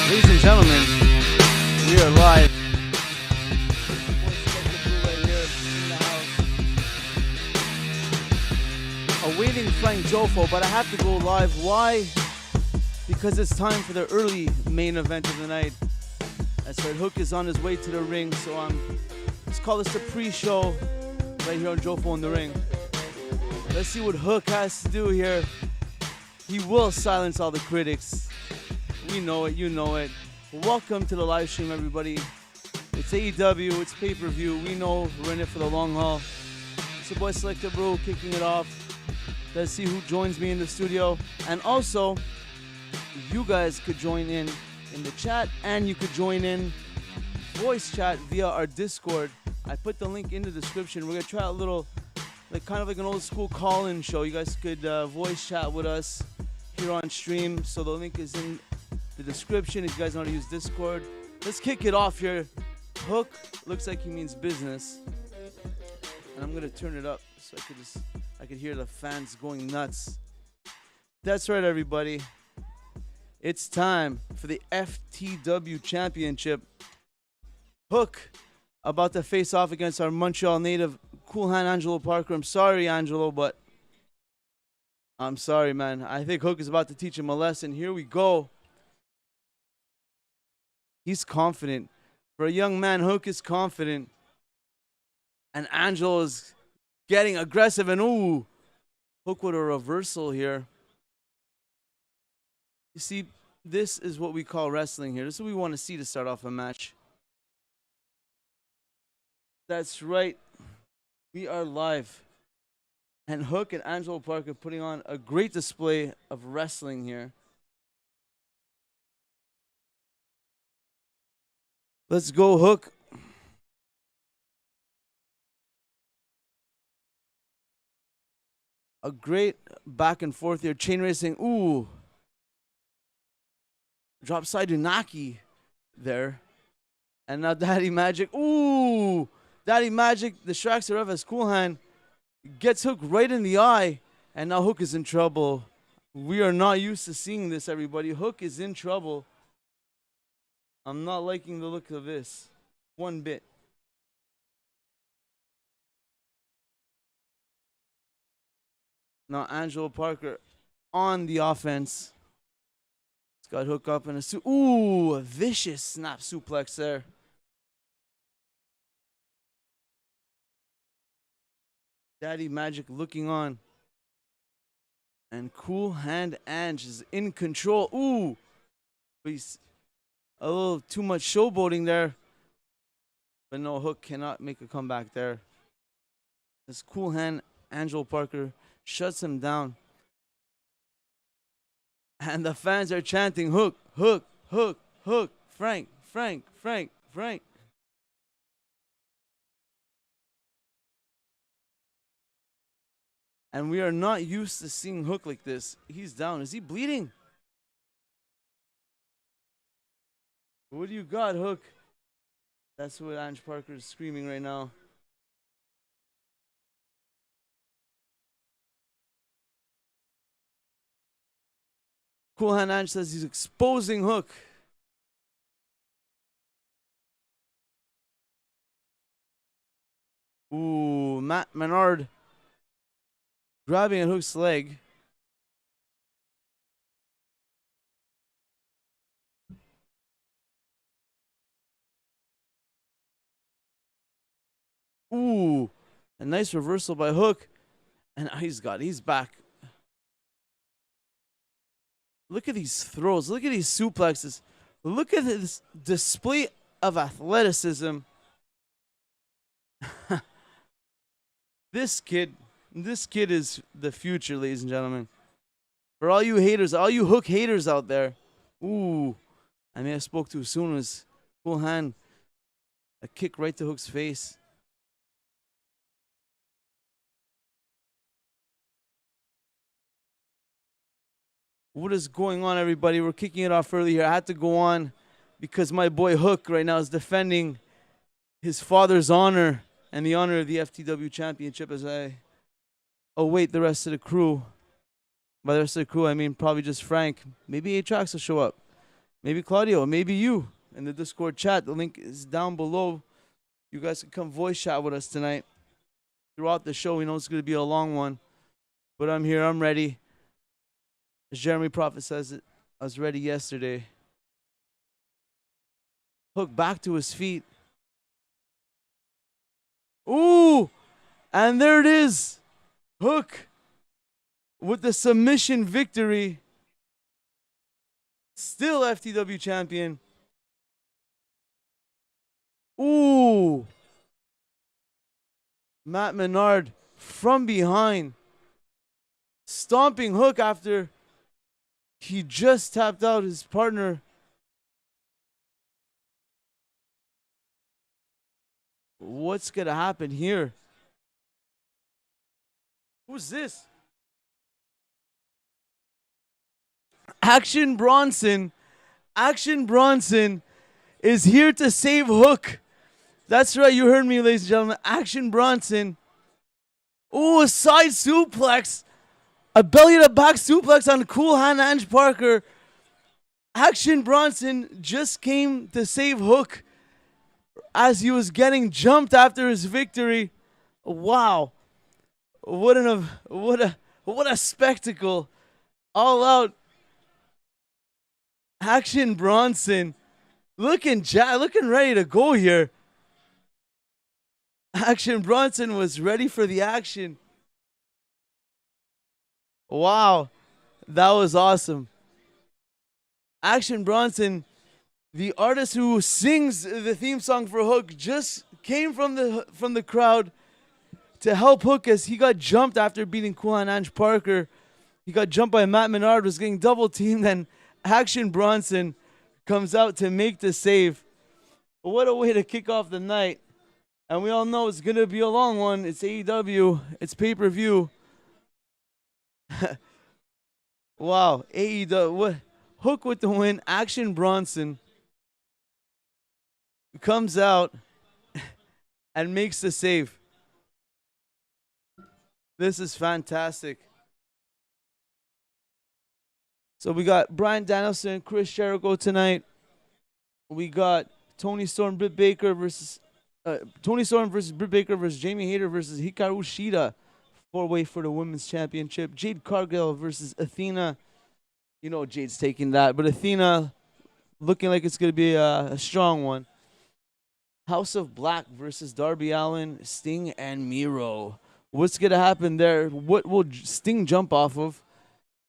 Ladies and gentlemen, we are live. Awaiting Frank Jofo, but I have to go live. Why? Because it's time for the early main event of the night. That's right, Hook is on his way to the ring, so let's call this the pre-show right here on Jofo in the ring. Let's see what Hook has to do here. He will silence all the critics. We know it, you know it. Welcome to the live stream, everybody. It's AEW, it's pay-per-view. We know we're in it for the long haul. It's your boy Selector Bro kicking it off. Let's see who joins me in the studio. And also, you guys could join in the chat, and you could join in voice chat via our Discord. I put the link in the description. We're going to try a little, kind of like an old school call-in show. You guys could voice chat with us here on stream. So the link is in the description if you guys know how to use Discord. Let's kick it off here. Hook looks like he means business. And I'm going to turn it up so I could hear the fans going nuts. That's right, everybody. It's time for the FTW Championship. Hook about to face off against our Montreal native, Cool Hand Angelo Parker. I'm sorry, Angelo, but I'm sorry, man. I think Hook is about to teach him a lesson. Here we go. He's confident. For a young man, Hook is confident. And Angelo is getting aggressive, and ooh, Hook with a reversal here. You see, this is what we call wrestling here. This is what we want to see to start off a match. That's right. We are live. And Hook and Angelo Parker putting on a great display of wrestling here. Let's go, Hook. A great back and forth here. Chain racing. Ooh. Drop side Unagi there. And now Daddy Magic. Ooh. Daddy Magic distracts the ref as Cool Hand gets Hook right in the eye. And now Hook is in trouble. We are not used to seeing this, everybody. Hook is in trouble. I'm not liking the look of this one bit. Now Angelo Parker on the offense. He's got Hook up in a ooh, a vicious snap suplex there. Daddy Magic looking on. And Cool Hand Ange is in control. Ooh. But he's a little too much showboating there. But no, Hook cannot make a comeback there. This Cool Hand Angelo Parker shuts him down. And the fans are chanting, Hook, Hook, Hook, Hook, Frank, Frank, Frank, Frank. And we are not used to seeing Hook like this. He's down. Is he bleeding? What do you got, Hook? That's what Ange Parker is screaming right now. Cool Hand Ange says he's exposing Hook. Ooh, Matt Menard grabbing at Hook's leg. Ooh, a nice reversal by Hook. And he's back. Look at these throws. Look at these suplexes. Look at this display of athleticism. This kid is the future, ladies and gentlemen. For all you haters, all you Hook haters out there. Ooh, I may have spoke too soon. Was Cool Hand. A kick right to Hook's face. What is going on, everybody? We're kicking it off early here. I had to go on because my boy Hook right now is defending his father's honor and the honor of the FTW Championship as I await the rest of the crew. By the rest of the crew, I mean probably just Frank. Maybe A-Trax will show up. Maybe Claudio. Maybe you in the Discord chat. The link is down below. You guys can come voice chat with us tonight. Throughout the show, we know it's going to be a long one. But I'm here. I'm ready. As Jeremy Prophet says it, I was ready yesterday. Hook back to his feet. Ooh! And there it is. Hook with the submission victory. Still FTW champion. Ooh. Matt Menard from behind. Stomping Hook after he just tapped out his partner. What's going to happen here? Who's this? Action Bronson. Action Bronson is here to save Hook. That's right, you heard me, ladies and gentlemen. Action Bronson. Ooh, a side suplex. A belly-to-back suplex on Cool Hand Ange Parker. Action Bronson just came to save Hook as he was getting jumped after his victory. Wow. What a spectacle. All Out. Action Bronson looking ready to go here. Action Bronson was ready for the action. Wow, that was awesome. Action Bronson, the artist who sings the theme song for Hook, just came from the crowd to help Hook as he got jumped after beating Cool Hand Ange Parker. He got jumped by Matt Menard, was getting double teamed, and Action Bronson comes out to make the save. What a way to kick off the night. And we all know it's going to be a long one. It's AEW. It's pay-per-view. Wow. AEW. What? Hook with the win. Action Bronson comes out and makes the save. This is fantastic. So we got Bryan Danielson and Chris Jericho tonight. We got Tony Storm, Britt Baker versus Britt Baker versus Jamie Hayter versus Hikaru Shida. 4-way for the women's championship. Jade Cargill versus Athena. You know Jade's taking that, but Athena looking like it's going to be a strong one. House of Black versus Darby Allin, Sting, and Miro. What's going to happen there? What will Sting jump off of?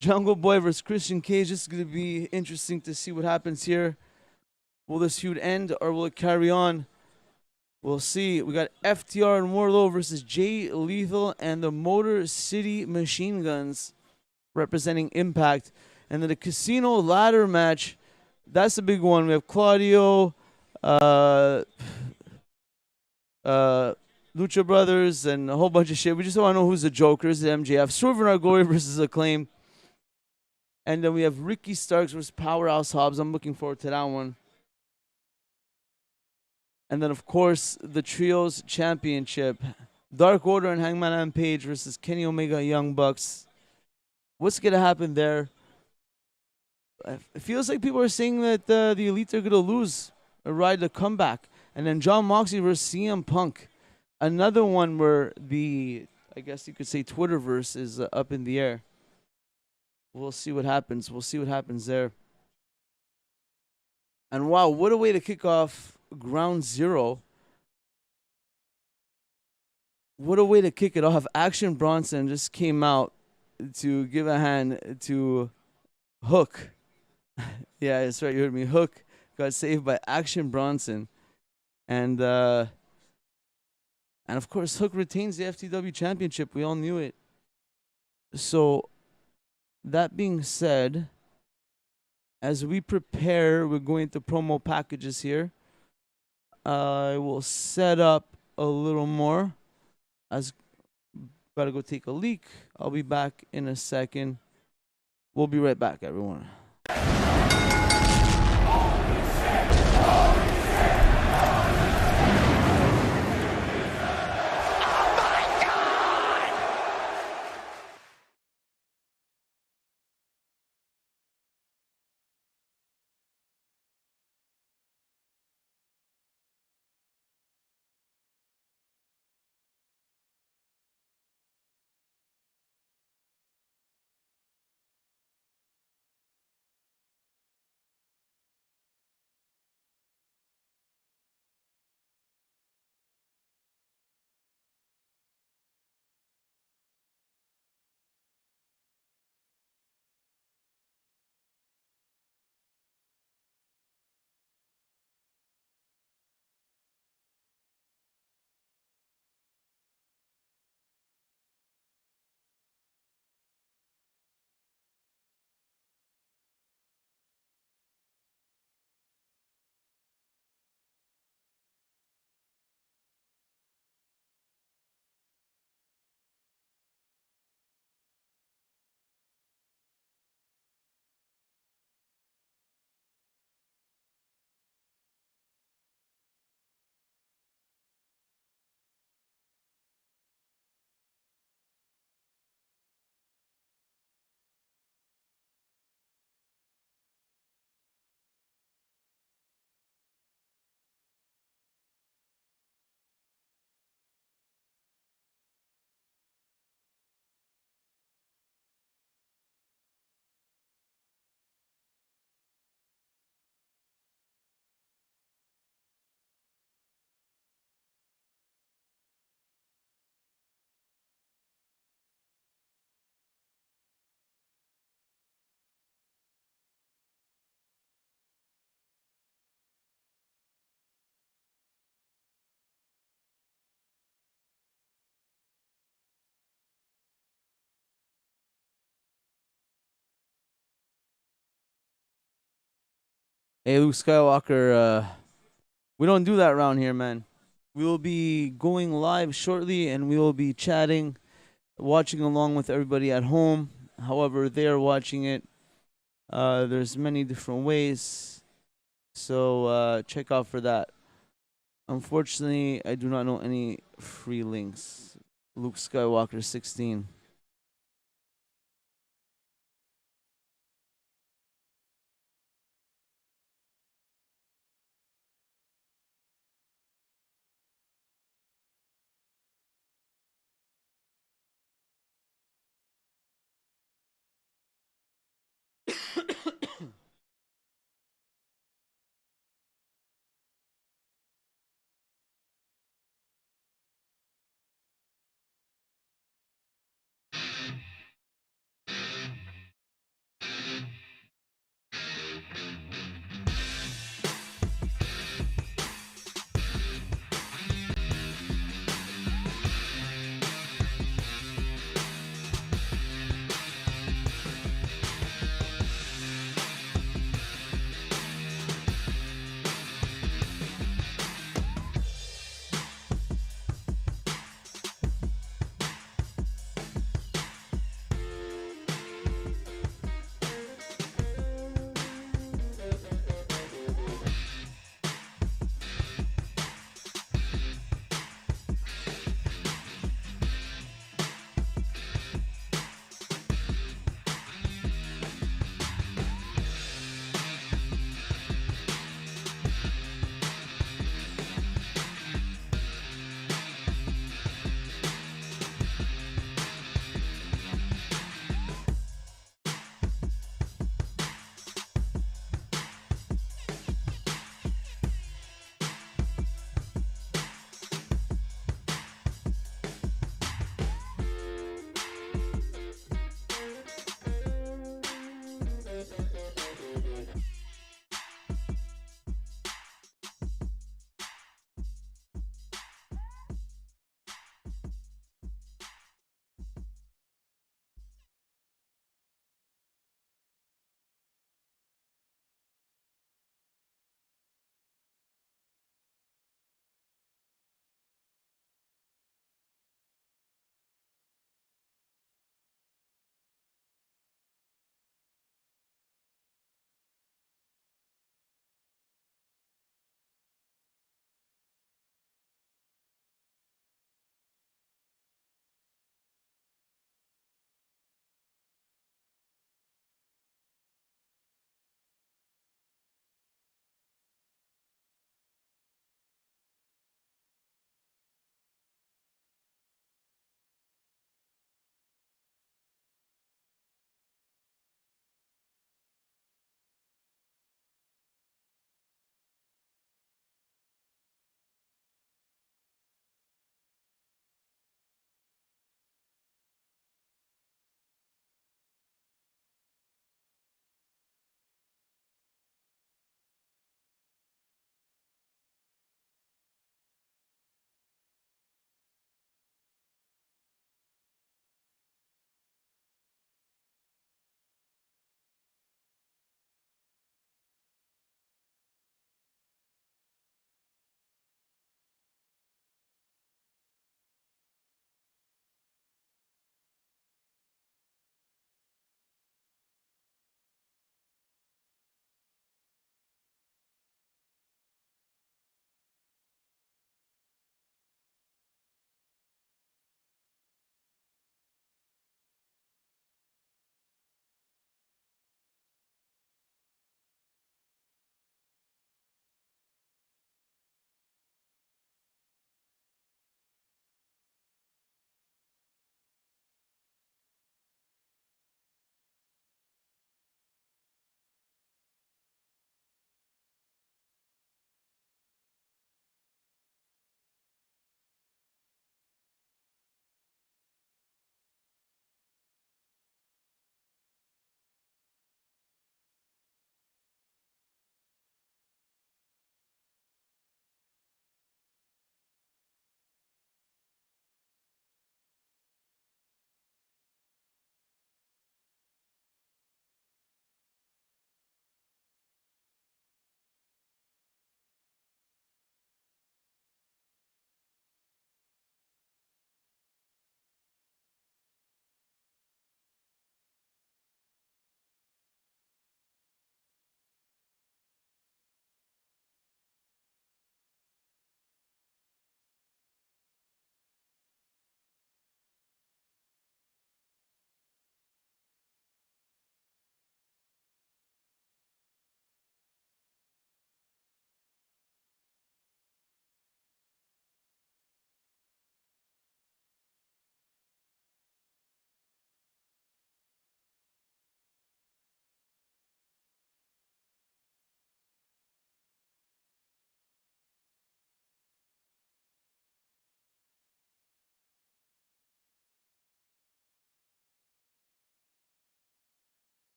Jungle Boy versus Christian Cage. This is going to be interesting to see what happens here. Will this feud end or will it carry on? We'll see. We got FTR and Wardlow versus Jay Lethal and the Motor City Machine Guns representing Impact. And then the Casino Ladder match. That's a big one. We have Claudio, Lucha Brothers, and a whole bunch of shit. We just want to know who's the Jokers. The MJF. Swerve and Our Glory versus Acclaimed. And then we have Ricky Starks versus Powerhouse Hobbs. I'm looking forward to that one. And then, of course, the Trios Championship. Dark Order and Hangman and Page versus Kenny Omega Young Bucks. What's going to happen there? It feels like people are saying that the Elite are going to lose or ride the comeback. And then Jon Moxley versus CM Punk. Another one where the, I guess you could say, Twitterverse is up in the air. We'll see what happens. We'll see what happens there. And wow, what a way to kick off Ground Zero. What a way to kick it off. Action Bronson just came out to give a hand to Hook. Yeah, that's right. You heard me. Hook got saved by Action Bronson. And of course, Hook retains the FTW Championship. We all knew it. So, that being said, as we prepare, we're going to promo packages here. I will set up a little more. Gotta go take a leak. I'll be back in a second. We'll be right back, everyone. Hey, Luke Skywalker, we don't do that around here, man. We will be going live shortly, and we will be chatting, watching along with everybody at home. However, they are watching it. There's many different ways, so check out for that. Unfortunately, I do not know any free links. Luke Skywalker 16.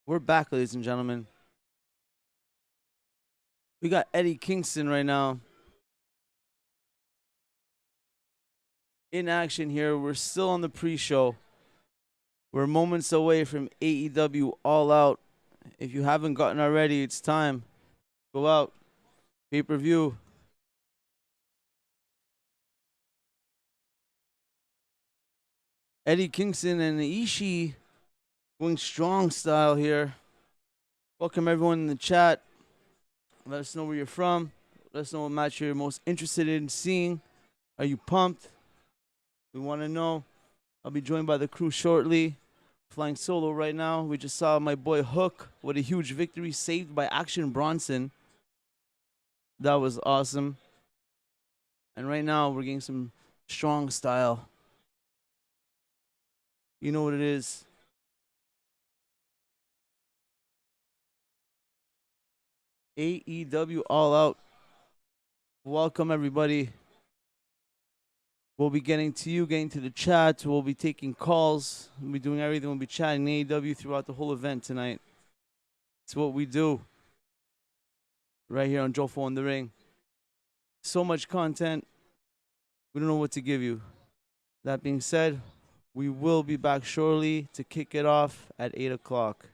We're back, ladies and gentlemen. We got Eddie Kingston right now in action here. We're still on the pre-show. We're moments away from AEW All Out. If you haven't gotten already, it's time. Go out. Pay-per-view. Eddie Kingston and Ishii going strong style here. Welcome everyone in the chat. Let us know where you're from. Let us know what match you're most interested in seeing. Are you pumped? We want to know. I'll be joined by the crew shortly. Flying solo right now. We just saw my boy Hook with a huge victory, saved by Action Bronson. That was awesome. And right now we're getting some strong style. You know what it is. AEW All Out. Welcome everybody. We'll be getting to you, getting to the chat. We'll be taking calls. We'll be doing everything. We'll be chatting AEW throughout the whole event tonight. It's what we do right here on Jofo in the Ring. So much content. We don't know what to give you. That being said, we will be back shortly to kick it off at 8 o'clock.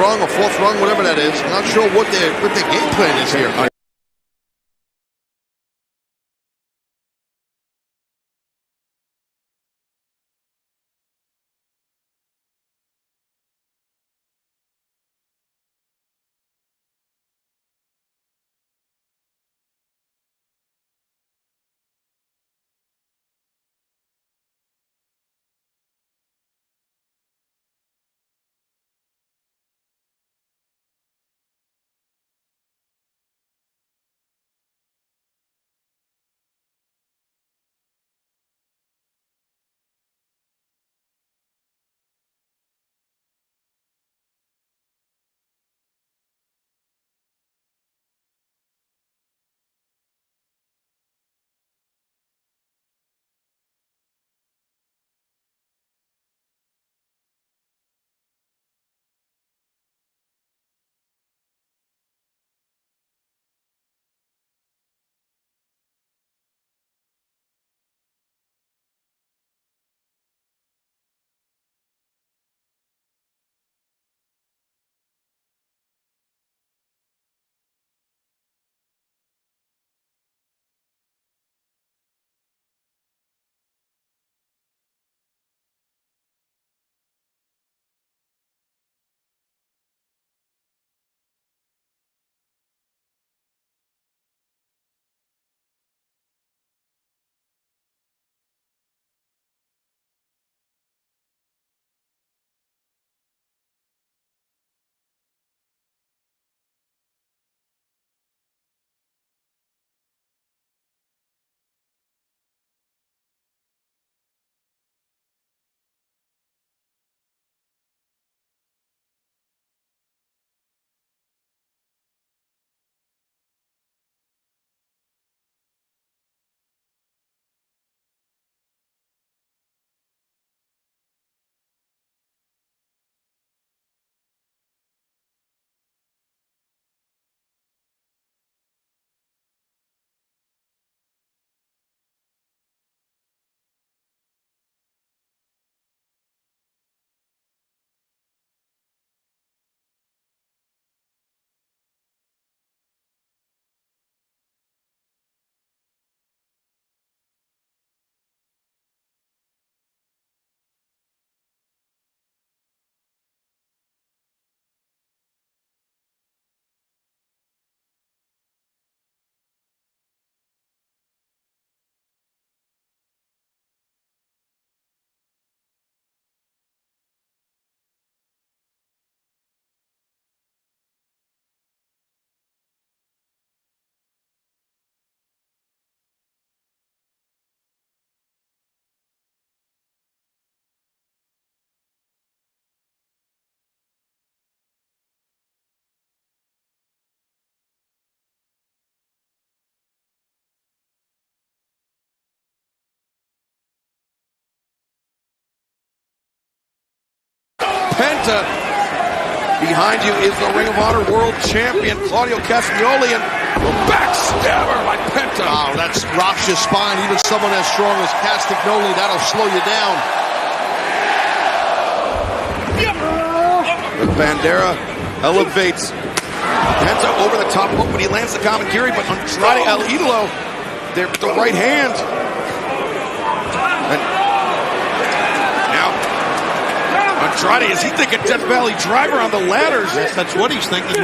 rung or fourth rung, whatever that is. I'm not sure what their game plan is here. Penta. Behind you is the Ring of Honor World Champion, Claudio Castagnoli, and the backstabber by Penta. Wow, that rocks your spine. Even someone as strong as Castagnoli, that'll slow you down. The Bandera elevates Penta over the top rope, but he lands the Kamakiri, but Andrade El Idolo there with the right hand. And now Andrade, is he thinking Death Valley Driver on the ladders? Yes, that's what he's thinking.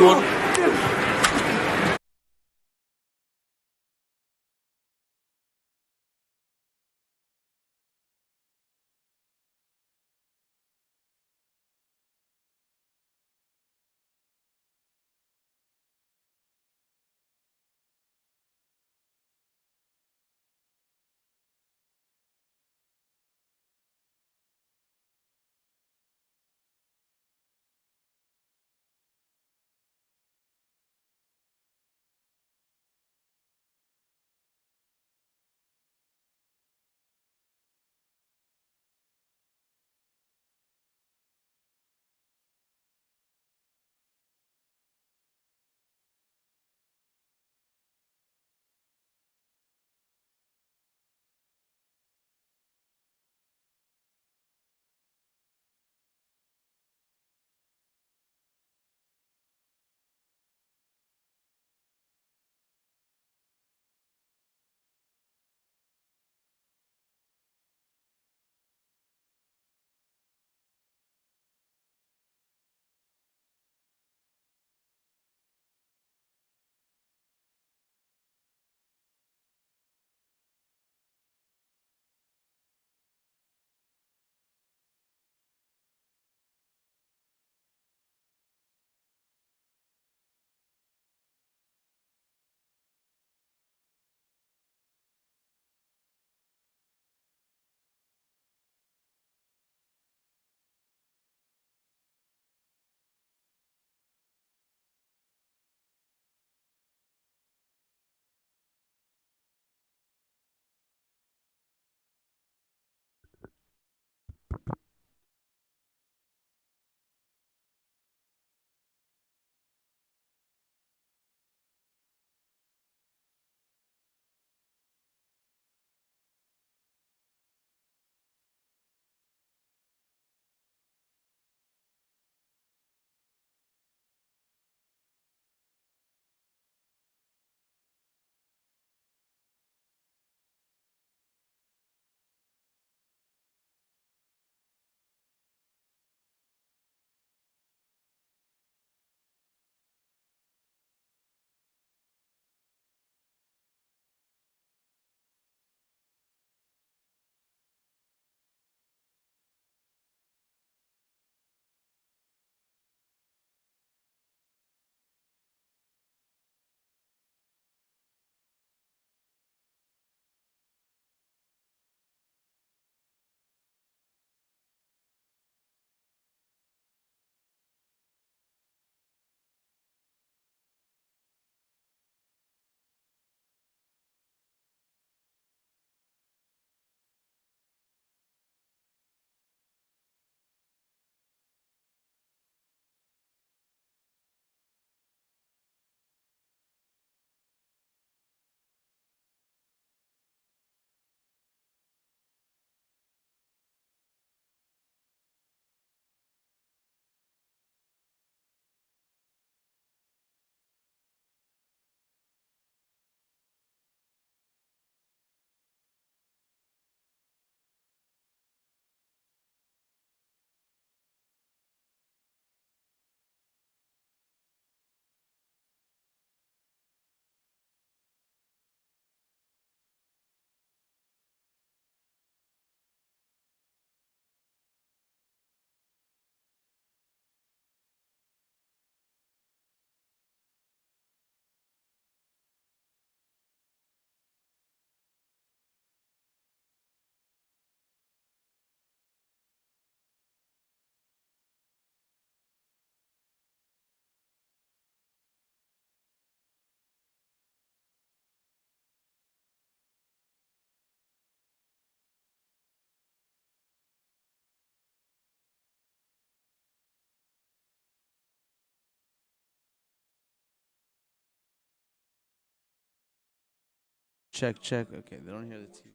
Check, check. Okay, they don't hear the TV.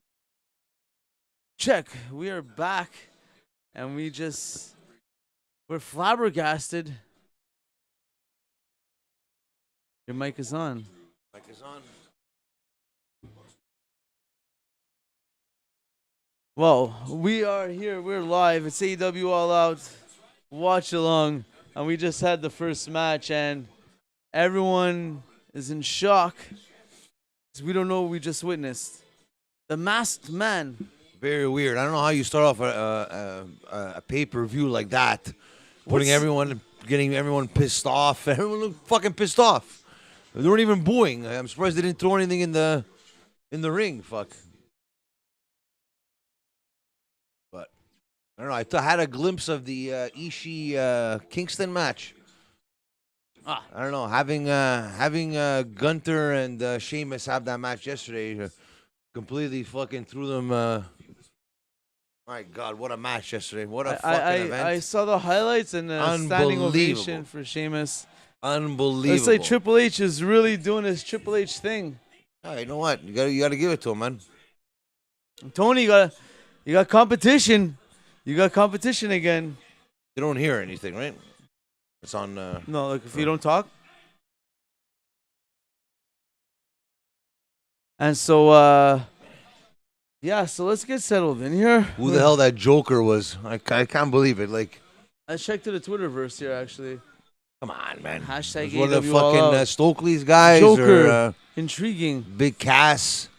Check. We are back, and we're flabbergasted. Your mic is on. Mic is on. Well, we are here. We're live. It's AEW All Out. Watch along. And we just had the first match, and everyone is in shock. 'Cause we don't know what we just witnessed. The Masked Man. Very weird. I don't know how you start off a pay-per-view like that, getting everyone pissed off. Everyone looked fucking pissed off. They weren't even booing. I'm surprised they didn't throw anything in the ring. Fuck. But I don't know. I had a glimpse of the Ishii Kingston match. I don't know. Having Gunther and Sheamus have that match yesterday completely fucking threw them. My God, what a match yesterday! What a fucking event! I saw the highlights and a standing ovation for Sheamus. Unbelievable. It's like Triple H is really doing his Triple H thing. Oh, you know what? You got to give it to him, man. Tony, you got competition. You got competition again. You don't hear anything, right? It's on. No, like if you don't talk. And so, yeah, so let's get settled in here. Who the hell that Joker was? I can't believe it. Like, I checked to the Twitterverse here, actually. come on, man. Hashtag One of the AEW All fucking Out. Stokely's guys. Joker. Or, Intriguing. Big Cass.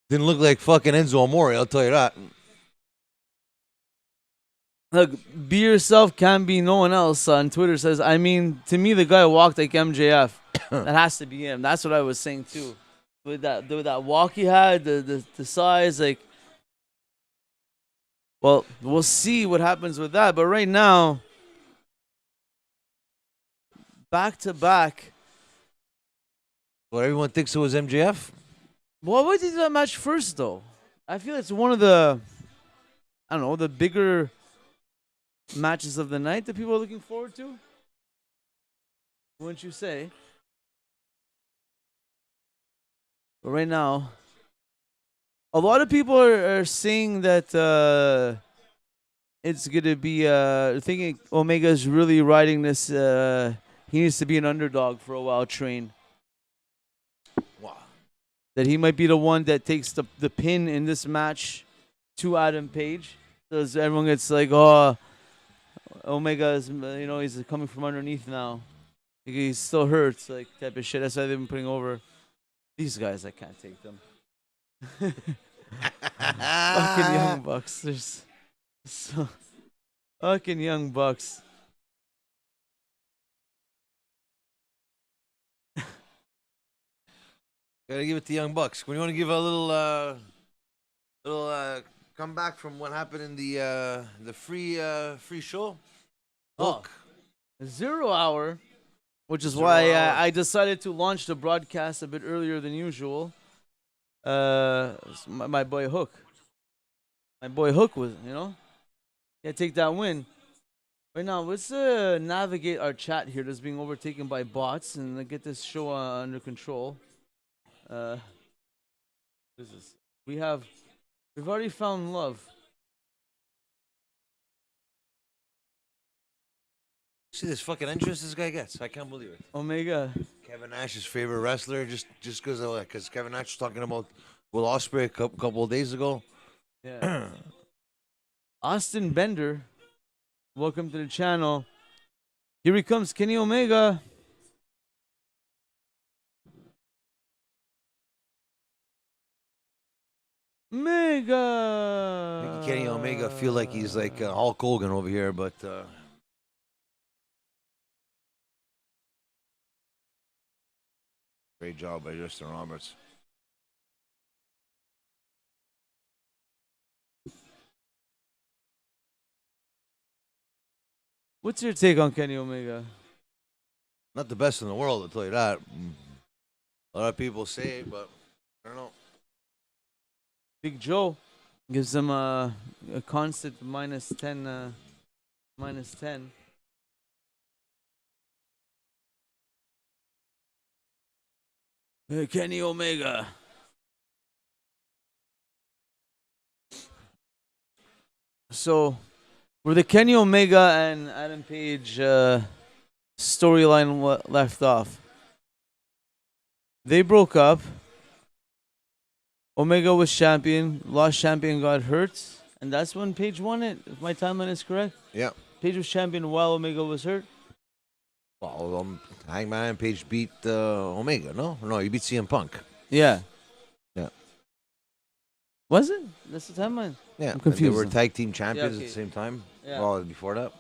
Didn't look like fucking Enzo Amore, I'll tell you that. Look, be yourself, can be no one else. On Twitter says, I mean, to me, the guy walked like MJF. That has to be him. That's what I was saying, too. With that walk he had, the size, like. Well, we'll see what happens with that. But right now, back to back. Well, everyone thinks it was MJF? Why would they do that match first, though? I feel it's one of the, I don't know, the bigger matches of the night that people are looking forward to. Wouldn't you say? But right now, a lot of people are saying that it's going to be thinking Omega's really riding this. He needs to be an underdog for a while, train. Wow. That he might be the one that takes the pin in this match to Adam Page. So everyone gets like, oh, Omega is, he's coming from underneath now. He still hurts, like type of shit. That's why they've been putting over these guys. I can't take them. Fucking Young Bucks. There's so fucking Young Bucks. Gotta give it to Young Bucks. When you want to give a little comeback from what happened in the free show. Look, 0 hour, which is 0 why hour. I decided to launch the broadcast a bit earlier than usual. My boy Hook. My boy Hook was, take that win. Right now, let's navigate our chat here that's being overtaken by bots and get this show under control. What is this? We've already found love. see this fucking entrance this guy gets. I can't believe it. Omega. Kevin Nash's favorite wrestler, just because Kevin Nash was talking about Will Ospreay a couple of days ago. Yeah. Austin Bender, welcome to the channel. Here he comes, Kenny Omega. Omega. Making Kenny Omega feel like he's like Hulk Hogan over here, but great job by Justin Roberts. What's your take on Kenny Omega? Not the best in the world, I'll tell you that. A lot of people say it, but I don't know. Big Joe gives them a constant minus 10. Kenny Omega. So, where the Kenny Omega and Adam Page storyline left off, they broke up. Omega was champion, lost champion, got hurt, and that's when Page won it, if my timeline is correct. Yeah. Page was champion while Omega was hurt. Well, Hangman and Page beat Omega, no? No, you beat CM Punk. Yeah. Yeah. Was it? That's the timeline? Yeah. I'm confused. They were tag team champions okay. at the same time. Yeah. Well, before that.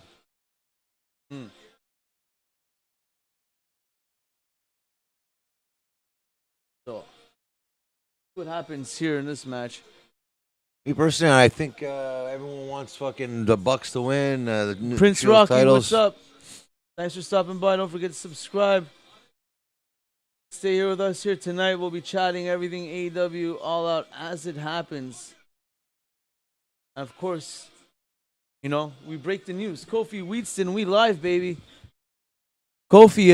So, what happens here in this match? Me personally, I think everyone wants fucking the Bucks to win. The Prince trio Rocky, titles. what's up? Thanks for stopping by. Don't forget to subscribe. Stay here with us here tonight. We'll be chatting everything AEW All Out as it happens. And of course, you know, we break the news. Kofi Wheatston, we live, baby. Kofi,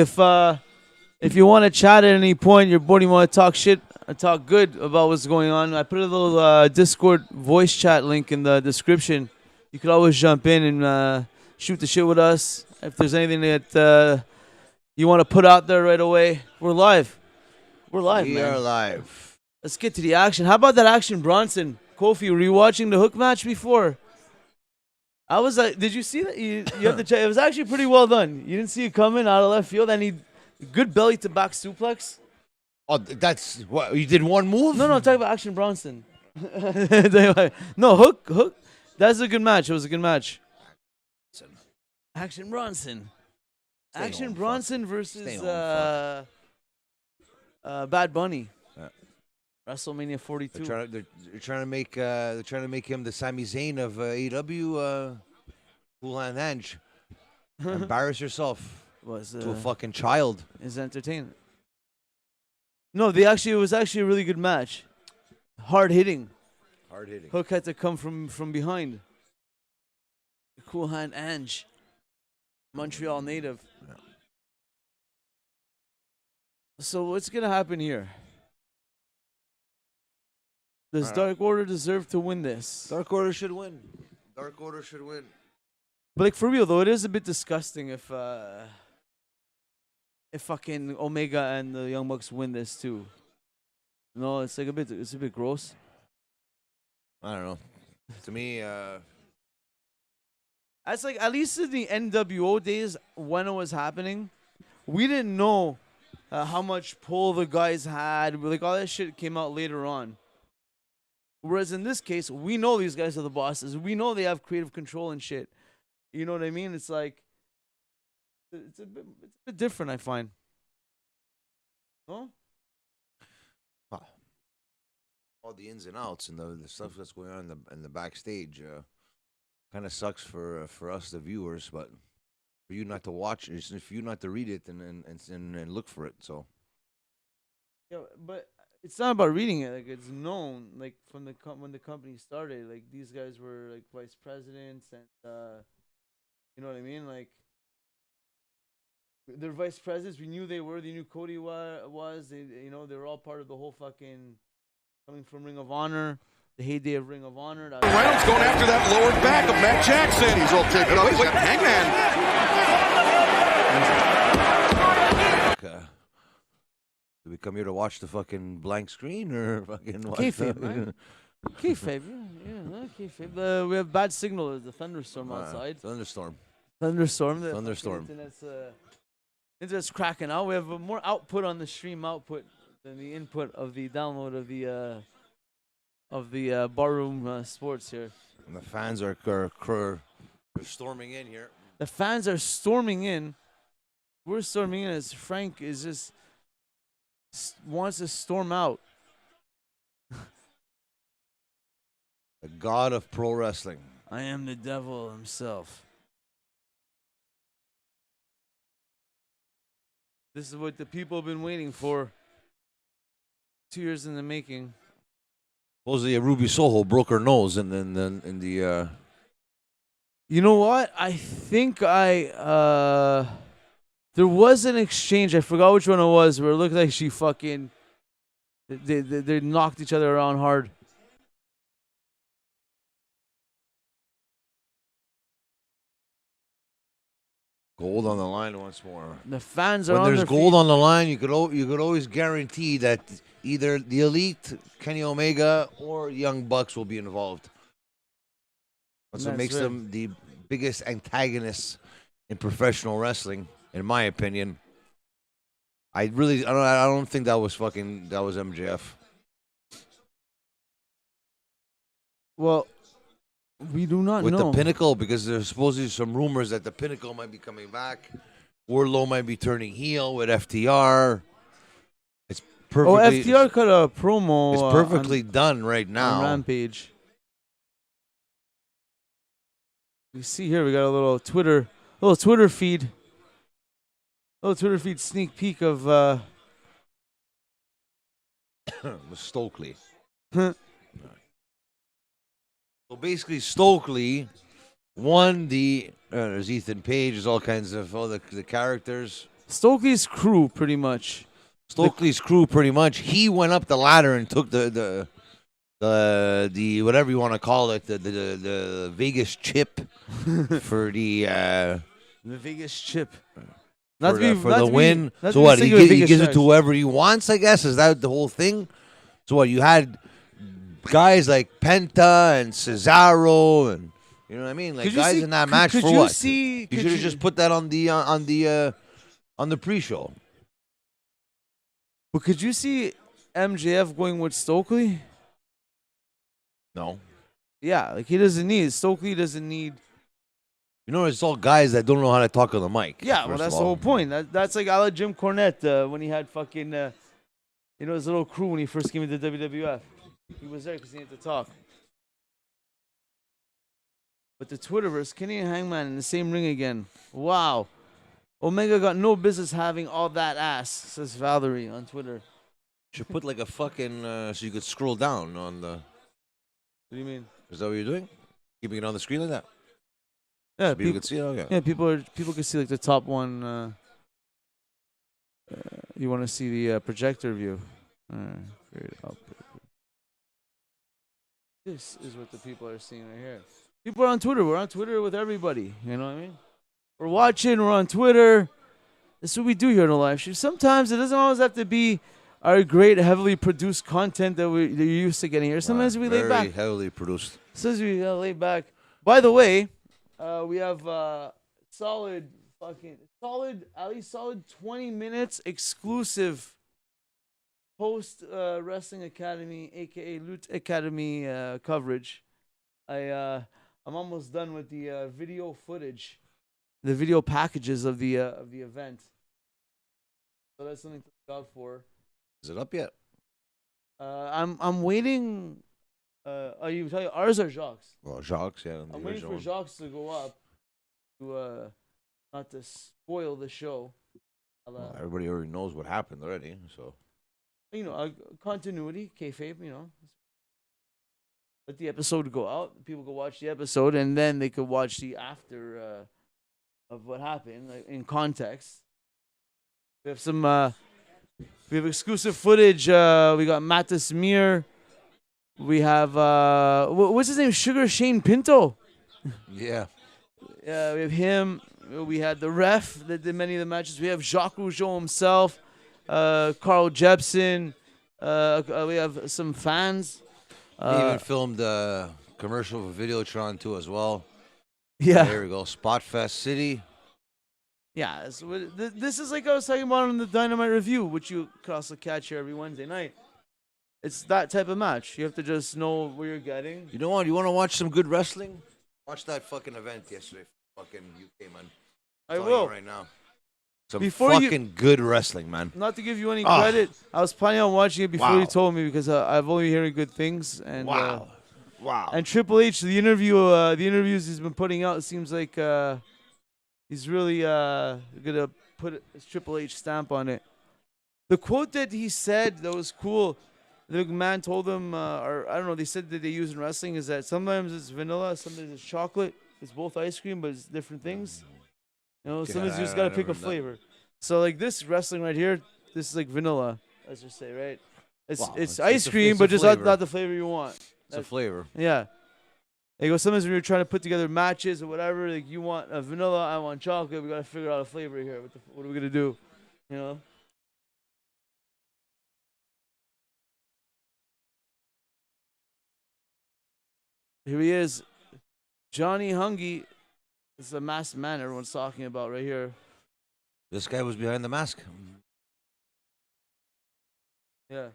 if you want to chat at any point, you're bored, you want to talk shit or talk good about what's going on, I put a little Discord voice chat link in the description. You could always jump in and shoot the shit with us. If there's anything that you want to put out there right away, we're live. We're live, man. We are live. Let's get to the action. How about that action, Bronson? Kofi, were you watching the Hook match before? I was like, did you see that? You have to check. It was actually pretty well done. You didn't see it coming out of left field. And he good belly to back suplex. Oh, that's what you did. One move? No, talk about Action Bronson. No, Hook. That's a good match. It was a good match. Action Bronson. Action Bronson versus Bad Bunny. WrestleMania 42. They're trying to make him the Sami Zayn of AEW. Cool Hand Ange. Embarrass yourself to a fucking child. Is entertainment. No, it was actually a really good match. Hard hitting. Hook had to come from behind. Cool Hand Ange. Montreal native. Yeah. So what's gonna happen here? Does Dark Order deserve to win this? Dark Order should win. Dark Order should win. But like for real though, it is a bit disgusting if fucking Omega and the Young Bucks win this too. No, it's a bit gross. I don't know. To me, That's like, at least in the NWO days when it was happening, we didn't know how much pull the guys had. Like all that shit came out later on. Whereas in this case, we know these guys are the bosses. We know they have creative control and shit. You know what I mean? It's like, it's a bit different, I find. No? Wow. All the ins and outs and the stuff that's going on in the backstage kind of sucks for us, the viewers, but for you not to watch it, for you not to read it and look for it. So. Yeah, but it's not about reading it. Like it's known, like from when the company started. Like these guys were like vice presidents, and you know what I mean. Like they're vice presidents. We knew they were. They knew Cody was. They were all part of the whole fucking coming from Ring of Honor, the heyday of Ring of Honor. Reynolds going after that lower back of Matt Jackson. He's all taken up. He's got Hangman. Do we come here to watch the fucking blank screen or fucking watch Kayfabe, right? Kayfabe, yeah, kayfabe. We have bad signal. There's a thunderstorm outside. Thunderstorm. Internet's cracking out. We have more output on the stream output than the input of the download of the barroom sports here. And the fans are storming in here. The fans are storming in. We're storming in as Frank is just wants to storm out. The god of pro wrestling. I am the devil himself. This is what the people have been waiting for. 2 years in the making. Supposedly, Ruby Soho broke her nose in the. You know what? I think there was an exchange. I forgot which one it was. Where it looked like she fucking. They knocked each other around hard. Gold on the line once more. The fans are When on there's their gold feet. on the line, you could always guarantee that either the Elite, Kenny Omega, or Young Bucks will be involved. That's what makes them the biggest antagonists in professional wrestling, in my opinion. I don't think that was MJF. Well, we do not With know. the Pinnacle, because there's supposedly some rumors that the Pinnacle might be coming back. Wardlow might be turning heel with FTR. It's perfectly. FTR cut a promo. It's perfectly done right now. On Rampage. You see here, we got a little Twitter feed. Little Twitter feed sneak peek of Stokely. So basically, Stokely won the. There's Ethan Page. There's all kinds of the characters. Stokely's crew, pretty much. Stokely's crew, pretty much. He went up the ladder and took the whatever you want to call it, the Vegas chip for the Vegas chip. For the win. So what? He gives it to whoever he wants, I guess. Is that the whole thing? So what? You had guys like Penta and Cesaro, and you know what I mean, like guys in that match for what? You should have just put that on the pre-show. But could you see MJF going with Stokely? No. Yeah, like Stokely doesn't need. You know, it's all guys that don't know how to talk on the mic. Yeah, well, that's the whole point. That's like I like Jim Cornette when he had fucking, his little crew when he first came into WWF. He was there because he had to talk. But the Twitterverse, Kenny and Hangman in the same ring again. Wow. Omega got no business having all that ass, says Valerie on Twitter. Should put like a fucking, so you could scroll down on the. What do you mean? Is that what you're doing? Keeping it on the screen like that? Yeah, so people could see it. Okay. Yeah, people can see like the top one. You want to see the projector view? This is what the people are seeing right here. People are on Twitter. We're on Twitter with everybody. You know what I mean? We're watching. We're on Twitter. This is what we do here in the live stream. Sometimes it doesn't always have to be our great, heavily produced content that you're used to getting here. Sometimes we lay back. Very heavily produced. Sometimes we lay back. By the way, we have solid 20 minutes exclusive post Wrestling Academy, aka Loot Academy coverage. I'm almost done with the video footage, the video packages of the event. So that's something to look out for. Is it up yet? I'm waiting. You tell you ours are Jacques. Well, Jacques, yeah. I'm waiting for Jacques to go up to not to spoil the show. Well, everybody already knows what happened already, so. Continuity, kayfabe, let the episode go out. People go watch the episode, and then they could watch the after of what happened in context. We have some. We have exclusive footage. We got Mattis Mir. We have what's his name? Sugar Shane Pinto. Yeah. Yeah, we have him. We had the ref that did many of the matches. We have Jacques Rougeau himself. Carl Jepsen. We have some fans. He even filmed a commercial for Videotron too as well. Yeah. There we go. Spotfest City. Yeah. So this is like I was talking about in the Dynamite Review, which you could also catch here every Wednesday night. It's that type of match. You have to just know what you're getting. You know what? You want to watch some good wrestling? Watch that fucking event yesterday. Fucking UK, man. I will. Right now. Some fucking good wrestling, man. Not to give you any credit, I was planning on watching it before you told me because I've only hearing good things. And wow. And Triple H, the interviews he's been putting out, it seems like he's really gonna put his Triple H stamp on it. The quote that he said that was cool. The man told him, or I don't know, they said that they use in wrestling is that sometimes it's vanilla, sometimes it's chocolate. It's both ice cream, but it's different things. Sometimes you just gotta pick a flavor. So like this wrestling right here, this is like vanilla, let's just say, right? It's ice cream, but just not the flavor you want. It's a flavor. Yeah. They go, sometimes when you're trying to put together matches or whatever, like you want a vanilla, I want chocolate. We gotta figure out a flavor here. What are we gonna do? You know. Here he is, Johnny Hungy. This is a masked man everyone's talking about right here. This guy was behind the mask. Yeah.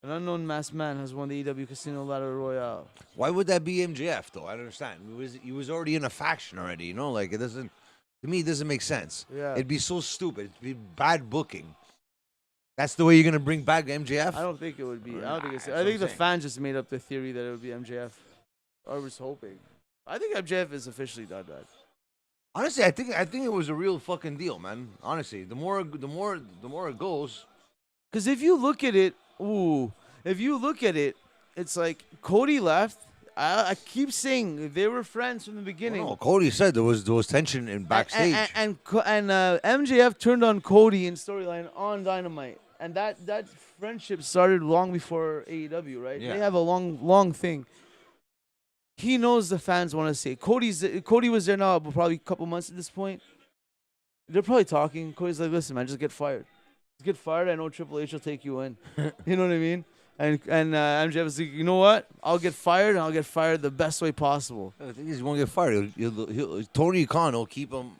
An unknown masked man has won the AEW Casino Battle Royale. Why would that be MJF though? I don't understand. He was already in a faction already. You know, like it doesn't. To me, it doesn't make sense. Yeah. It'd be so stupid. It'd be bad booking. That's the way you're gonna bring back MJF. I don't think it would be. I don't think it's. That's I what think I'm the saying. fans just made up the theory that it would be MJF. I was hoping. I think MJF is officially done that. Honestly, I think it was a real fucking deal, man. Honestly, the more it goes. Because if you look at it, it's like Cody left. I keep saying they were friends from the beginning. No, Cody said there was tension in backstage. And MJF turned on Cody in storyline on Dynamite, and that friendship started long before AEW, right? Yeah. They have a long thing. He knows the fans want to see. Cody was there now, but probably a couple months at this point. They're probably talking. Cody's like, "Listen, man, just get fired. Just get fired. I know Triple H will take you in." You know what I mean? And MJF is like, "You know what? I'll get fired, and I'll get fired the best way possible." I think he won't get fired. Tony Khan will keep him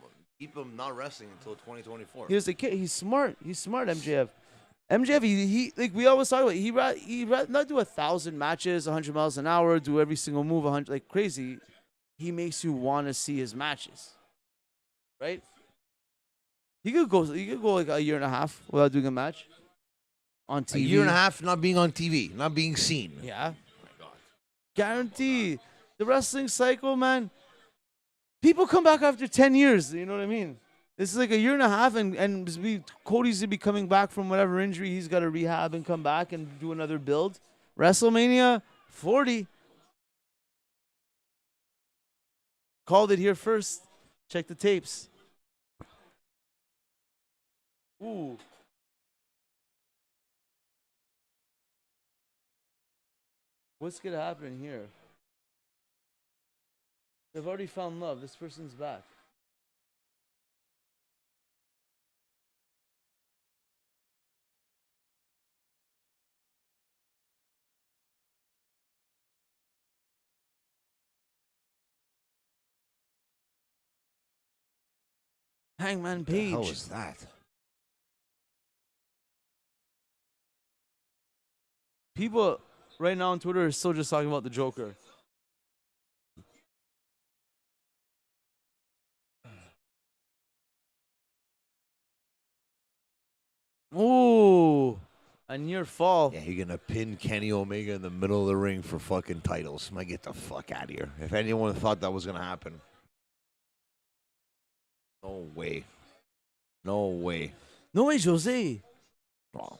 not wrestling until 2024. He was a kid. He's smart. He's smart, MJF. MJF, he like we always talk about. He not do 1,000 matches, 100 miles an hour, do every single move 100 like crazy. He makes you want to see his matches, right? He could go like a year and a half without doing a match on TV. A year and a half not being on TV, not being seen. Yeah. Oh my God. Guarantee. The wrestling cycle, man. People come back after 10 years. You know what I mean? This is like a year and a half, and Cody's going to be coming back from whatever injury. He's got to rehab and come back and do another build. WrestleMania 40. Called it here first. Check the tapes. Ooh. What's going to happen here? They've already found love. This person's back. Hangman Page. How was that? People right now on Twitter are still just talking about the Joker. Ooh, a near fall. Yeah, you're gonna pin Kenny Omega in the middle of the ring for fucking titles. Man, get the fuck out of here. If anyone thought that was gonna happen. No way. No way. No way, Jose. Oh.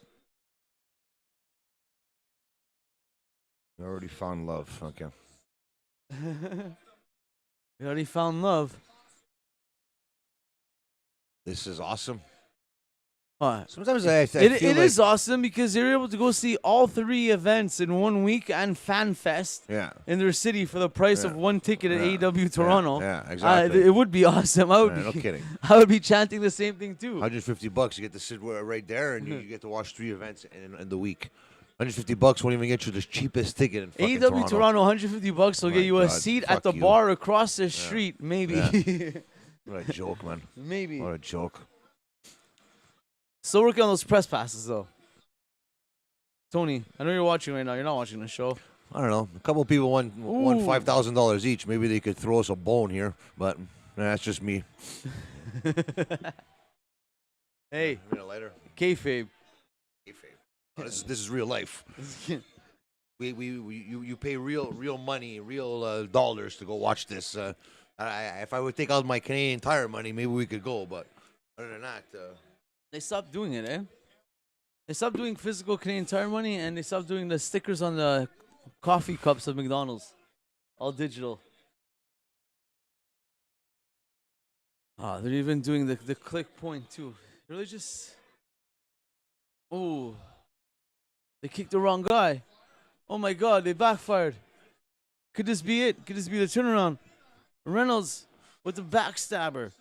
You already found love. Okay. We already found love. This is awesome. What? Sometimes I feel It like is awesome because they're able to go see all 3 events in 1 week and Fan Fest in their city for the price of 1 ticket at AEW Toronto. Yeah, exactly. It would be awesome. I would be, no kidding. I would be chanting the same thing too. $150, you get to sit right there, and you get to watch 3 events in the week. $150 won't even get you the cheapest ticket in fucking AEW Toronto, $150 will get you a seat at the bar across the street, maybe. Yeah. What a joke, man. Maybe. What a joke. Still working on those press passes, though. Tony, I know you're watching right now. You're not watching the show. I don't know. A couple of people won $5,000 each. Maybe they could throw us a bone here, but that's just me. Hey. A minute later. Kayfabe. Oh, this is real life. You pay real money, real dollars to go watch this. If I would take out my Canadian Tire money, maybe we could go. But other than that, they stopped doing it, eh? They stopped doing physical Canadian Tire money, and they stopped doing the stickers on the coffee cups of McDonald's. All digital. They're even doing the click point, too. Really just... Oh. They kicked the wrong guy. Oh, my God. They backfired. Could this be it? Could this be the turnaround? Reynolds with the backstabber.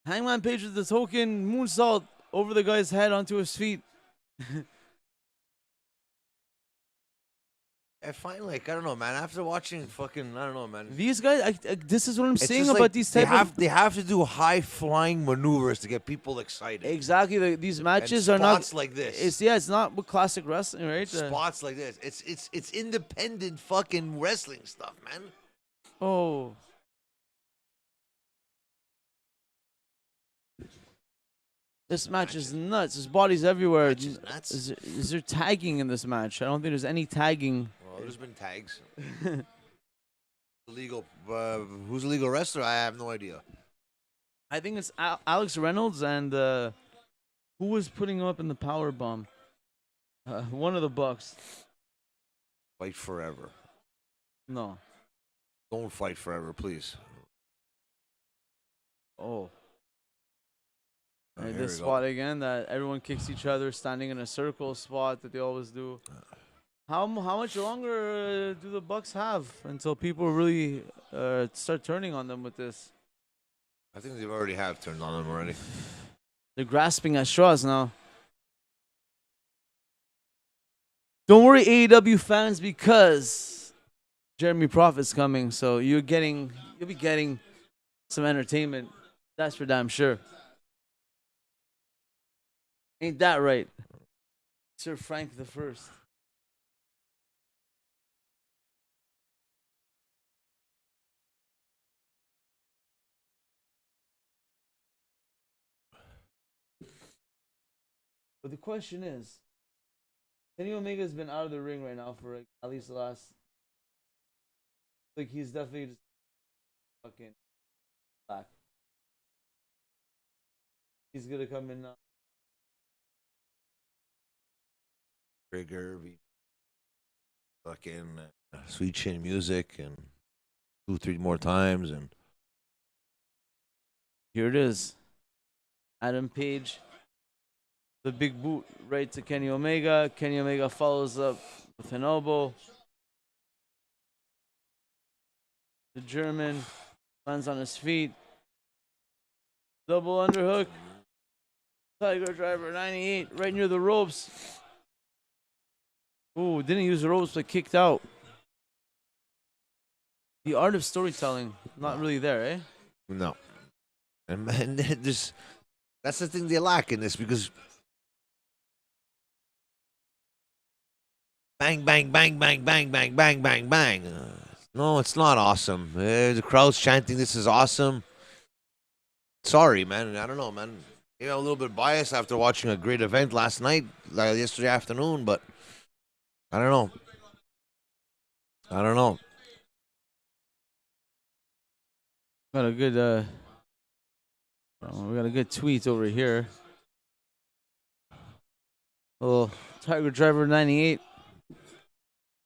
Hangman Page with the token moonsault over the guy's head onto his feet. I find like I don't know, man. After watching fucking I don't know, man. These guys, this is what I'm It's saying just about like these type of. they have to do high flying maneuvers to get people excited. Exactly, these matches And are not. spots like this. It's not with classic wrestling, right? Spots like this. It's independent fucking wrestling stuff, man. Oh. This match is nuts. His body's everywhere. Match is nuts. Is there tagging in this match? I don't think there's any tagging. Well, there's been tags. Illegal. Who's a legal wrestler? I have no idea. I think it's Alex Reynolds and who was putting him up in the power bomb? One of the Bucks. Fight forever. No. Don't fight forever, please. Oh. Oh, here This we go. spot again that everyone kicks each other, standing in a circle spot that they always do. How much longer do the Bucks have until people really start turning on them with this? I think they've already have turned on them already. They're grasping at straws now. Don't worry, AEW fans, because Jeremy Prophet's coming, so you'll be getting some entertainment. That's for damn sure. Ain't that right, Sir Frank the First? But the question is, Kenny Omega's been out of the ring right now for at least the last. Like he's definitely just fucking back. He's gonna come in now. Trigger, fucking sweet chin music, and 2-3 more times, and Here it is. Adam Page. The big boot right to Kenny Omega. Kenny Omega follows up with an elbow. The German lands on his feet. Double underhook. Tiger Driver 98 right near the ropes. Ooh, didn't use the ropes but kicked out. The art of storytelling, not really there, eh? no. And man, that's the thing they lack in this, because bang, bang, bang, bang, bang, bang, bang, bang, bang. No, it's not awesome. The crowd's chanting, "This is awesome." Sorry, man. I don't know, man. Maybe I'm a little bit biased after watching a great event last night, like yesterday afternoon, but I don't know. I don't know. Got a good we got a good tweet over here. Oh, Tiger Driver 98.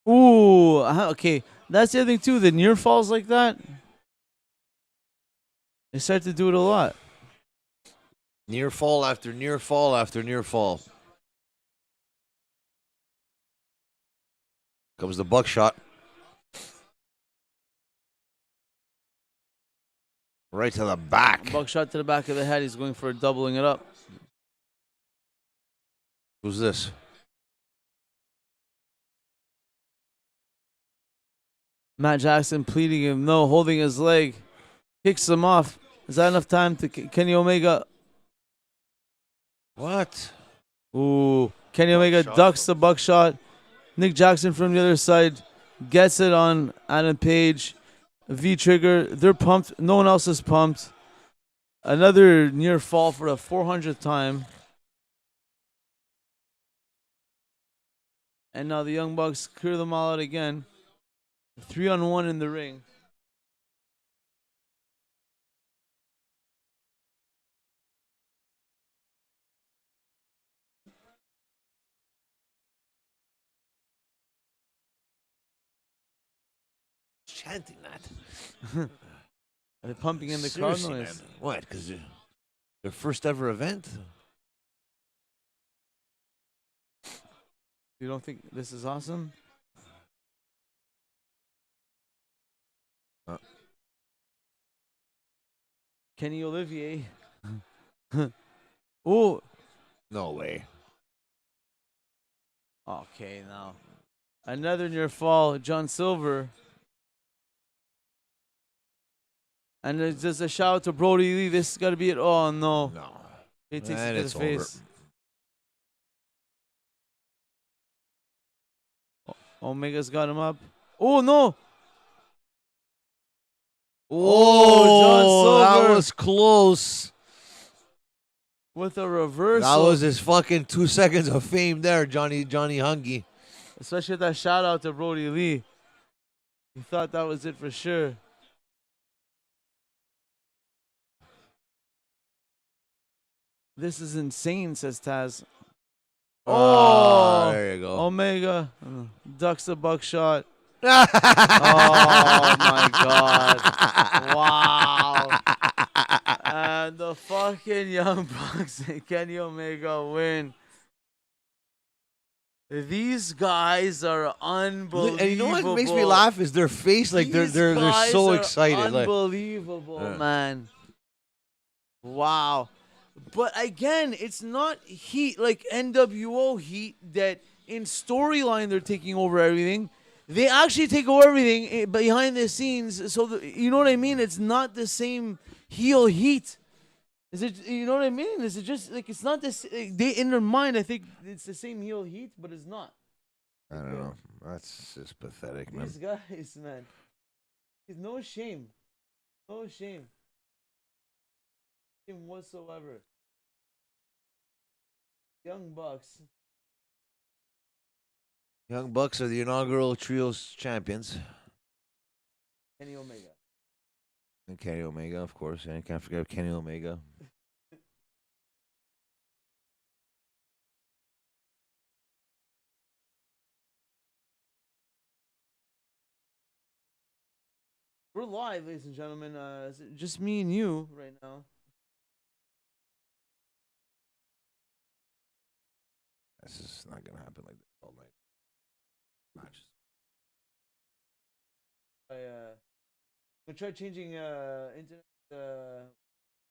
Ooh, okay. That's the other thing too. The near falls like that, they start to do it a lot. Near fall after near fall after near fall. Comes the buckshot. Right to the back. Buckshot to the back of the head. He's going for doubling it up. Who's this? Matt Jackson pleading him, no, holding his leg. Kicks him off. Is that enough time to Kenny Omega? What? Ooh, Kenny Omega ducks the buckshot. Nick Jackson from the other side gets it on Adam Page. V-trigger. They're pumped. No one else is pumped. Another near fall for the 400th time. And now the Young Bucks clear them all out again. 3-on-1 in the ring. Chanting that. Are they pumping in the Seriously, crowd noise? man. What? Because their first ever event? You don't think this is awesome? Kenny Olivier. Oh, No way. okay, now. Another near fall, John Silver. And it's just a shout out to Brody Lee. This has got to be it. Oh, no. No. He takes And it to it's the over. face. Omega's got him up. Oh, no. Oh, John Silver. That was close. With a reversal. That was his fucking 2 seconds of fame there, Johnny Hungy. Especially with that shout out to Brody Lee. He thought that was it for sure. This is insane, says Taz. Oh, there you go. Omega ducks a buckshot. Oh my God! Wow! And the fucking Young Bucks and Kenny Omega win. These guys are unbelievable. And you know what makes me laugh is their face, like they're so excited. Unbelievable, man. Wow. But again, it's not heat like NWO heat that in storyline they're taking over everything. They actually take over everything behind the scenes. So you know what I mean? It's not the same heel heat. Is it? You know what I mean? Is it just like it's not this? They in their mind, I think it's the same heel heat, but it's not. I don't know. That's just pathetic, man. These guys, man. No shame. No shame. Shame whatsoever. Young Bucks. Young Bucks are the inaugural trios champions. Kenny Omega. And Kenny Omega, of course. And you can't forget Kenny Omega. We're live, ladies and gentlemen. Just me and you right now. This is not gonna happen like this all night. Matches. I'm gonna try changing internet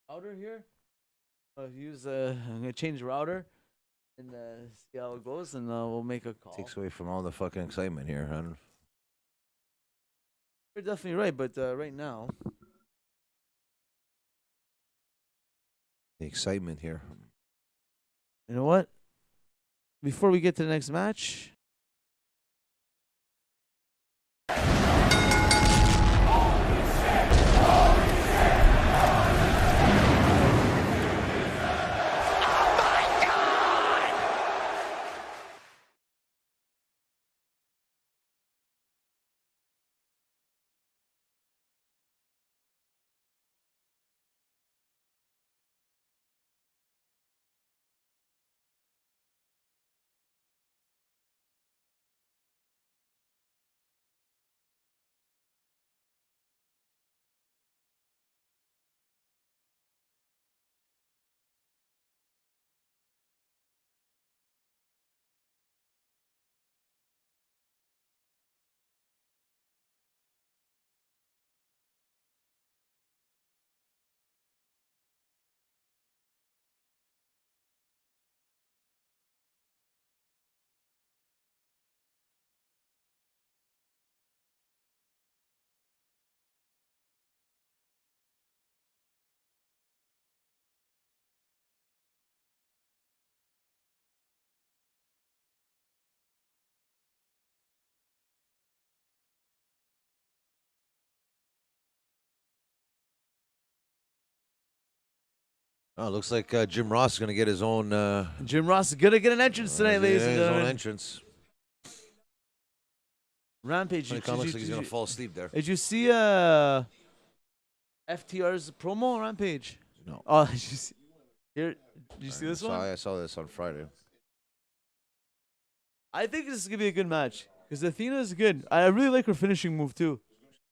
router here. I'm gonna change router and see how it goes, and we'll make a call. Takes away from all the fucking excitement here, huh? You're definitely right, but right now, The excitement here. you know what? Before we get to the next match. Oh, looks like Jim Ross is gonna get his own. Jim Ross is gonna get an entrance tonight, ladies and his own gentlemen. entrance. Rampage. It looks like he's gonna fall asleep there. Did you see FTR's promo on Rampage? No. Oh, did you see, here? Did you see this one? I saw this on Friday. I think this is gonna be a good match because Athena is good. I really like her finishing move too.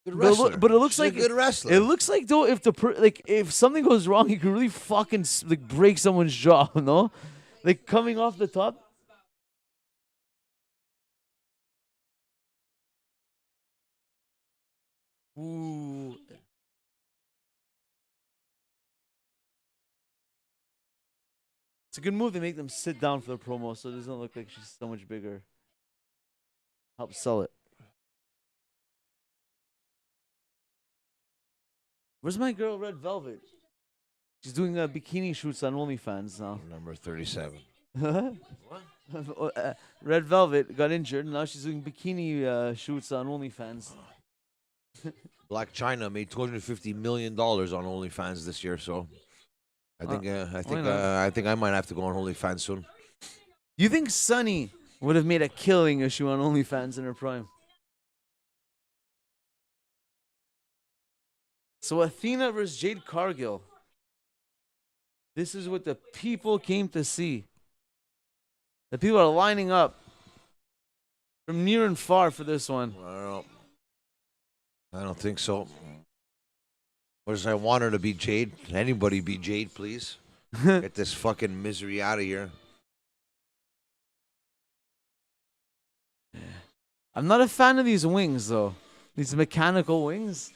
Good wrestler. But it looks She's like a good wrestler. It looks like though if something goes wrong, he could really fucking like break someone's jaw. No, like coming off the top. Ooh. It's a good move to make them sit down for the promo so it doesn't look like she's so much bigger. Help sell it. Where's my girl, Red Velvet? She's doing bikini shoots on OnlyFans now. Number 37. What? Red Velvet got injured. Now she's doing bikini shoots on OnlyFans. Black China made $250 million on OnlyFans this year, so I think I might have to go on OnlyFans soon. You think Sunny would have made a killing if she went on OnlyFans in her prime? So Athena versus Jade Cargill. This is what the people came to see. The people are lining up from near and far for this one. I don't think so. Or does I want her to be Jade? Can anybody be Jade, please? Get this fucking misery out of here. I'm not a fan of these wings, though. These mechanical wings.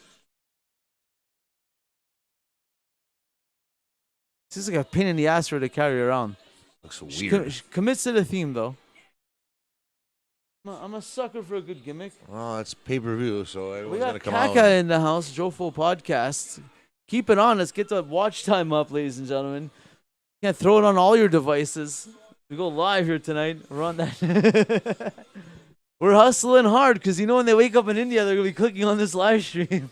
This is like a pain in the ass for her to carry around. Looks so weird. She commits to the theme, though. I'm a sucker for a good gimmick. Oh, it's pay-per-view, so everyone's going to come Kaka out. in the house, Jofo Podcast. Keep it on. Let's get the watch time up, ladies and gentlemen. You can't throw it on all your devices. We go live here tonight. We're on that. We're hustling hard because you know when they wake up in India, they're going to be clicking on this live stream.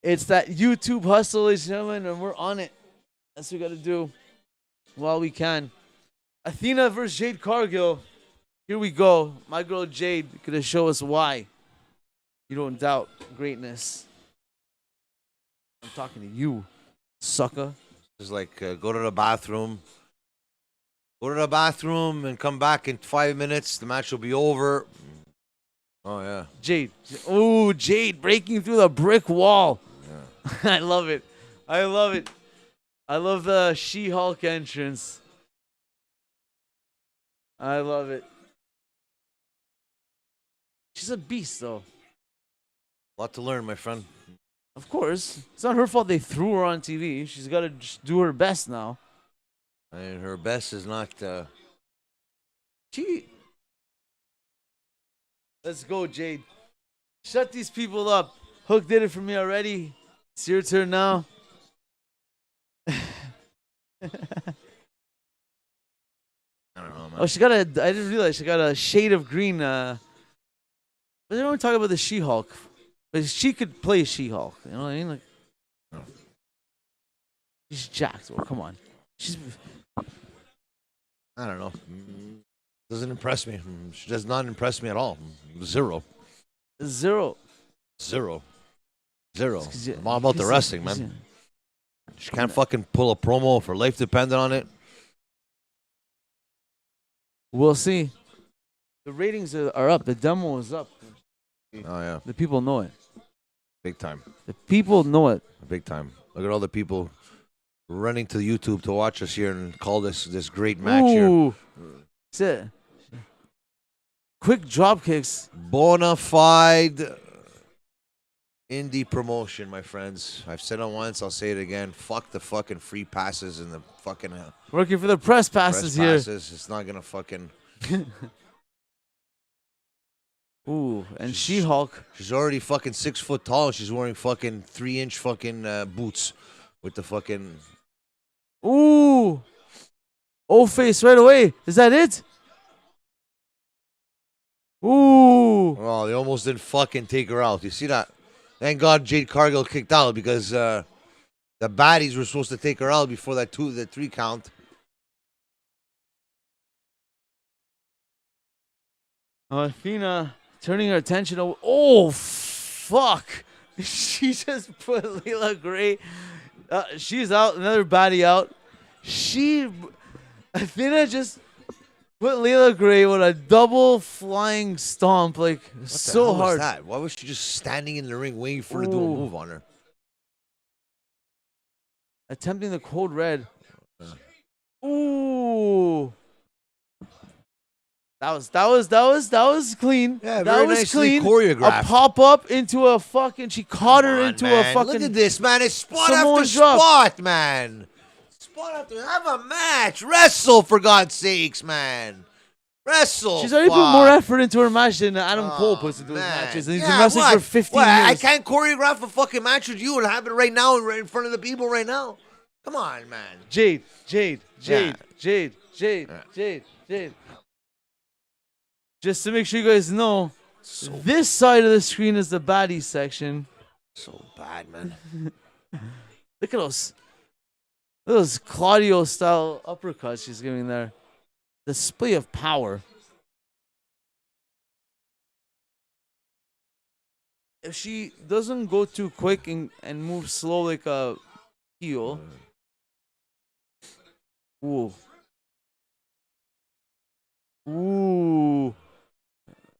It's that YouTube hustle, ladies and gentlemen, and we're on it. That's what we got to do while we can. Athena versus Jade Cargill. Here we go. My girl Jade gonna show us why you don't doubt greatness. I'm talking to you, sucker. It's like go to the bathroom. Go to the bathroom and come back in 5 minutes. The match will be over. Oh, yeah. Jade. Oh, Jade breaking through the brick wall. Yeah. I love it. I love it. I love the She-Hulk entrance. I love it. She's a beast, though. A lot to learn, my friend. Of course. It's not her fault they threw her on TV. She's got to just do her best now. And her best is not... Let's go, Jade. Shut these people up. Hook did it for me already. It's your turn now. I don't know, man. Oh, she got a... I didn't realize she got a shade of green. But they don't talk about the She-Hulk. But she could play She-Hulk. You know what I mean? Like, No. She's jacked. Oh, come on. She's... I don't know. Doesn't impress me. She does not impress me at all. Zero. Zero. I'm all about the wrestling, man. She can't fucking pull a promo if her life depended on it. We'll see. The ratings are up. The demo is up. Oh, yeah. The people know it. Big time. The people know it. Big time. Look at all the people running to YouTube to watch us here and call this great match here. That's it. Quick drop kicks. Bona fide indie promotion, my friends. I've said it once, I'll say it again. Fuck the fucking free passes and the fucking Working for the press passes here. It's not gonna fucking. Ooh, and She-Hulk. She's already fucking 6 foot tall. She's wearing fucking 3-inch fucking boots with the fucking. Ooh. O-face right away. Is that it? Ooh. Oh, they almost didn't fucking take her out. You see that? Thank God Jade Cargill kicked out because the baddies were supposed to take her out before that 3 count. Athena turning her attention over. Oh, fuck. She just put Leela Gray. She's out. Another baddie out. Athena just put Leela Gray with a double flying stomp. Like, so hard. What was that? Why was she just standing in the ring waiting for her to do a move on her? Attempting the code red. Ooh. That was clean. Yeah, that very was nicely clean. choreographed. A pop up into a fucking. She caught her into man. a fucking. Look at this, man. It's spot Samoan after drop. spot, man. Spot after. Have a match. Wrestle, for God's sakes, man. Wrestle. She's already put more effort into her match than Adam Cole puts into his man. matches. And he's been wrestling for 15 years. I can't choreograph a fucking match with you and have it right now, right in front of the people right now. Come on, man. Jade. Just to make sure you guys know, this side of the screen is the baddie section. So bad, man. Look at those Claudio style uppercuts she's giving there. Display of power. If she doesn't go too quick and move slow like a heel. Ooh.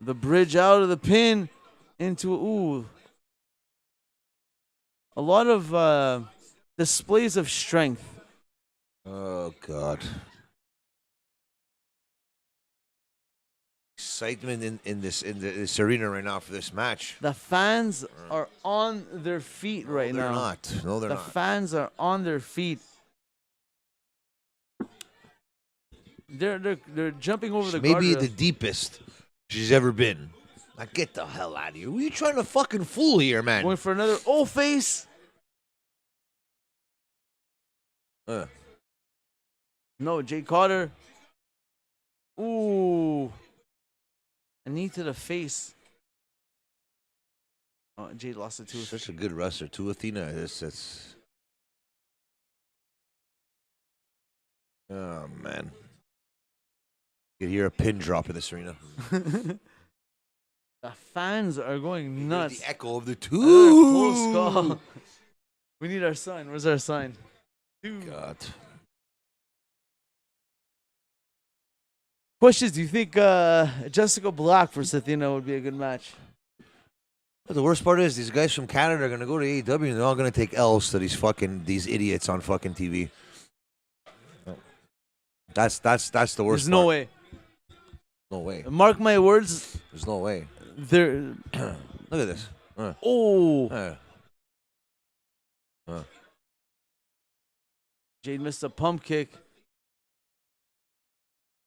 The bridge out of the pin into a lot of displays of strength. Oh God. Excitement in this arena right now for this match. The fans are on their feet right now. They're not. No, they're the not. The fans are on their feet. They're jumping over the maybe guardrail. The deepest she's ever been. Like, get the hell out of here. Who are you trying to fucking fool here, man? Going for another face. No, Jay Carter. Ooh. A knee to the face. Oh, Jade lost it too. Such a good wrestler too, Athena. That's. Oh man. You can hear a pin drop in this arena. The fans are going nuts. The echo of the close call. We need our sign. Where's our sign? God. Questions, do you think Jessica Black versus Athena would be a good match? But the worst part is these guys from Canada are going to go to AEW and they're all going to take L's to these idiots on fucking TV. That's the worst There's no part. way. No way. Mark my words. There's no way. There. Look at this. Jade missed a pump kick.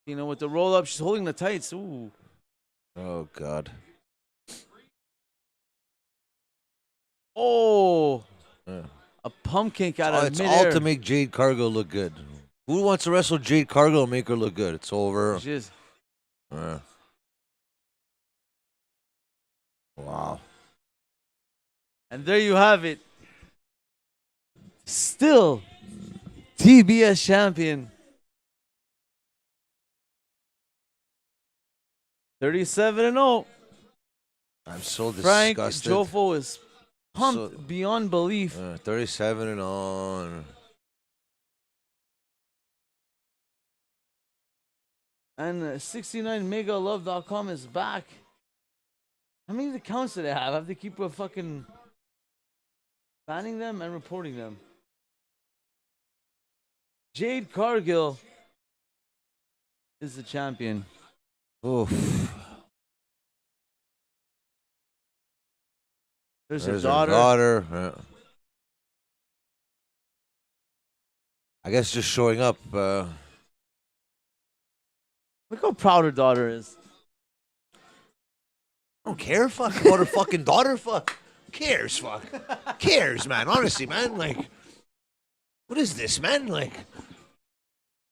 You know, with the roll up, she's holding the tights. Ooh. Oh God. Oh. A pump kick out of midair. It's all to make Jade Cargill look good. Who wants to wrestle Jade Cargill and make her look good? It's over. She is. Wow. And there you have it. Still TBS champion. 37-0. I'm so Frank disgusted. Jofo is pumped beyond belief. 37-0. And 69megalove.com is back. How many accounts do they have? I have to keep fucking banning them and reporting them. Jade Cargill is the champion. Oof. There's her her daughter. I guess just showing up. Look how proud her daughter is. I don't care, fuck, about her fucking daughter, fuck. Who cares, fuck? Who cares, man? Honestly, man, like, what is this, man? Like, who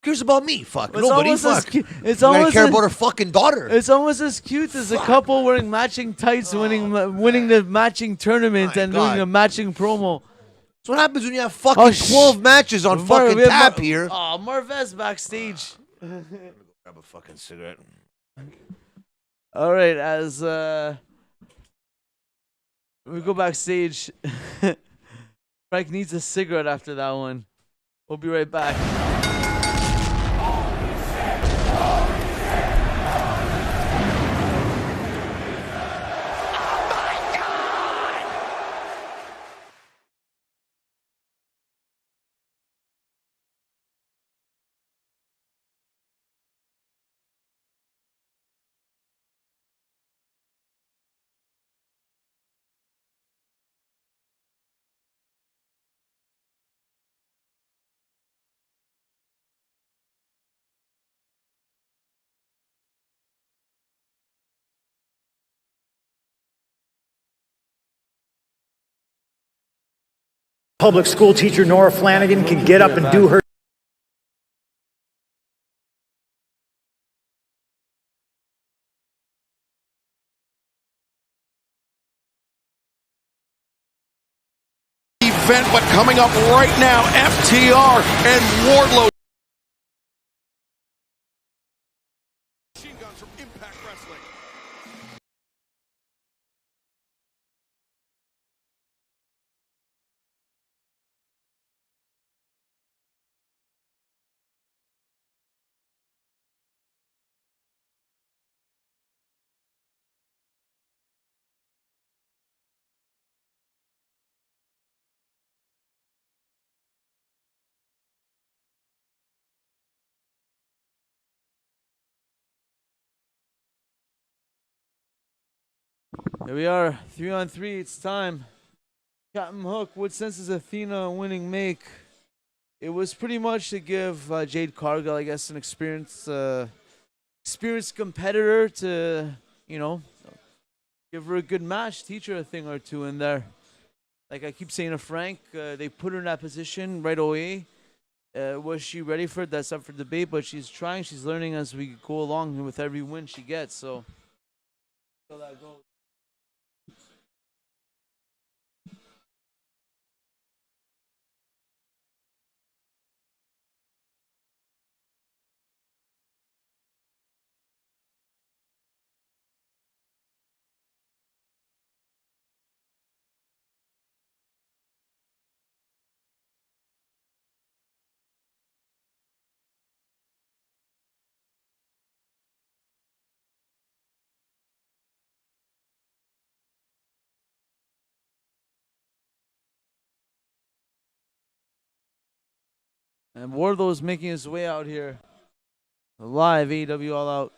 cares about me, fuck? It's nobody, fuck. It's almost care about her fucking daughter. It's almost as cute as a couple wearing matching tights, winning the matching tournament and doing a matching promo. That's what happens when you have fucking 12 matches on fucking tap here. Oh, Marvez backstage. Grab a fucking cigarette. All right, as we go backstage, Frank needs a cigarette after that one. We'll be right back. Public school teacher Nora Flanagan can get up and do her event, but coming up right now, FTR and Wardlow. Machine guns from Impact Wrestling. Here we are, 3-on-3. It's time. Captain Hook, what sense is Athena a winning make? It was pretty much to give Jade Cargill, I guess, an experienced competitor to, you know, give her a good match, teach her a thing or two in there. Like I keep saying to Frank, they put her in that position right away. Was she ready for it? That's up for debate, but she's trying. She's learning as we go along with every win she gets. So that goes. And Wardlow's making his way out here. Live AEW All Out.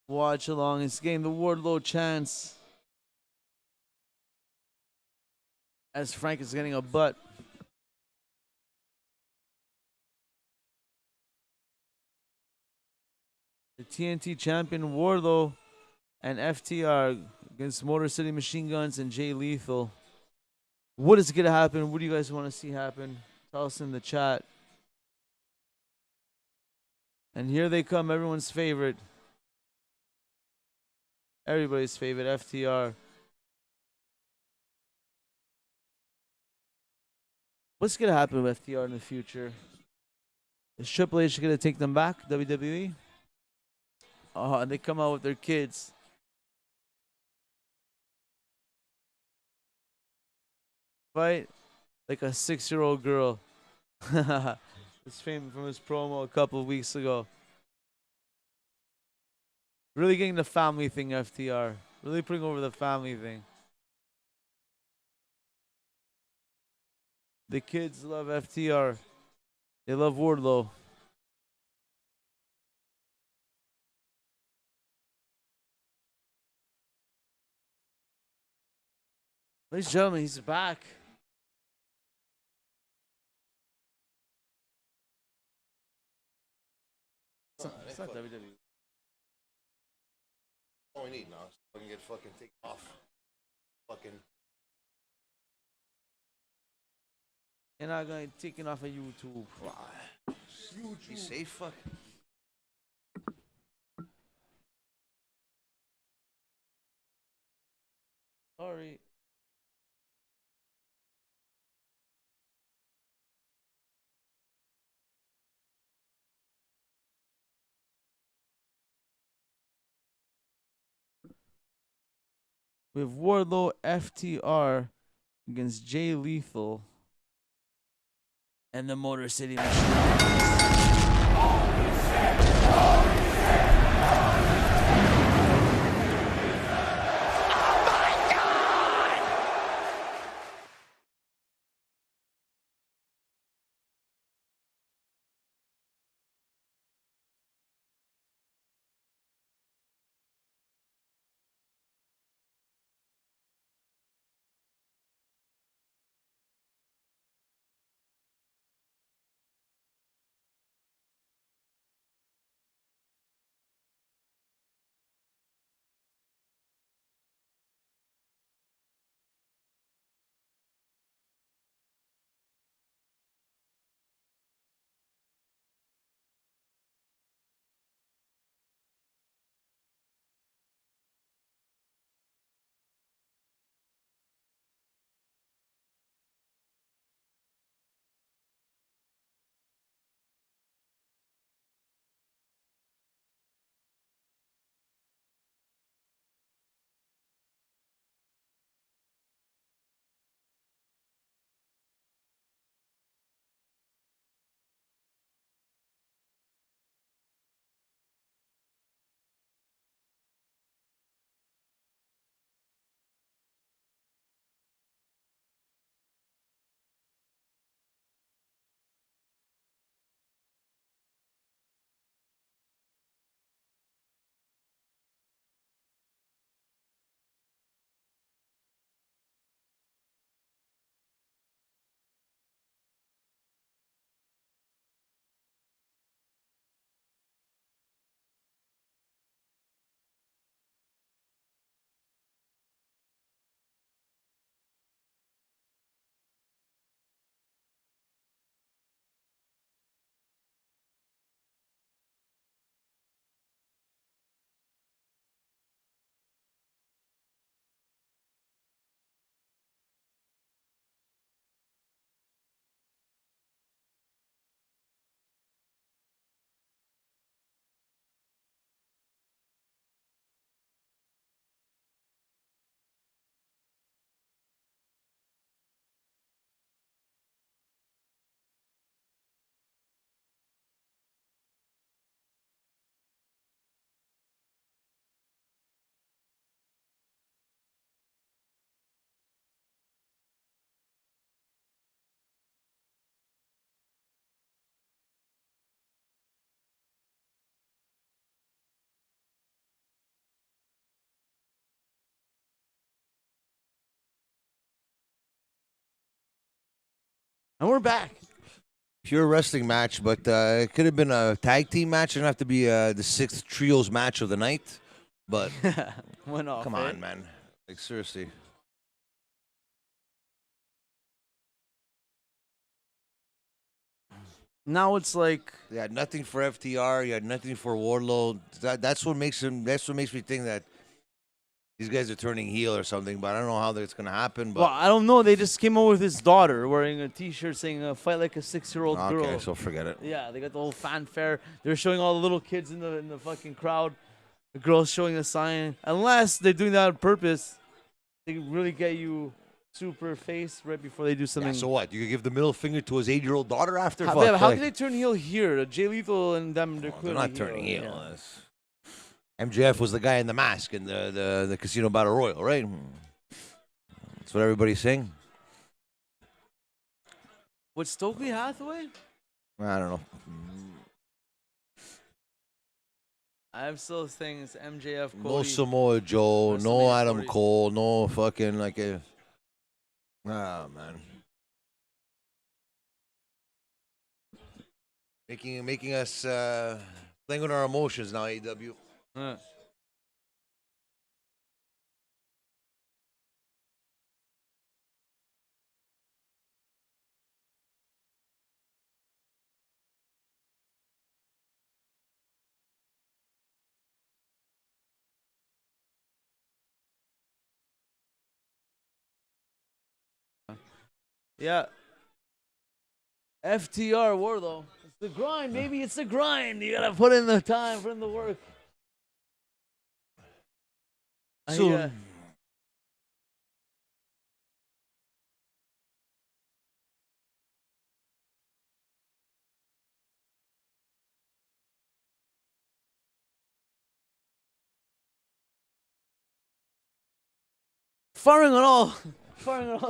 Watch along. It's getting the Wardlow chance. As Frank is getting a butt. The TNT champion Wardlow and FTR against Motor City Machine Guns and Jay Lethal. What is going to happen? What do you guys want to see happen? Tell us in the chat. And here they come, everyone's favorite. Everybody's favorite, FTR. What's going to happen with FTR in the future? Is Triple H going to take them back, WWE? Oh, and they come out with their kids. Fight like a 6-year-old girl. It's famous from his promo a couple of weeks ago. Really getting the family thing, FTR. Really putting over the family thing. The kids love FTR. They love Wardlow. Ladies and gentlemen, he's back. It's not WWE. All we need now is fucking get fucking taken off. Fucking. You're not going to get taken off of YouTube. Be safe, fuck. Sorry. We have Wardlow FTR against Jay Lethal and the Motor City Machine. And we're back. Pure wrestling match, but it could have been a tag team match. It didn't have to be the 6th trios match of the night. But Went off. come on, man. Like, seriously. Now it's like You had nothing for FTR. You had nothing for Wardlow. That's what makes him. That's what makes me think that these guys are turning heel or something. But I don't know how that's gonna happen. But well, I don't know. They just came over with his daughter wearing a T-shirt saying "Fight like a 6-year-old girl." okay, so forget it. Yeah, they got the whole fanfare. They're showing all the little kids in the fucking crowd. The girls showing a sign. Unless they're doing that on purpose, they really get you super face right before they do something. Yeah, so what? You could give the middle finger to his 8-year-old daughter after? How did they turn heel here? Jay Lethal and them, they're They're clearly not turning heel. Yeah. MJF was the guy in the mask in the Casino Battle Royal, right? That's what everybody's saying. With Stokely Hathaway? I don't know. I'm still saying it's MJF, Cody. No Samoa Joe, no WrestleMania Adam 40. Cole, no fucking like a. Ah, man. Making us playing with our emotions now, AEW. Yeah. FTR Wardlow. It's the grind, baby. It's the grind. You gotta put in the time, put in the work. So, firing on all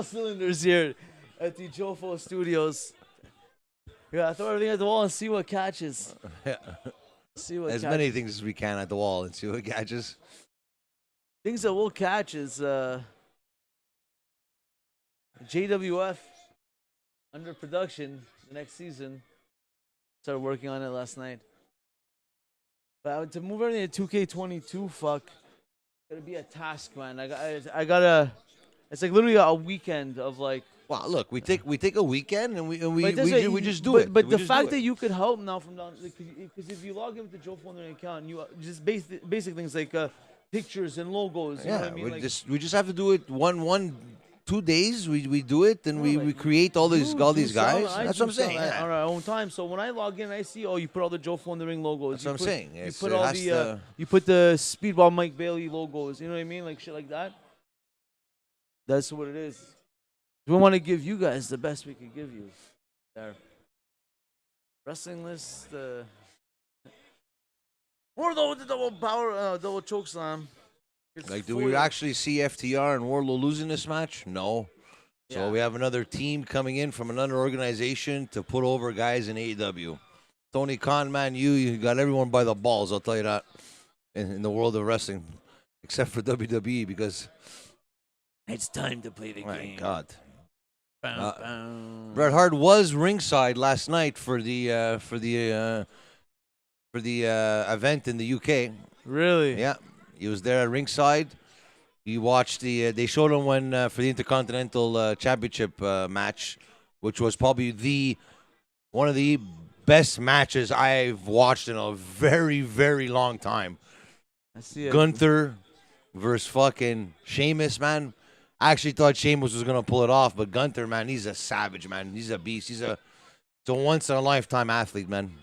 cylinders here at the Jofo Studios. Yeah, throw everything at the wall and see what catches. See what as catches. many things as we can at the wall and see what catches. Things that will catch is JWF under production the next season. Started working on it last night. But to move everything to 2K22, fuck, gonna be a task, man. I gotta. It's like literally a weekend of like. Well, look, we take a weekend and we just do but, it. But We the just fact do that it. you could help now from down, because if you log in with the Joe Phone account, you just basic things like pictures and logos. You know what I mean? we just have to do it 2 days. We do it, and we create all these guys. That's what I'm saying. On our own time. So when I log in, I see you put all the Joe Phone the Ring logos. That's what I'm saying. You put all the you put the Speedball Mike Bailey logos. You know what I mean? Like shit like that. That's what it is. We want to give you guys the best we could give you. There. Wrestling list. Wardlow with the double choke slam. Like, do we actually see FTR and Wardlow losing this match? No. So we have another team coming in from another organization to put over guys in AEW. Tony Khan, man, you got everyone by the balls, I'll tell you that, in the world of wrestling, except for WWE, because it's time to play the my game. God. Bret Hart was ringside last night for the event in the UK. Really? Yeah, he was there at ringside. He watched they showed him when for the Intercontinental Championship match, which was probably one of the best matches I've watched in a very, very long time. I see it. Gunther versus fucking Sheamus, man. I actually thought Sheamus was gonna pull it off, but Gunther, man, he's a savage, man. He's a beast. He's a once in a lifetime athlete, man.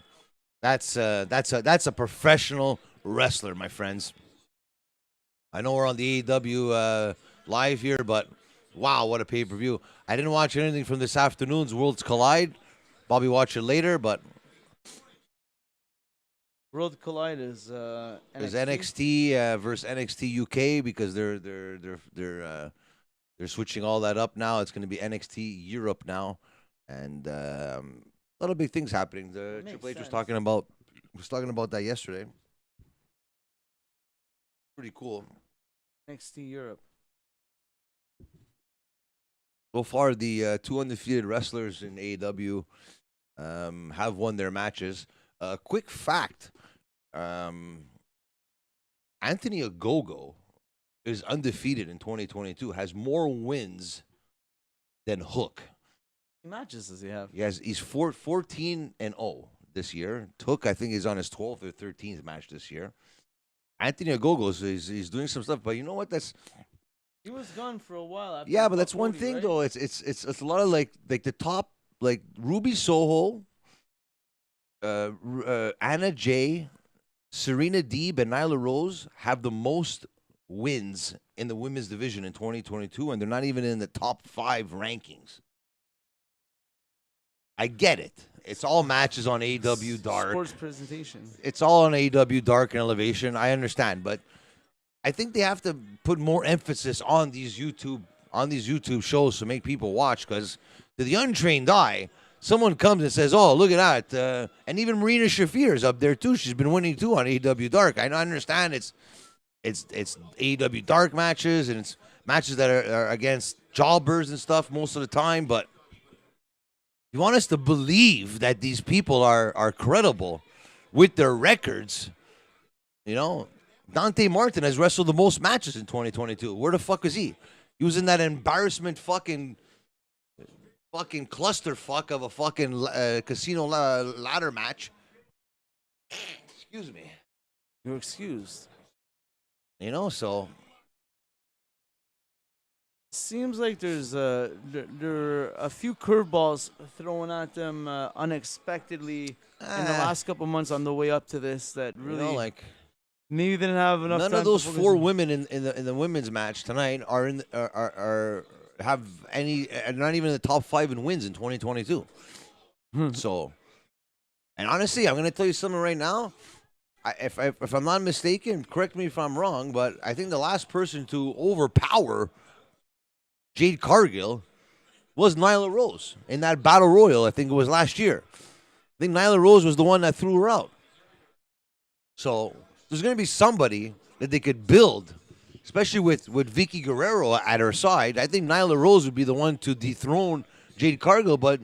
That's a professional wrestler, my friends. I know we're on the AEW live here, but wow, what a pay-per-view. I didn't watch anything from this afternoon's Worlds Collide. Probably watch it later, but World Collide is there's NXT versus NXT UK because they're switching all that up now. It's going to be NXT Europe now, and a lot of big things happening. The Triple H was talking about that yesterday. Pretty cool. NXT Europe. So far, the 2 undefeated wrestlers in AEW have won their matches. Quick fact: Anthony Ogogo is undefeated in 2022. Has more wins than Hook. How many matches does he have? He's 14-0 this year. Hook, I think, is on his 12th or 13th match this year. Anthony Ogogo is doing some stuff, but you know what? He was gone for a while. After Yeah, but that's one Cody, thing right? though. It's a lot of like the top, like Ruby Soho, Anna Jay, Serena Deeb, and Nyla Rose have the most wins in the women's division in 2022, and they're not even in the top 5 rankings. I get it. It's all matches on AEW Dark. Sports presentation. It's all on AEW Dark and Elevation. I understand, but I think they have to put more emphasis on these YouTube shows to make people watch. Because to the untrained eye, someone comes and says, "Oh, look at that!" And even Marina Shafir is up there too. She's been winning too on AEW Dark. I understand it's AEW Dark matches and it's matches that are against jobbers and stuff most of the time, but you want us to believe that these people are credible with their records. You know, Dante Martin has wrestled the most matches in 2022. Where the fuck is he? He was in that embarrassment fucking clusterfuck of a fucking casino ladder match. Excuse me. You're excused. You know, so Seems like there's there are a few curveballs thrown at them unexpectedly in the last couple months on the way up to this that really like maybe they didn't have enough none time of those to 4 women in the women's match tonight are have any not even in the top 5 in wins in 2022. So, and honestly, I'm going to tell you something right now. If I'm not mistaken, correct me if I'm wrong, but I think the last person to overpower Jade Cargill was Nyla Rose in that battle royal. I think it was last year. I think Nyla Rose was the one that threw her out. So there's going to be somebody that they could build, especially with Vicky Guerrero at her side. I think Nyla Rose would be the one to dethrone Jade Cargill, but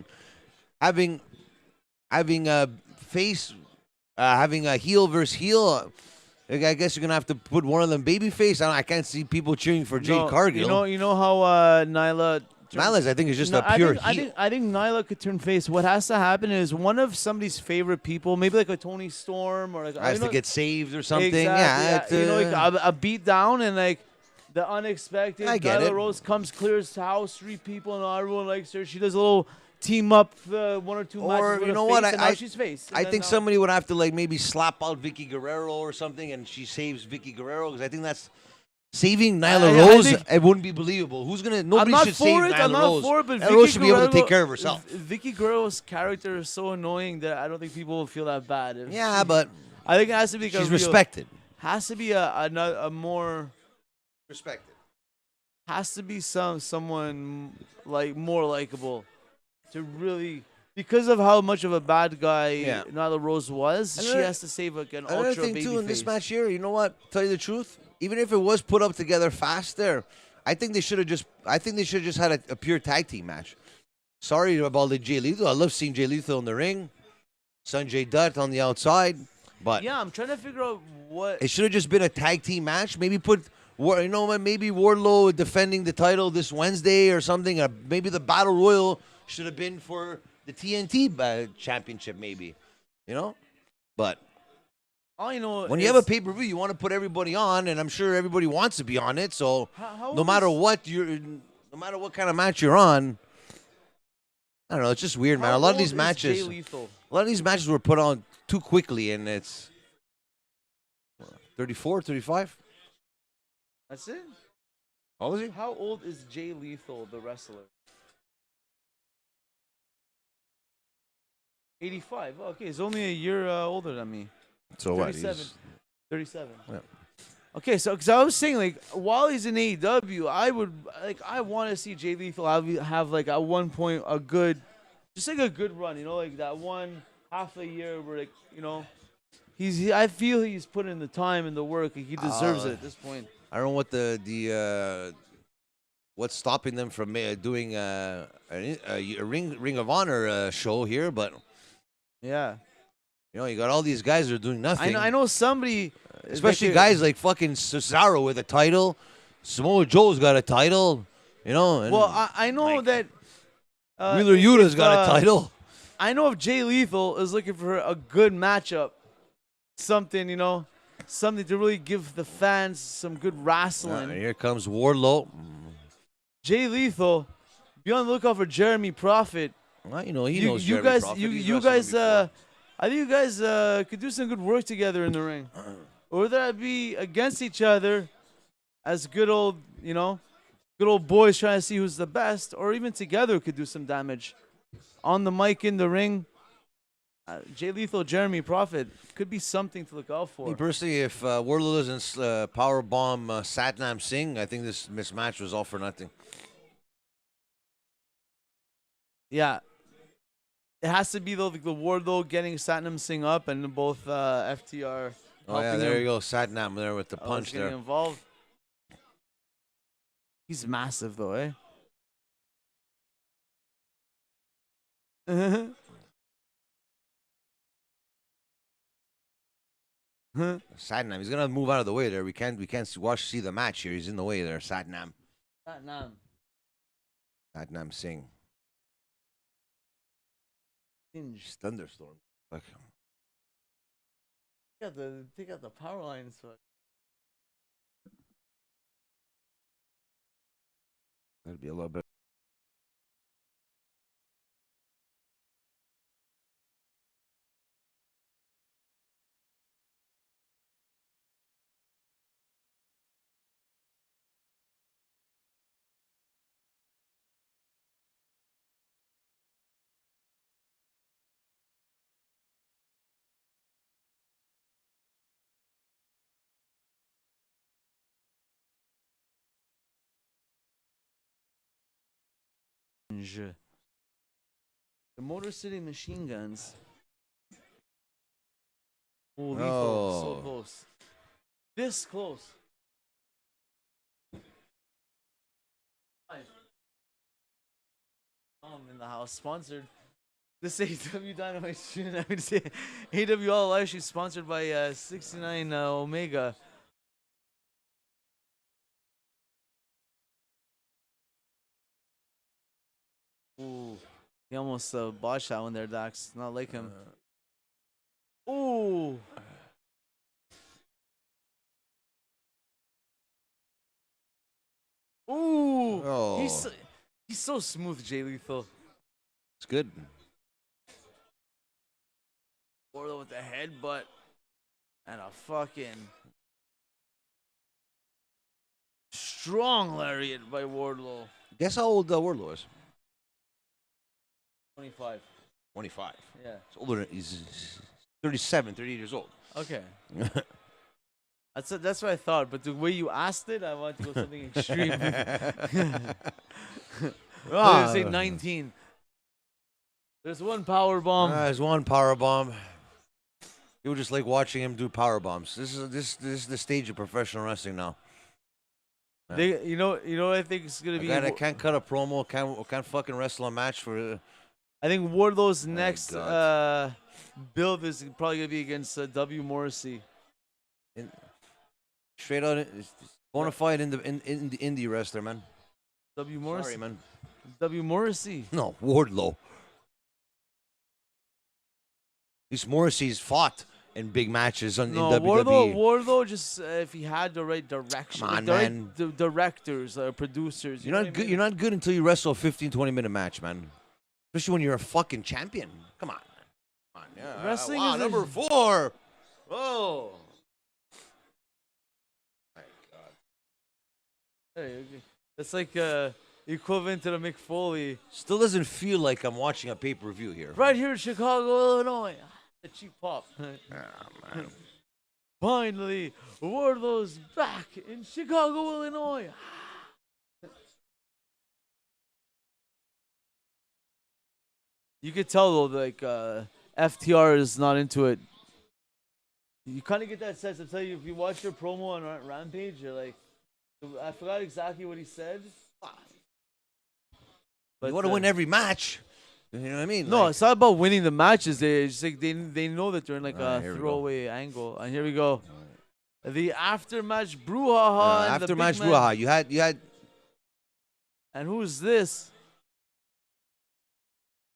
having a heel versus heel, I guess you're gonna have to put one of them babyface. I can't see people cheering for Jade Cargill. You know how Nyla. Nyla's, I think, is just a pure heel. I think Nyla could turn face. What has to happen is one of somebody's favorite people, maybe like a Tony Storm or like has to get saved or something. Exactly, you know, like a beat down and like the unexpected. I get Nyla it. Rose comes, clears house, 3 people, and everyone likes her. She does a little team up 1 or 2 matches. Or with you know a what? face, and now she's face. I think somebody would have to like maybe slap out Vicky Guerrero or something, and she saves Vicky Guerrero because I think that's saving Nyla Rose. It wouldn't be believable. Who's gonna? Nobody should save Nyla Rose. I'm not for it, but Nyla Rose should be able to take care of herself. Vicky Guerrero's character is so annoying that I don't think people will feel that bad. Yeah, but I think it has to be. She's respected. Has to be a more respected. Has to be someone like more likable to really. Because of how much of a bad guy Nyla Rose was, she has to save like an ultra thing baby too in face. this match here. You know what? Tell you the truth, even if it was put up together fast, I think they should have just. I think they should have just had a pure tag team match. Sorry about the Jay Lethal. I love seeing Jay Lethal in the ring, Sanjay Dutt on the outside, but yeah, I'm trying to figure out what it should have just been a tag team match. Maybe maybe Wardlow defending the title this Wednesday or something. Maybe the Battle Royal should have been for the TNT championship, maybe, but all I know when you have a pay-per-view, you want to put everybody on, and I'm sure everybody wants to be on it. So no matter what kind of match you're on, I don't know. It's just weird, man. A lot of these matches were put on too quickly, and it's 34, 35. That's it. How old is he? How old is Jay Lethal, the wrestler? 85. Oh, okay, he's only a year older than me. So 37. what? 37. Yeah. Okay, so because I was saying like while he's in AEW, I want to see Jay Lethal have like at one point a good run, like that one half a year where I feel he's put in the time and the work. Like, he deserves it at this point. I don't know what the what's stopping them from doing a Ring of Honor show here, but Yeah. you got all these guys that are doing nothing. I know somebody, especially guys like fucking Cesaro with a title. Samoa Joe's got a title, And well, I know that Wheeler Yuta's got a title. I know if Jay Lethal is looking for a good matchup, something something to really give the fans some good wrestling. Here comes Wardlow. Jay Lethal, be on the lookout for Jeremy Prophet. Well, he knows you Jeremy guys, Prophet. you guys, I think you guys could do some good work together in the ring, or that be against each other as good old boys trying to see who's the best, or even together could do some damage. On the mic, in the ring, Jay Lethal, Jeremy Prophet could be something to look out for. Me personally, if Wardlow doesn't powerbomb Satnam Singh, I think this mismatch was all for nothing. Yeah. It has to be the Wardlow getting Satnam Singh up, and both FTR. Oh yeah, there you go, Satnam there with the punch there. Involved. He's massive though, eh? Satnam, he's gonna move out of the way there. We can't see the match here. He's in the way there. Satnam Singh. Thunderstorm. Look. Take out the power lines. That'd be a little bit. The Motor City Machine Guns. Oh, lethal. So close. This close. In the house, sponsored. This AEW Dynamite stream, I would say AEW All Out, she's sponsored by 69 Omega. Ooh, he almost botched that one there, Dax. Not like him. Ooh. Ooh. Oh. He's so smooth, Jay Lethal. It's good. Wardlow with the headbutt and a fucking strong lariat by Wardlow. Guess how old Wardlow is? 25. 25. Yeah. He's older than, he's 38 years old. Okay. That's what I thought, but the way you asked it, I wanted to go something extreme. I was say 19. There's one power bomb. There's one power bomb. You would just like watching him do power bombs. This is the stage of professional wrestling now. They, you know what I think is gonna be. I can't cut a promo. Can't fucking wrestle a match for. I think Wardlow's next build is probably gonna be against W Morrissey. Straight out, bona fide in the indie wrestler, man. W Morrissey. Sorry, man. W Morrissey. No, Wardlow. These Morrissey's fought in big matches in WWE. Wardlow just if he had the right direction, Come on, man. Right directors, producers. You're not good. You're not good until you wrestle a 15-20 minute match, man. Especially when you're a fucking champion. Come on, man. Come on. Yeah. Wrestling is number 4. Oh. My God. Hey, that's like equivalent to the Mick Foley. Still doesn't feel like I'm watching a pay-per-view here. Right here in Chicago, Illinois. The cheap pop. Man. Finally, Wardlow's back in Chicago, Illinois. You could tell though, like FTR is not into it. You kind of get that sense. I'll tell you, if you watch your promo on Rampage, you're like, I forgot exactly what he said, But, You want to win every match. You know what I mean? No, Like, it's not about winning the matches. They just like they know that they're in like Alright, a here we go. throwaway angle. And here we go. The aftermatch brouhaha. and the after big match man- brouhaha, you had And who is this?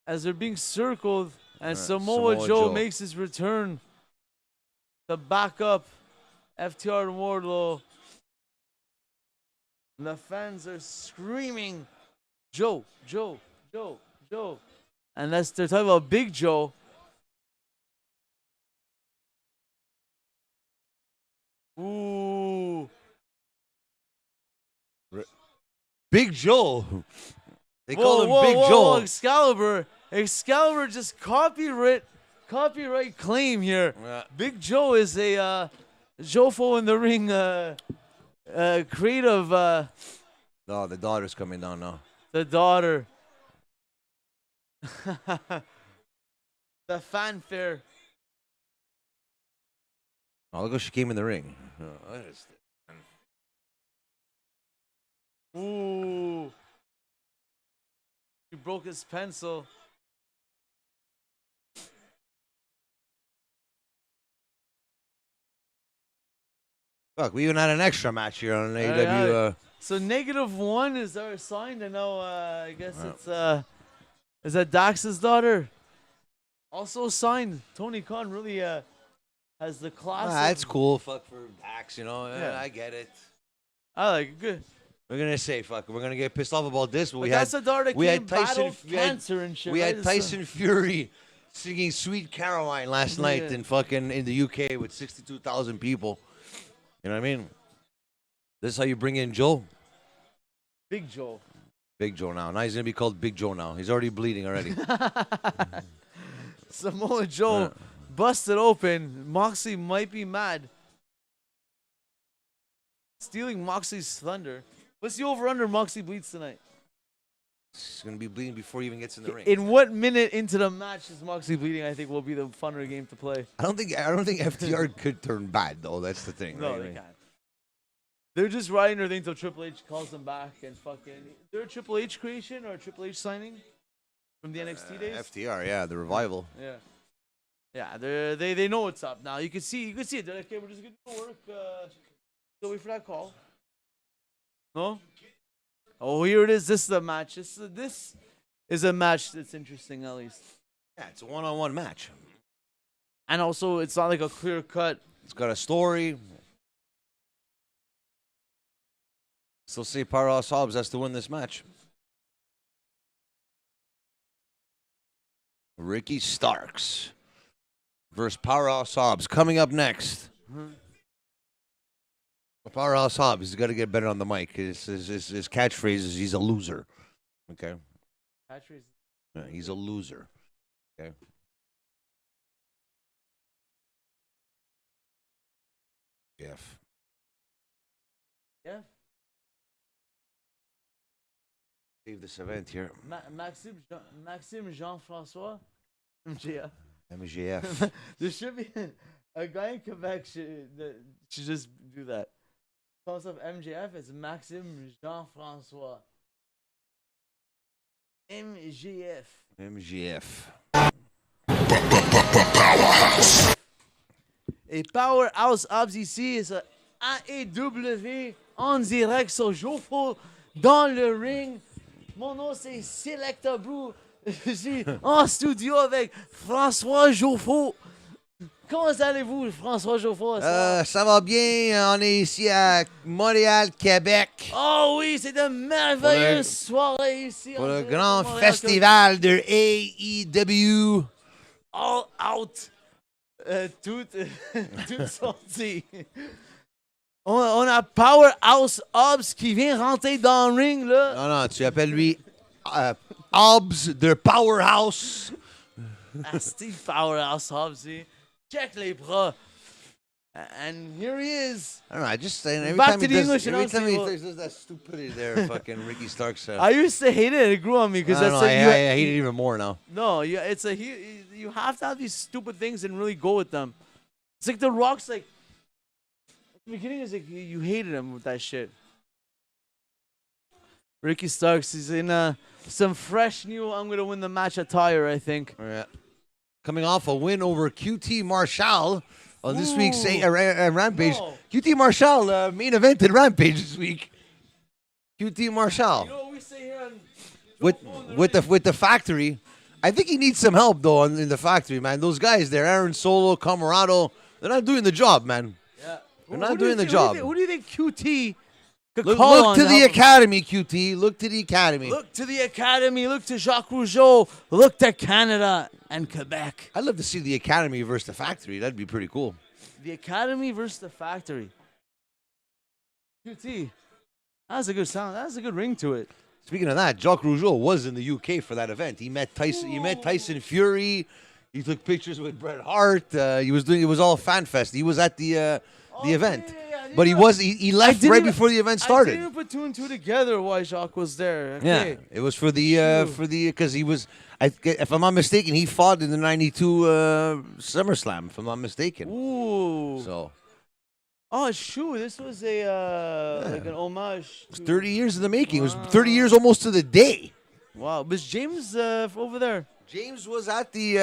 As they're being circled, and Samoa Joe makes his return to back up FTR and Wardlow. And the fans are screaming, Joe, Joe, Joe, Joe. And they're talking about Big Joe. Ooh. Big Joe. They Whoa, call him whoa, Big whoa, Joe. whoa, Excalibur. Excalibur just copyright claim here. Yeah. Big Joe is a Jofo in the ring creative. No, the daughter's coming down now. The daughter. The fanfare. Oh, look how she came in the ring. What is this? Ooh. He broke his pencil. Fuck, we even had an extra match here on Yeah. AEW. So -1 is our sign, and now I guess it's is that Dax's daughter? Also signed. Tony Khan really has the class. That's cool. Fuck for Dax, you know. Yeah. I get it. I like it. Good. We're gonna say fuck. We're gonna get pissed off about this, but But we that's had the daughter that we came had Tyson. battled cancer and shit. We right? had Tyson Fury singing "Sweet Caroline" last night Yeah. in fucking in the UK with 62,000 people. You know what I mean? This is how you bring in Joe. Big Joe. Big Joe now. Now he's gonna be called Big Joe now. He's already bleeding already. Samoa Joe busted open. Moxley might be mad. Stealing Moxley's thunder. What's the over-under Moxley bleeds tonight? He's gonna be bleeding before he even gets in the ring. In what minute into the match is Moxley bleeding? I think will be the funner game to play. I don't think FTR could turn bad though. That's the thing. No, right? they can't. They're just riding their thing until Triple H calls them back and fucking. They're a Triple H creation or a Triple H signing from the NXT days. FTR, yeah, the revival. Yeah, yeah. They know what's up now. You can see it. They're like, okay, we're just gonna do the work. Still wait for that call. No. Oh, here it is. This is the match. This is a match that's interesting at least. Yeah, it's a one-on-one match. And also, it's not like a clear cut. It's got a story. Still say Powerhouse Hobbs has to win this match. Ricky Starks versus Powerhouse Hobbs coming up next. Powerhouse Hobbs has got to get better on the mic. His catchphrase is he's a loser. Okay? Patrick's Yeah, he's a loser. Okay? Jeff. yeah. Save this event here. Maxime Jean-François MJF. MJF. There should be a guy in Quebec should just do that. Calls up MJF as Maxime Jean-François. MJF. MJF. Et Powerhouse Hobbs ici, c'est AEW en direct sur Jofo dans le ring. Mon nom c'est Selecta Brew. Je suis en studio avec François Jofo. Comment allez-vous, François Jofo? Ça va bien. On est ici à Montréal, Québec. Oh oui, c'est de merveilleuses soirées ici. Pour en le direct grand de Montréal, festival de AEW. All Out. Toutes sorties. On a Powerhouse Hobbs qui vient rentrer dans le ring, là. Non, tu appelles lui Hobbs de Powerhouse. Steve Powerhouse Hobbs, see? Check les bras. And here he is. I don't know, I just saying every Back time to he the does, English every time he announcing, does that stupidity there, fucking Ricky Starks. I used to hate it, and it grew on me because I that's don't know, like I hate it even more now. No, it's a you have to have these stupid things and really go with them. It's like The Rock's like at the beginning is like you hated him with that shit. Ricky Starks is in some fresh new I'm going to win the match attire, I think. Yeah. Coming off a win over QT Marshall on this week's Rampage. No. QT Marshall main evented Rampage this week. QT Marshall. You know what we say here on With the factory. I think he needs some help, though, in the factory, man. Those guys there, Aaron Solo, Camarado, they're not doing the job, man. Yeah. They're not doing the job. Who do you think QT could Look call on to the help? academy, QT. Look to the academy. Look to the academy. Look to Jacques Rougeau. Look to Canada and Quebec. I'd love to see the academy versus the factory. That'd be pretty cool. The academy versus the factory. QT. That's a good sound. That's a good ring to it. Speaking of that, Jacques Rougeau was in the UK for that event. He met Tyson. He met Tyson Fury. He took pictures with Bret Hart. It was all fan fest. He was at the event, but he left right before the event started. I didn't even put two and two together why Jacques was there. Okay. Yeah, it was for the because he was. If I'm not mistaken, he fought in the '92 SummerSlam. If I'm not mistaken. Ooh. So. Oh, shoot. This was like an homage. It was 30 years in the making. It was 30 years almost to the day. Wow. Was James over there? James was at the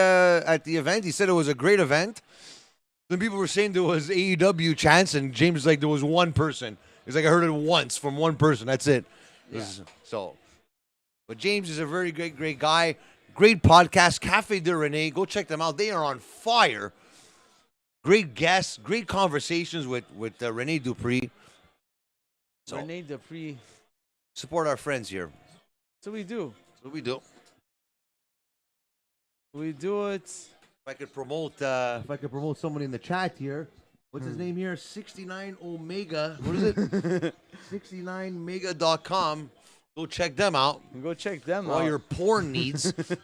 event. He said it was a great event. Then people were saying there was AEW chants, and James was like, there was one person. He's like, I heard it once from one person. That's it. Yeah. But James is a very great guy. Great podcast, Cafe de Rene. Go check them out. They are on fire. Great guests, great conversations with Rene Dupree. So, Rene Dupree. Support our friends here. So we do. That's what we do. We do it. If I could promote somebody in the chat here. What's his name here? 69 Omega. What is it? 69mega.com. Go check them out. Go check them for out. all your porn needs. For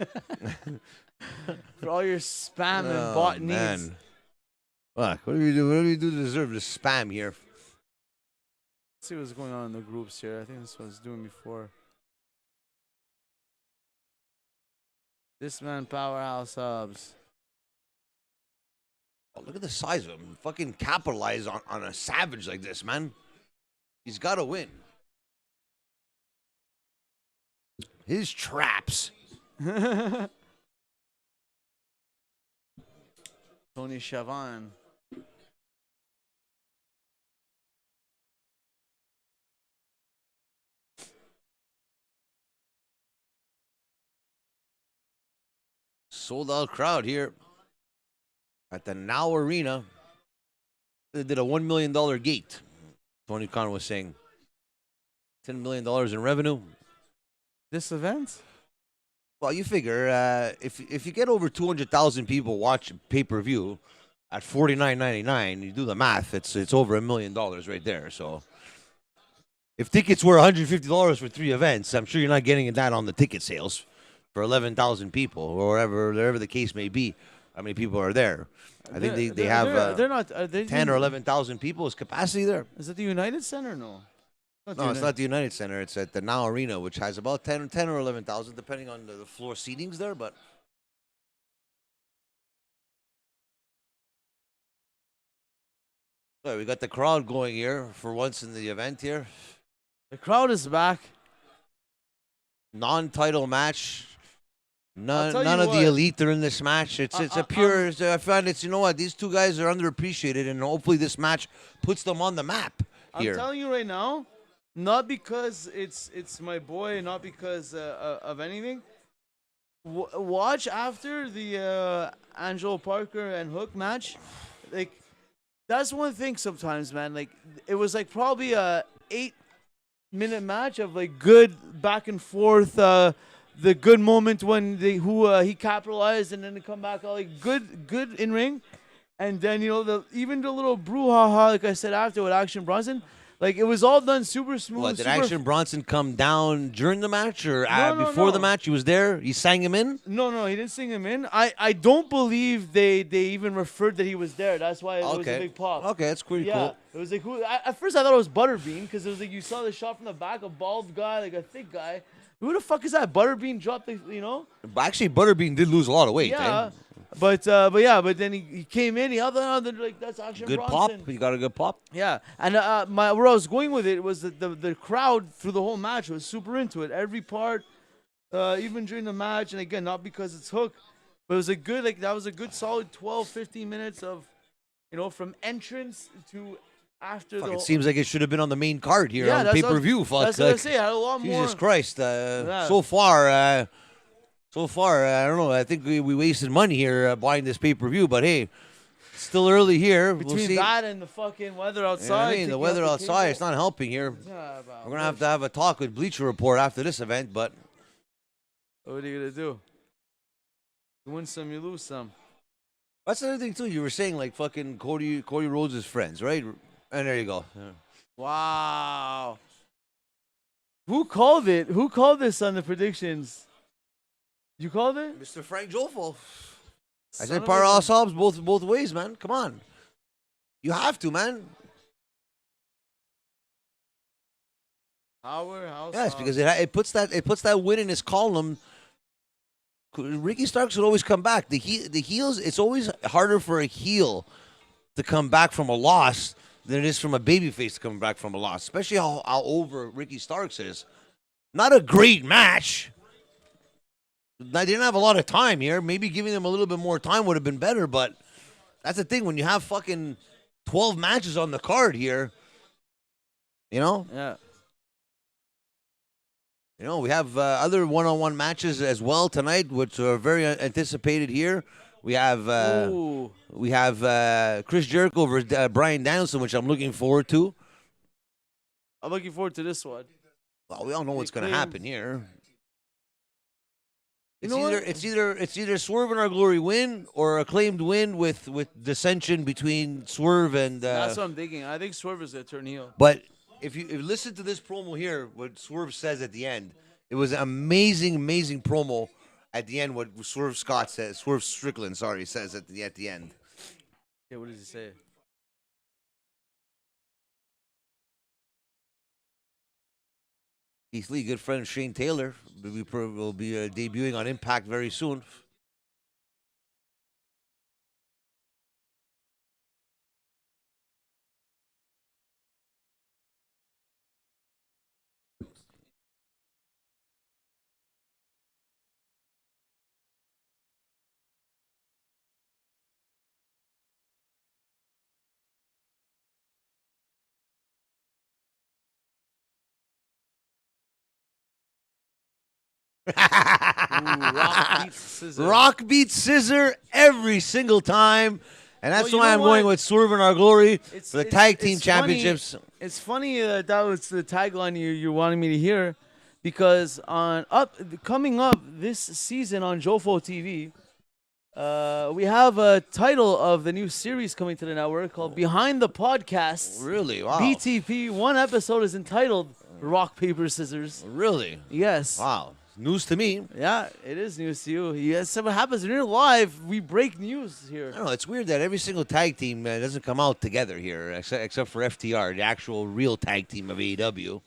all your spam and bot needs. Look, what do we do? What do we do to deserve this spam here? Let's see what's going on in the groups here. I think this was doing before. This man, Powerhouse Hobbs. Oh, look at the size of him. Fucking capitalize on a savage like this, man. He's got to win. His traps. Tony Schiavone. Sold out crowd here at the Now Arena. They did a $1 million gate. Tony Khan was saying $10 million in revenue. This event? Well, you figure if you get over 200,000 people watch pay-per-view at $49.99, you do the math. It's over $1 million right there. So if tickets were $150 for 3 events, I'm sure you're not getting that on the ticket sales for 11,000 people or wherever the case may be. How many people are there? I think they have 10 or 11,000 people as capacity there. Is it the United Center? No. No, it's not the United Center. It's at the Now Arena, which has about 10 or 11,000, depending on the floor seatings there. But so we got the crowd going here for once in the event here. The crowd is back. Non-title match. None you of what. the elite are in this match. It's a pure. I find it's, you know what, these two guys are underappreciated, and hopefully this match puts them on the map here. I'm telling you right now, not because it's my boy, not because of anything. Watch after the Angelo Parker and Hook match. Like, that's one thing sometimes, man. Like, it was like probably a 8-minute match of like good back and forth. The good moment when he capitalized, and then they come back all like good in ring, and then even the little brouhaha, like I said after with Action Bronson, like it was all done super smooth. What, did Action Bronson come down during the match or before the match? He was there. He sang him in. No, he didn't sing him in. I don't believe they even referred that he was there. That's why it was a big pop. Okay, that's pretty cool. It was like at first I thought it was Butterbean because it was like you saw the shot from the back, a bald guy, like a thick guy. Who the fuck is that? Butterbean dropped the, Actually, Butterbean did lose a lot of weight. Yeah. Eh? But then he came in. He other like that's Action Good Bronson. pop. You got a good pop. Yeah, and where I was going with it was that the crowd through the whole match was super into it. Every part, even during the match, and again, not because it's Hook, but it was that was a good solid 12, 15 minutes of, from entrance to after Fuck, the. it seems like it should have been on the main card here on that's pay-per-view. That's what I say. I had a lot more. Jesus Christ! So far, I don't know. I think we wasted money here buying this pay-per-view, but hey. Still early here. Between that and the fucking weather outside. The weather outside, it's not helping here. We're going to have a talk with Bleacher Report after this event, but... What are you going to do? You win some, you lose some. That's another thing, too. You were saying, like, fucking Cody Rhodes' friends, right? And there you go. Yeah. Wow. Who called it? Who called this on the predictions? You called it? Mr. Frank Jolfo. I said Powerhouse Hobbs both ways, man. Come on. You have to, man. Powerhouse. Yes, because it puts that win in his column. Ricky Starks would always come back. The heels, it's always harder for a heel to come back from a loss than it is from a babyface to come back from a loss, especially how over Ricky Starks is. Not a great match. They didn't have a lot of time here. Maybe giving them a little bit more time would have been better, but that's the thing. When you have fucking 12 matches on the card here, Yeah. We have other one-on-one matches as well tonight, which are very anticipated here. We have Chris Jericho versus Bryan Danielson, which I'm looking forward to. I'm looking forward to this one. Well, we all know what's going to happen here. It's either Swerve and Our Glory win or Acclaimed win with dissension between Swerve and. That's what I'm thinking. I think Swerve is going to turn heel. But if you listen to this promo here, what Swerve says at the end, it was an amazing promo at the end. What Swerve Strickland, says at the end. Yeah, what does he say? Keith Lee, good friend Shane Taylor, will be debuting on Impact very soon. Rock beats scissor every single time, and that's why I'm going with Swerve and Our Glory for the tag team championships. It's funny that was the tagline you're wanting me to hear, because coming up this season on Jofo TV, we have a title of the new series coming to the network called Behind the Podcast. Really? Wow. BTP. One episode is entitled Rock, Paper, Scissors. Really? Yes. Wow. News to me. Yeah, it is news to you. Yes, so what happens when you're live, we break news here. I don't know. It's weird that every single tag team doesn't come out together here, except for FTR, the actual real tag team of AEW.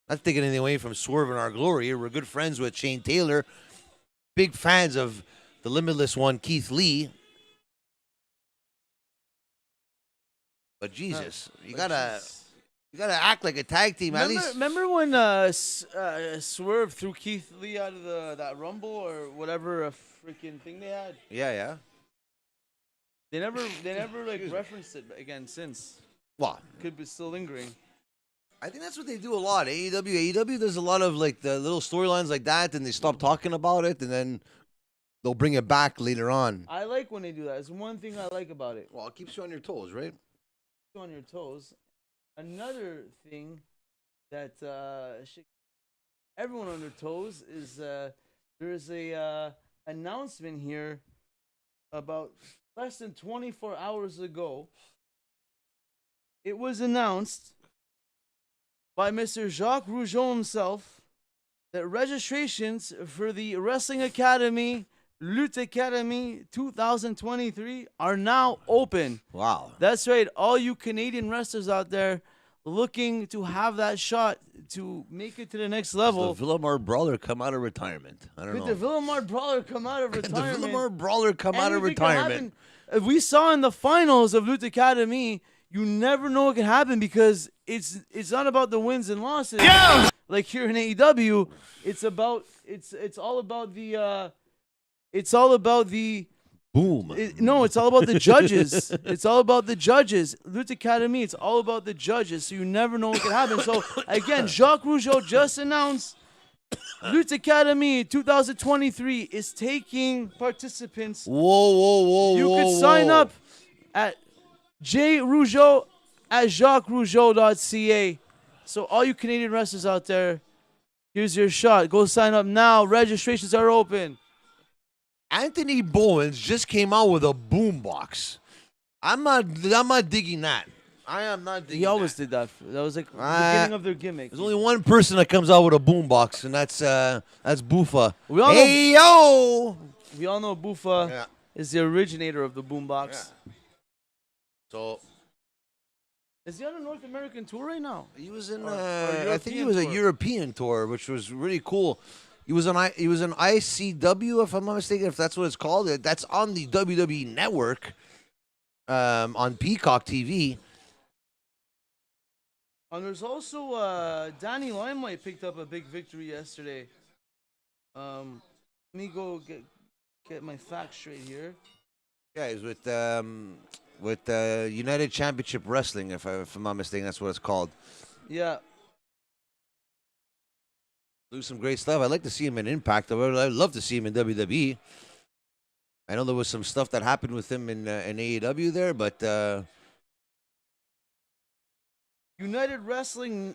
Not taking anything away from Swerve and Our Glory here. We're good friends with Shane Taylor, big fans of the Limitless One, Keith Lee. But Jesus, you gotta act like a tag team. Remember when Swerve threw Keith Lee out of that Rumble or whatever freaking thing they had? Yeah. They never referenced it again since. Well, could be still lingering. I think that's what they do a lot. AEW does a lot of like the little storylines like that, and they stop talking about it, and then they'll bring it back later on. I like when they do that. It's one thing I like about it. Well, it keeps you on your toes, right? Keeps you on your toes. Another thing that everyone on their toes is there's a announcement here about less than 24 hours ago. It was announced by Mr. Jacques Rougeau himself that registrations for the Wrestling Academy, Lutte Academy 2023 are now open. Wow. That's right. All you Canadian wrestlers out there, looking to have that shot to make it to the next level. The Villamar Brawler come out of retirement. I don't know. Could the Villamar Brawler come out of retirement? The Villamar Brawler come out of Anything can retirement. happen. If we saw in the finals of Loot Academy, you never know what can happen because it's not about the wins and losses. Yeah. Like here in AEW, it's all about the Boom. no, it's all about the judges. It's all about the judges. Loot Academy, it's all about the judges. So you never know what can happen. So again, Jacques Rougeau just announced Loot Academy 2023 is taking participants. Whoa. You could sign up at jrougeau at jacquesrougeau.ca. So all you Canadian wrestlers out there, here's your shot. Go sign up now. Registrations are open. Anthony Bowens just came out with a boombox. I'm not digging that. I am not digging He always that. did that. That was like the beginning of their gimmick. There's only one person that comes out with a boombox, and that's Buffa. We all Hey yo! We all know Buffa Yeah. is the originator of the boombox. Yeah. So Is he on a North American tour right now? he was in. Or I think he European was a tour. European tour, which was really cool. He was on ICW, if I'm not mistaken, if that's what it's called. That's on the WWE Network, on Peacock TV. And there's also Danny Limelight picked up a big victory yesterday. Let me go get my facts straight here. Yeah, he's with United Championship Wrestling, if I'm not mistaken, that's what it's called. Yeah. Do some great stuff. I'd like to see him in Impact. I'd love to see him in WWE. I know there was some stuff that happened with him in AEW there, but United Wrestling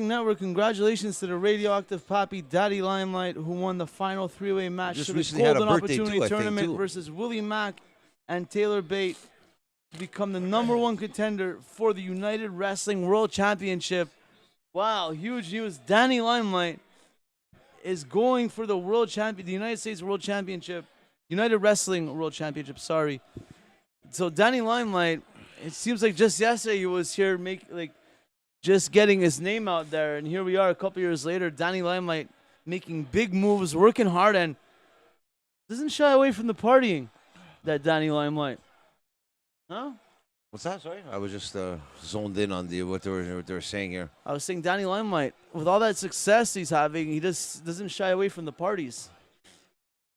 Network, congratulations to the radioactive Pappy Daddy Limelight, who won the final three-way match Just to the recently had a Golden birthday, Opportunity too, I think, Tournament too. versus Willie Mack and Taylor Bate to become the #1 contender for the United Wrestling World Championship. Wow, huge news. Danny Limelight is going for the the United States World Championship, United Wrestling World Championship, sorry. So Danny Limelight, it seems like just yesterday he was here just getting his name out there, and here we are a couple years later, Danny Limelight making big moves, working hard, and doesn't shy away from the partying, that Danny Limelight. Huh? what's that? Sorry, I was just zoned in on what they were saying here. I was saying Danny Limelight, with all that success he's having, he just doesn't shy away from the parties.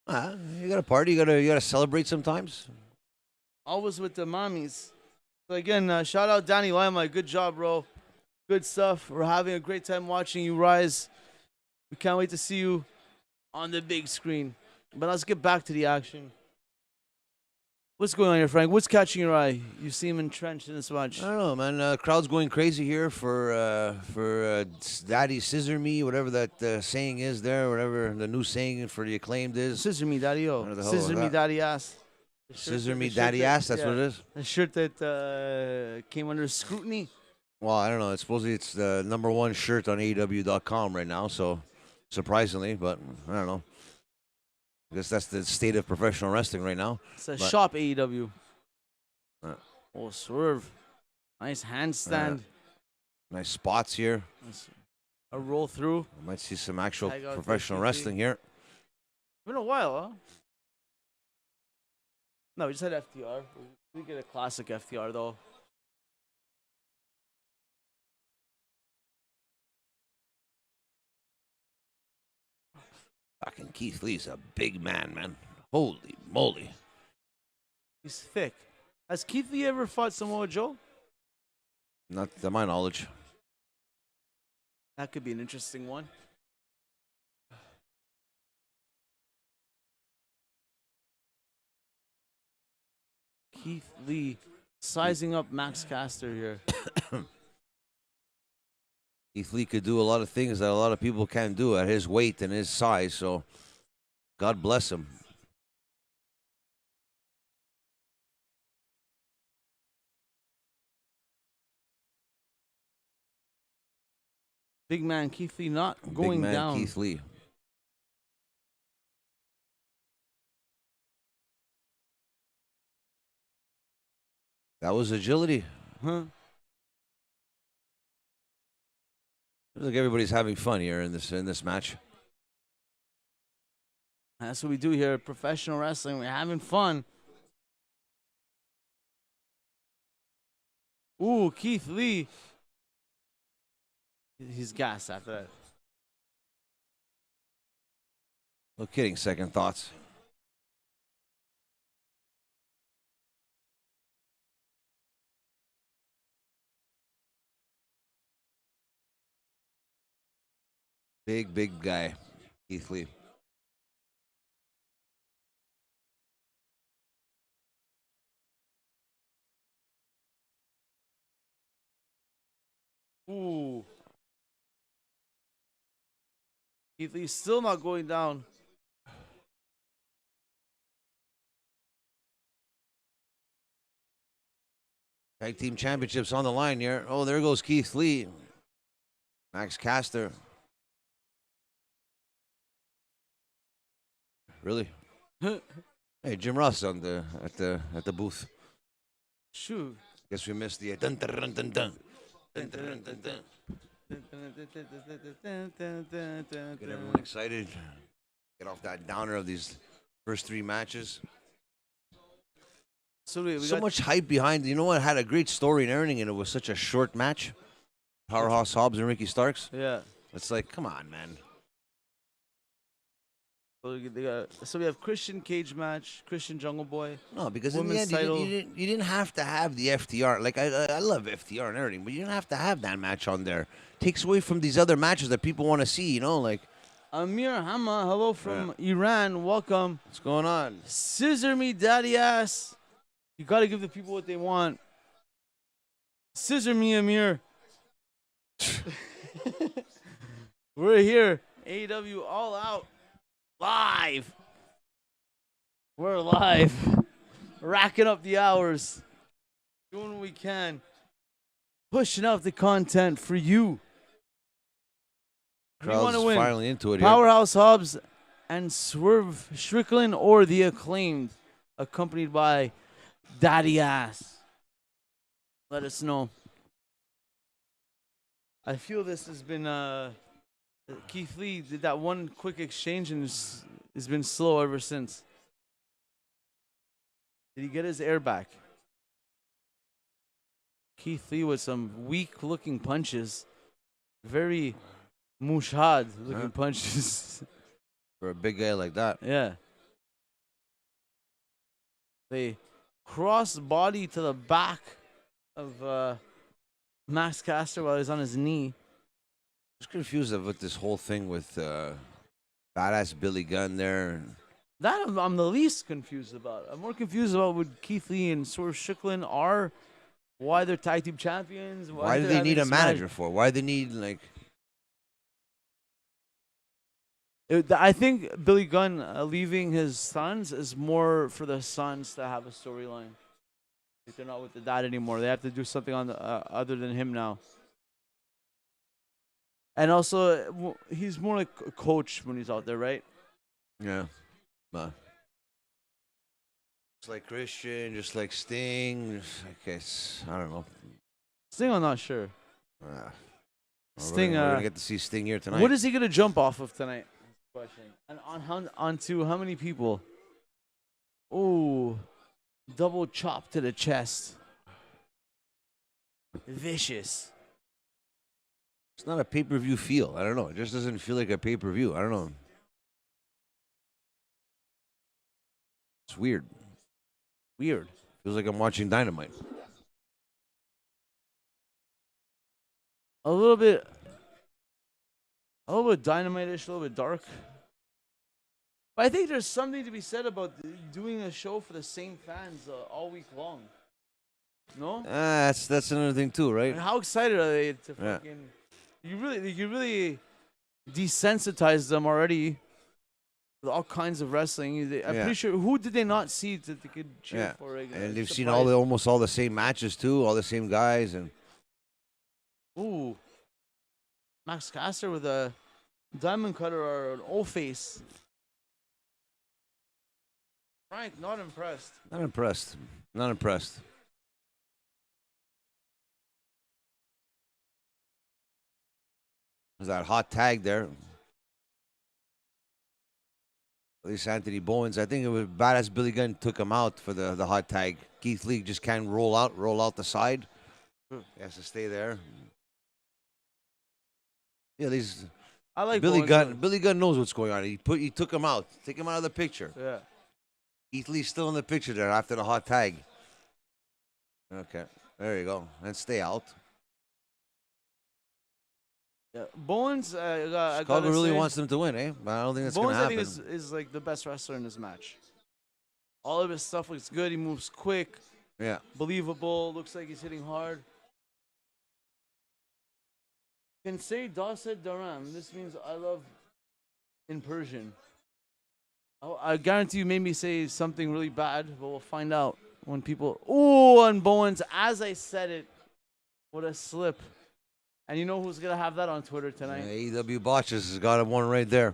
You got to party. You got to celebrate sometimes. Always with the mommies. So again, shout out Danny Limelight. Good job, bro. Good stuff. We're having a great time watching you rise. We can't wait to see you on the big screen. But let's get back to the action. What's going on here, Frank? What's catching your eye? You seem entrenched in this match. I don't know, man. Crowd's going crazy here for Daddy Scissor Me, whatever that saying is there, whatever the new saying for the Acclaimed is. Scissor me, daddy, Whatever the oh. hell Scissor is me, that? daddy ass. Scissor Me Daddy Ass, that's what it is? The shirt that came under scrutiny. Well, I don't know. Supposedly it's the #1 shirt on AEW.com right now, so surprisingly, but I don't know. I guess that's the state of professional wrestling right now. It's a But- shop AEW. Uh, Swerve. Nice handstand. Nice spots here. A roll through. Might see some actual Tag out professional PPV. wrestling here. Been a while, huh? No, we just had FTR. We get a classic FTR though. Fucking Keith Lee's a big man, man. Holy moly. He's thick. Has Keith Lee ever fought Samoa Joe? Not to my knowledge. That could be an interesting one. Keith Lee sizing up Max Caster here. Keith Lee could do a lot of things that a lot of people can't do at his weight and his size, so God bless him. Big man Keith Lee not going Big man down. Keith Lee. That was agility. Huh? Looks like everybody's having fun here in this match. That's what we do here at professional wrestling. We're having fun. Ooh, Keith Lee. He's gassed after that. No kidding. Second thoughts. Big guy, Keith Lee. Ooh. Keith Lee's still not going down. Tag team championships on the line here. Oh, there goes Keith Lee. Max Caster. Really? Hey, Jim Ross on at the booth. Shoot. Guess we missed the dun dun dun dun dun. Dun, dun, dun, dun, dun. Get everyone excited. Get off that downer of these first three matches. So we so got much hype behind. You know what? Had a great story and everything, and it was such a short match. Powerhouse Hobbs and Ricky Starks. Yeah. It's like, come on, man. So we have Christian cage match, Christian Jungle Boy. No, because in the Women's end, title. you didn't have to have the FTR. Like, I love FTR and everything, but you didn't have to have that match on there. Takes away from these other matches that people want to see, you know? Like, Amir Hama, hello from Iran. Welcome. what's going on? Scissor me, daddy ass. You got to give the people what they want. Scissor me, Amir. We're here. AEW All Out. Live. We're live. Racking up the hours. Doing what we can. Pushing out the content for you. We want Crowd's to win. finally into it here. Powerhouse Hobbs and Swerve Strickland or the Acclaimed, accompanied by Daddy Ass. Let us know. I feel this has been Keith Lee did that one quick exchange and it's been slow ever since. Did he get his air back? Keith Lee with some weak-looking punches. Very mushad-looking punches. For a big guy like that. Yeah. They cross body to the back of Max Caster while he's on his knee. Just confused with this whole thing with badass Billy Gunn there. That I'm the least confused about. I'm more confused about what Keith Lee and Swerve Strickland are, why they're tag team champions. Why do they need a manager for? Why do they need, like... I think Billy Gunn leaving his sons is more for the sons to have a storyline. If they're not with the dad anymore, they have to do something on the, other than him now. And also, he's more like a coach when he's out there, right? Yeah. Just like Christian, just like Sting. I guess, I don't know. Sting, I'm not sure. Sting, we're gonna get to see Sting here tonight. What is he gonna jump off of tonight? Question. And onto how many people? Ooh, double chop to the chest. Vicious. It's not a pay-per-view feel. I don't know. It just doesn't feel like a pay-per-view. I don't know. It's weird. Weird. Feels like I'm watching Dynamite. A little bit Dynamite-ish, a little bit dark. But I think there's something to be said about doing a show for the same fans all week long. No? That's another thing too, right? And how excited are they to fucking? You really desensitize them already with all kinds of wrestling. I'm pretty sure. Who did they not see that they could cheer for? And they've seen almost all the same matches too, all the same guys, and ooh, Max Caster with a diamond cutter or an old face. Frank, not impressed. Not impressed. Not impressed. There's that hot tag there. At least Anthony Bowens. I think it was badass. Billy Gunn took him out for the hot tag. Keith Lee just can't roll out the side. He has to stay there. Yeah, these. I like Billy Bowens, Gunn. Billy Gunn knows what's going on. He took him out. Take him out of the picture. Yeah. Keith Lee's still in the picture there after the hot tag. Okay, there you go. And stay out. Yeah. Bowens, I Chicago gotta really say, wants them to win, eh? But I don't think that's going Bowens, to I happen. think, is like the best wrestler in this match. All of his stuff looks good. He moves quick, Yeah. believable. Looks like he's hitting hard. Can say Dasset Daram. This means I love in Persian. I guarantee you made me say something really bad, but we'll find out when people. Ooh, on Bowens, as I said it, what a slip. And you know who's going to have that on Twitter tonight? AEW Botches has got one right there.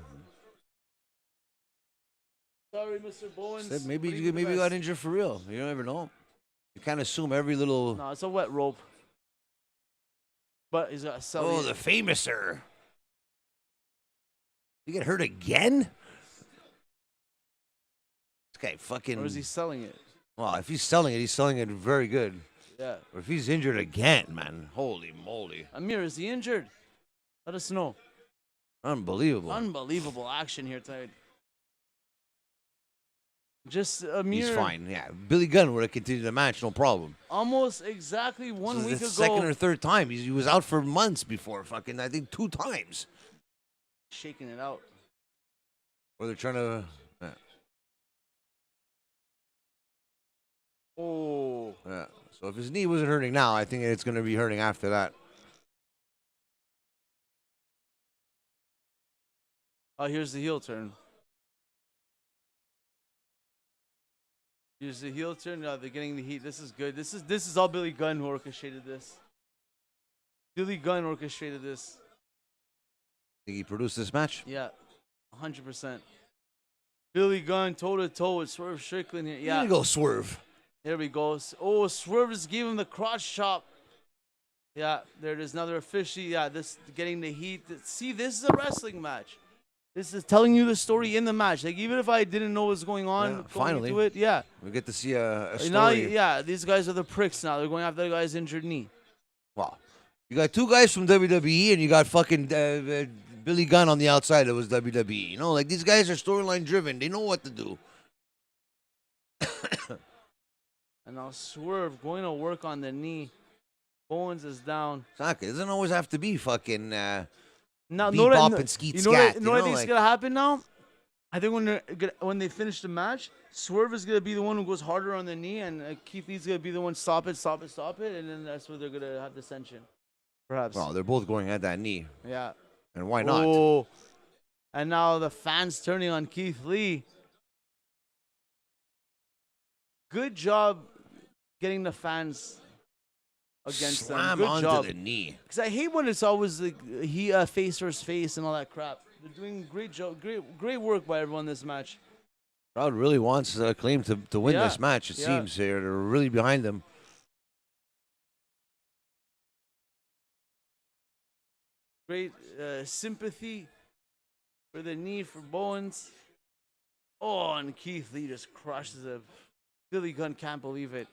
Sorry, Mr. Bowens. Said maybe but you he's the got best. injured for real. You never know. You can't assume every little. No, it's a wet rope. But he's got a sell. Oh, the famouser. You get hurt again? This guy fucking. Or is he selling it? Well, if he's selling it very good. Yeah. Or if he's injured again, man, holy moly. Amir, is he injured? Let us know. Unbelievable. Unbelievable action here tonight. Just Amir. He's fine, yeah. Billy Gunn would have continued the match, no problem. Almost exactly 1 This week is the ago. second or third time. He was out for months before, fucking, I think 2 times. Shaking it out. Or they're trying to. Oh. Yeah. So if his knee wasn't hurting now, I think it's going to be hurting after that. Oh, here's the heel turn. Here's the heel turn. No, they're getting the heat. This is good. This is all Billy Gunn who orchestrated this. Billy Gunn orchestrated this. Think he produced this match? Yeah, 100%. Billy Gunn toe to toe with Swerve Strickland here. Yeah. Here you go, Swerve. There we go. Oh, Swerve just gave him the crotch chop. Yeah, there it is. Another official. Yeah, this getting the heat. See, this is a wrestling match. This is telling you the story in the match. Like, even if I didn't know what's going on, going finally. into it, yeah. We get to see a story. Now, yeah, these guys are the pricks now. They're going after the guy's injured knee. Wow. You got 2 guys from WWE, and you got fucking Billy Gunn on the outside that was WWE. You know, like, these guys are storyline driven. They know what to do. And now Swerve going to work on the knee. Bowens is down. Exactly. It doesn't always have to be fucking Now, bebop and skeet scat. You know what I think's gonna happen now? I think when they finish the match, Swerve is gonna be the one who goes harder on the knee, and Keith Lee's gonna be the one stop it, and then that's where they're gonna have dissension, perhaps. Well, they're both going at that knee. Yeah. And why not? Oh, and now the fans turning on Keith Lee. Good job getting the fans against Slam them. Good onto job. the knee. Because I hate when it's always like face versus face and all that crap. They're doing great job, great work by everyone in this match. Crowd really wants Acclaimed to win Yeah. this match. It seems they're really behind them. Great sympathy for the knee for Bowens. Oh, and Keith Lee just crushes it. Billy Gunn can't believe it.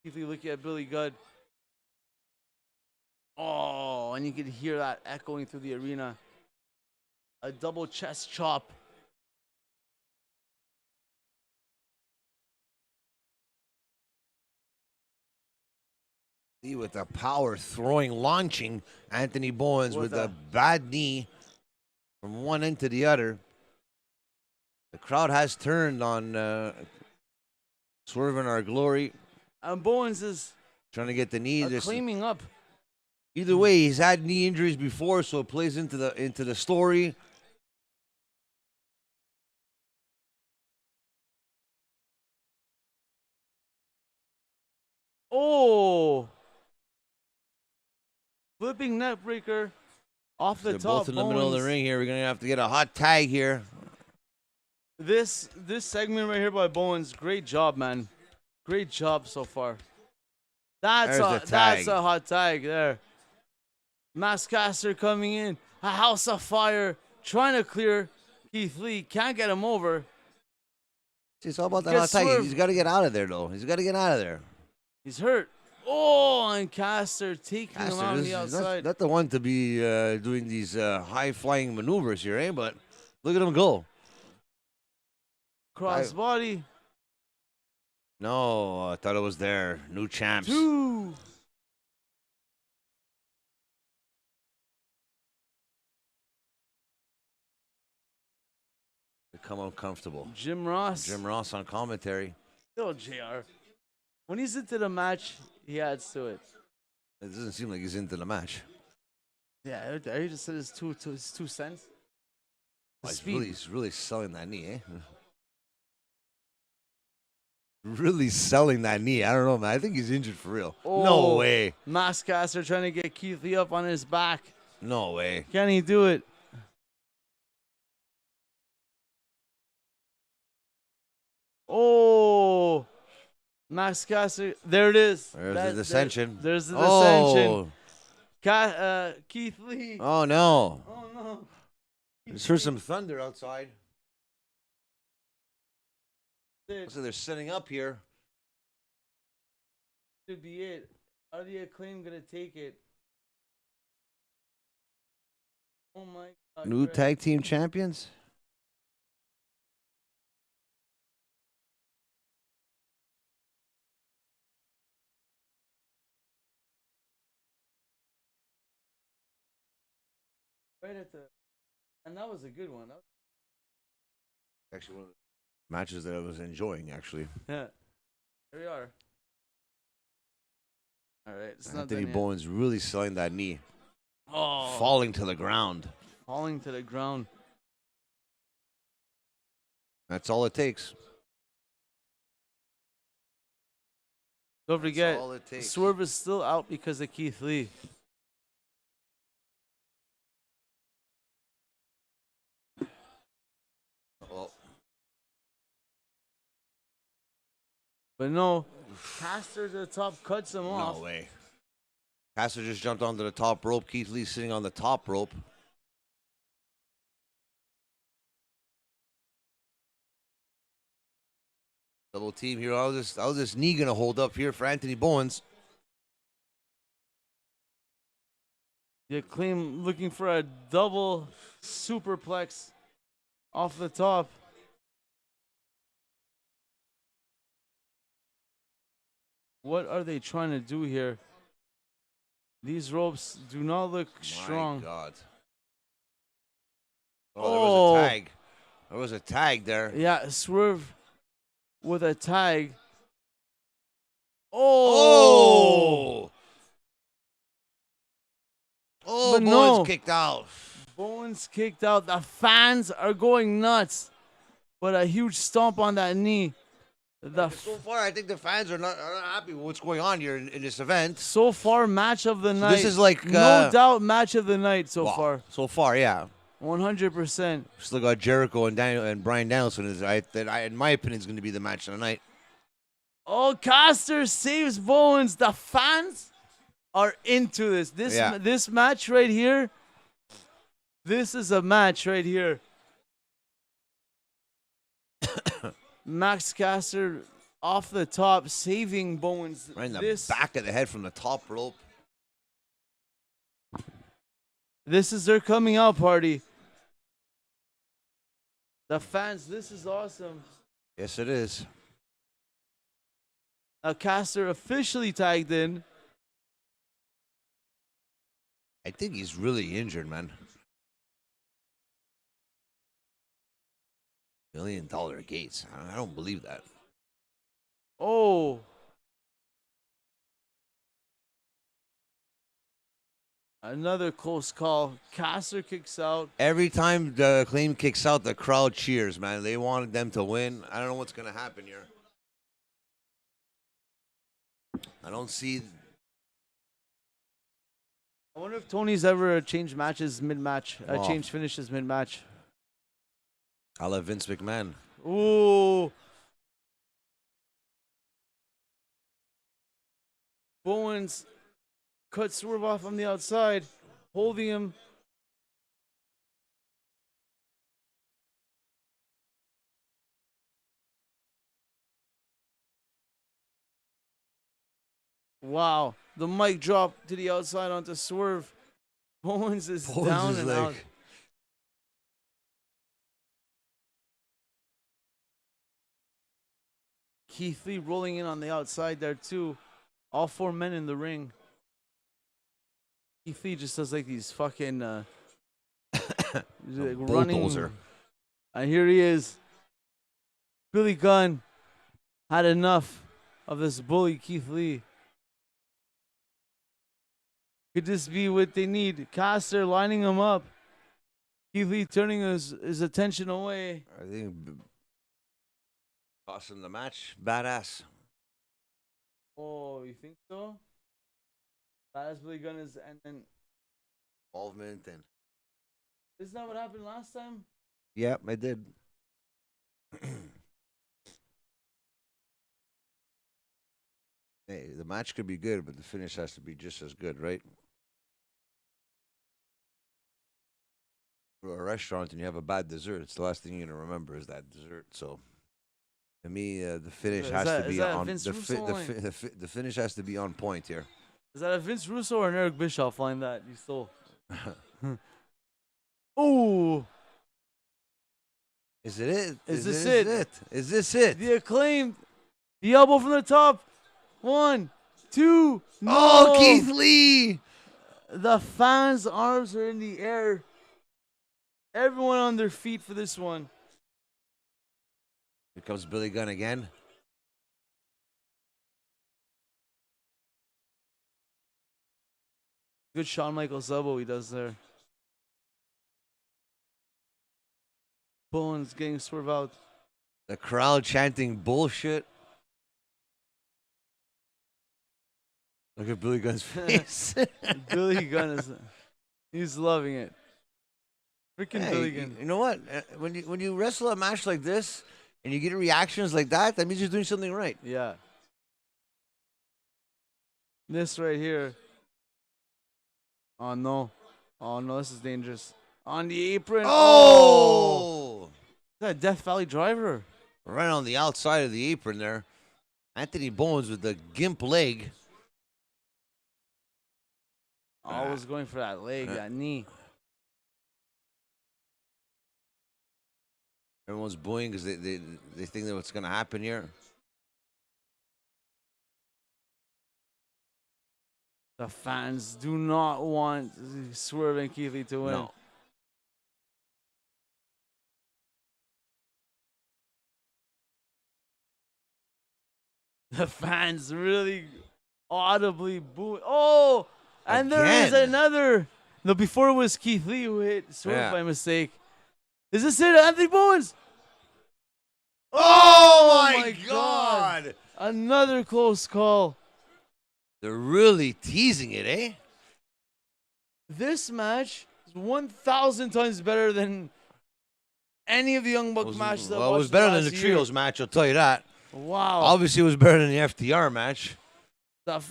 Keith Lee looking at Billy Gunn. Oh, and you can hear that echoing through the arena. A double chest chop. Lee with the power throwing, launching Anthony Bowens with a bad knee from one end to the other. The crowd has turned on Swerve in Our Glory. And Bowens is trying to get the knee. claiming up. Either way, he's had knee injuries before, so it plays into the story. Oh, flipping net breaker off the They're top. both in the middle of the ring here. We're gonna have to get a hot tag here. This segment right here by Bowens, great job, man. Great job so far. That's a hot tag there. Maskcaster coming in. A house of fire. Trying to clear Keith Lee. Can't get him over. It's all about that. Get I'll tell you, Swerve. he's got to get out of there, though. He's got to get out of there. He's hurt. Oh, and Caster taking him Caster, on this the is outside. not the one to be doing these high-flying maneuvers here, eh? But look at him go. Crossbody. No, I thought it was there. New champs. 2. Become uncomfortable. Jim Ross. Jim Ross on commentary. Still JR. When he's into the match, he adds to it. It doesn't seem like he's into the match. Yeah, he just said his two cents. The He's really selling that knee, eh? Really selling that knee. I don't know, man. I think he's injured for real. Oh, no way. Maskcaster trying to get Keith Lee up on his back. No way. Can he do it? Oh, Maskcaster. There it is. There's the dissension. There's the dissension. Oh. Keith Lee. Oh, no. Oh, no. Just heard some thunder outside. It So they're setting up here. should be it. Are the Acclaimed going to take it? Oh, my God. New Greg. tag team champions? Right at the. And that was a good one. Actually, one of the matches that I was enjoying, actually. Yeah. Here we are. All right. It's not Anthony done yet. Bowen's really selling that knee. Oh. Falling to the ground. Falling to the ground. That's all it takes. Don't forget, all it takes. Swerve is still out because of Keith Lee. Well, But no, Caster to the top cuts him off. no way. Caster just jumped onto the top rope. Keith Lee sitting on the top rope. Double team here. How's this knee gonna hold up here for Anthony Bowens? The Acclaim looking for a double superplex off the top. What are they trying to do here? These ropes do not look strong. My God. Oh. There was a tag. There was a tag there. Yeah, Swerve with a tag. Oh! Oh, But Bowens no. kicked out. Bowens kicked out. The fans are going nuts. But a huge stomp on that knee. So far, I think the fans are not happy with what's going on here in this event. So far, match of the night. This is like no doubt match of the night so wow. far. So far, yeah. 100%. Still got Jericho and Bryan Danielson. In my opinion, is going to be the match of the night. Oh, Caster saves Bowens. The fans are into this. This match right here. This is a match right here. Max Caster off the top, saving Bowens. Right in the back of the head from the top rope. This is their coming out party. The fans, this is awesome. Yes, it is. Now Caster officially tagged in. I think he's really injured, man. $1 million gates. I don't believe that. Oh. Another close call. Caster kicks out. Every time the Acclaim kicks out, the crowd cheers, man. They wanted them to win. I don't know what's going to happen here. I don't see. I wonder if Tony's ever changed matches mid-match. Changed finishes mid-match. I love Vince McMahon. Ooh. Bowens cut Swerve off on the outside. holding him. Wow, the mic drop to the outside onto Swerve. Bowens is down and out. Keith Lee rolling in on the outside there too. All 4 men in the ring. Keith Lee just does like these fucking like running. Bulldozer. And here he is. Billy Gunn had enough of this bully Keith Lee. Could this be what they need? Caster lining him up. Keith Lee turning his attention away. I think tossing the match, badass. Oh, you think so? Badass Billy Gunn is, and then Involvement and. isn't that what happened last time? Yeah, I did. Hey, the match could be good, but the finish has to be just as good, right? You're at a restaurant and you have a bad dessert, it's the last thing you're gonna remember is that dessert. So, to me, the finish has to be on. The finish has to be on point here. Is that a Vince Russo or an Eric Bischoff line that you stole? Oh, Is it it? Is this it? Is this it? the Acclaimed, the elbow from the top. 1, 2. No! Oh, Keith Lee! The fans' arms are in the air. Everyone on their feet for this one. Here comes Billy Gunn again. Good Shawn Michaels elbow he does there. Bowens getting Swerve out. The crowd chanting bullshit. Look at Billy Gunn's face. Billy Gunn he's loving it. Freaking Hey, Billy Gunn. you know what? When you wrestle a match like this and you get reactions like that, that means you're doing something right. Yeah. This right here. Oh no. Oh no, this is dangerous. On the apron. Oh! Is that a Death Valley driver? Right on the outside of the apron there. Anthony Bowens with the gimp leg. Always going for that leg, that knee. Everyone's booing because they think that what's going to happen here. The fans do not want Swerve and Keith Lee to win. No. The fans really audibly booing. Oh! And there is Again. another. No, before it was Keith Lee who hit Swerve Yeah. by mistake. Is this it? Anthony Bowens? Oh, my God! Another close call. They're really teasing it, eh? This match is 1,000 times better than any of the Young Buck matches that Well, it was better than the trios match, I'll tell you that. Wow. Obviously, it was better than the FTR match.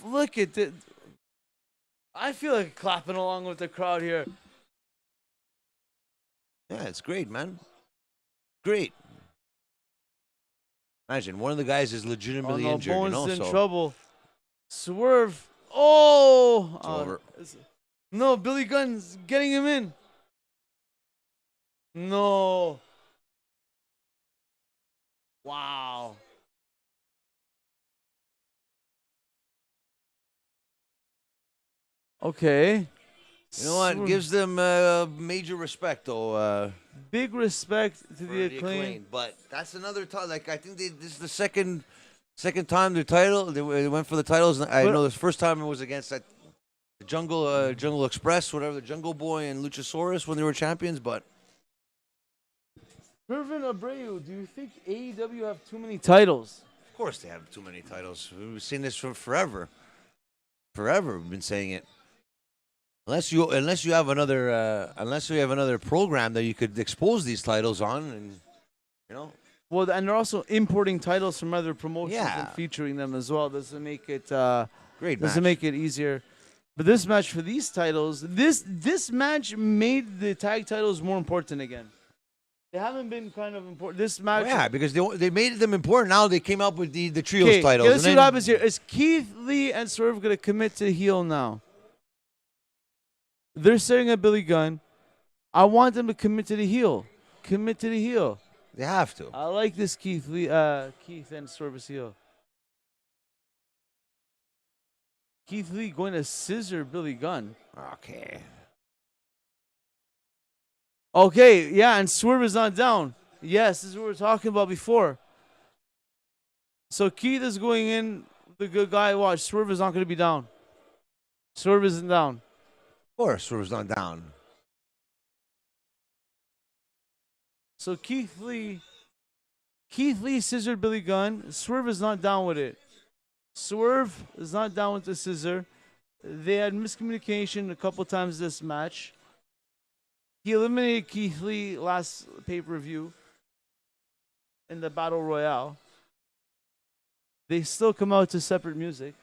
Look at it. I feel like clapping along with the crowd here. Yeah, it's great, man. Great. Imagine, one of the guys is legitimately injured, Bowens you know, in so trouble. Swerve. Oh! it's over. No, Billy Gunn's getting him in. No. Wow. Okay. You know what? Gives them major respect, though. Big respect to For the Acclaimed. But that's another time. Like, I think this is the second time their title. They went for the titles. I know the first time it was against that Jungle Express, whatever, the Jungle Boy and Luchasaurus when they were champions. But Irvin Abreu, do you think AEW have too many titles? of course they have too many titles. We've seen this for forever. Forever we've been saying it. Unless you have another program that you could expose these titles on, and you know. Well, and they're also importing titles from other promotions Yeah. and featuring them as well. Doesn't make it Great doesn't match. make it easier. But this match for these titles, this match made the tag titles more important again. They haven't been kind of important. This match, Yeah, because they made them important. Now they came up with the trios okay, titles. let's see what happens here. Is Keith Lee and Swerve gonna commit to heel now? They're staring at Billy Gunn. I want them to commit to the heel. Commit to the heel. They have to. I like this Keith Lee, Keith and Swerve's heel. Keith Lee going to scissor Billy Gunn. Okay. Okay, yeah, and Swerve is not down. Yes, this is what we were talking about before. So Keith is going in, the good guy. Watch, Swerve is not going to be down. Swerve isn't down. Of course, Swerve's not down. So Keith Lee scissored Billy Gunn. Swerve is not down with it. Swerve is not down with the scissor. They had miscommunication a couple times this match. He eliminated Keith Lee last pay-per-view in the Battle Royale. They still come out to separate music.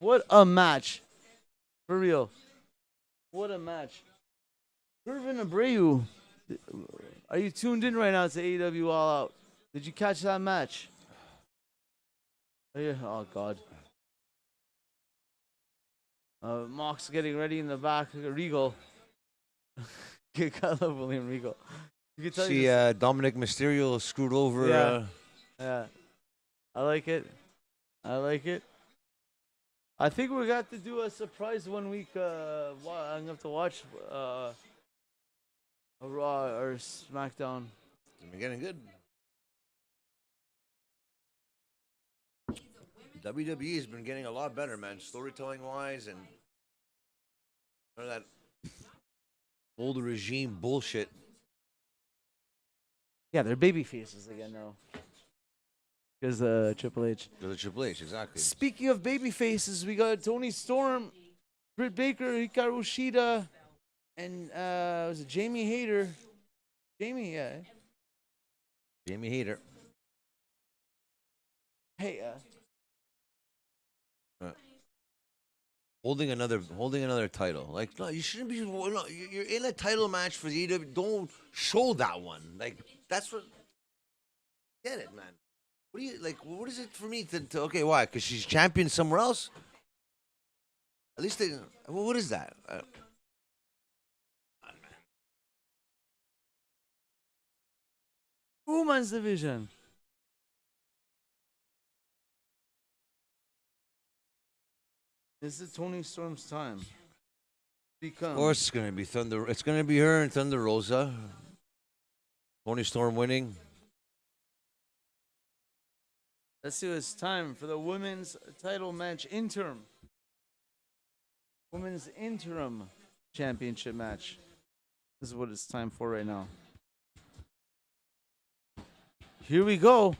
What a match. For real. What a match. Irvin Abreu, are you tuned in right now to AEW All Out? Did you catch that match? Oh, God. Mox getting ready in the back. Regal. I love William Regal. You can tell See, Dominic Mysterio screwed over. Yeah. Yeah. I like it. I like it. I think we got to do a surprise 1 week. I'm going to have to watch a Raw or SmackDown. It's getting good. WWE has been getting a lot better, man, storytelling wise, and none of that old regime bullshit. Yeah, they're baby faces again now. Because Triple H. The Triple H, exactly. Speaking of baby faces, we got Tony Storm, Britt Baker, Hikaru Shida, and was it Jamie Hayter? Jamie, yeah. Jamie Hayter. Hey, Holding another title. Like, no, you shouldn't be. No, you're in a title match for the AEW. Don't show that one. Like, that's what. Get it, man. What do you like? What is it for me to okay? Why? Because she's champion somewhere else. At least they. Well, what is that? Women's division. This is Tony Storm's time. Of course, it's gonna be Thunder. It's gonna be her and Thunder Rosa. Tony Storm winning. Let's see. It's time for the women's title match. Interim. Women's interim championship match. This is what it's time for right now. Here we go.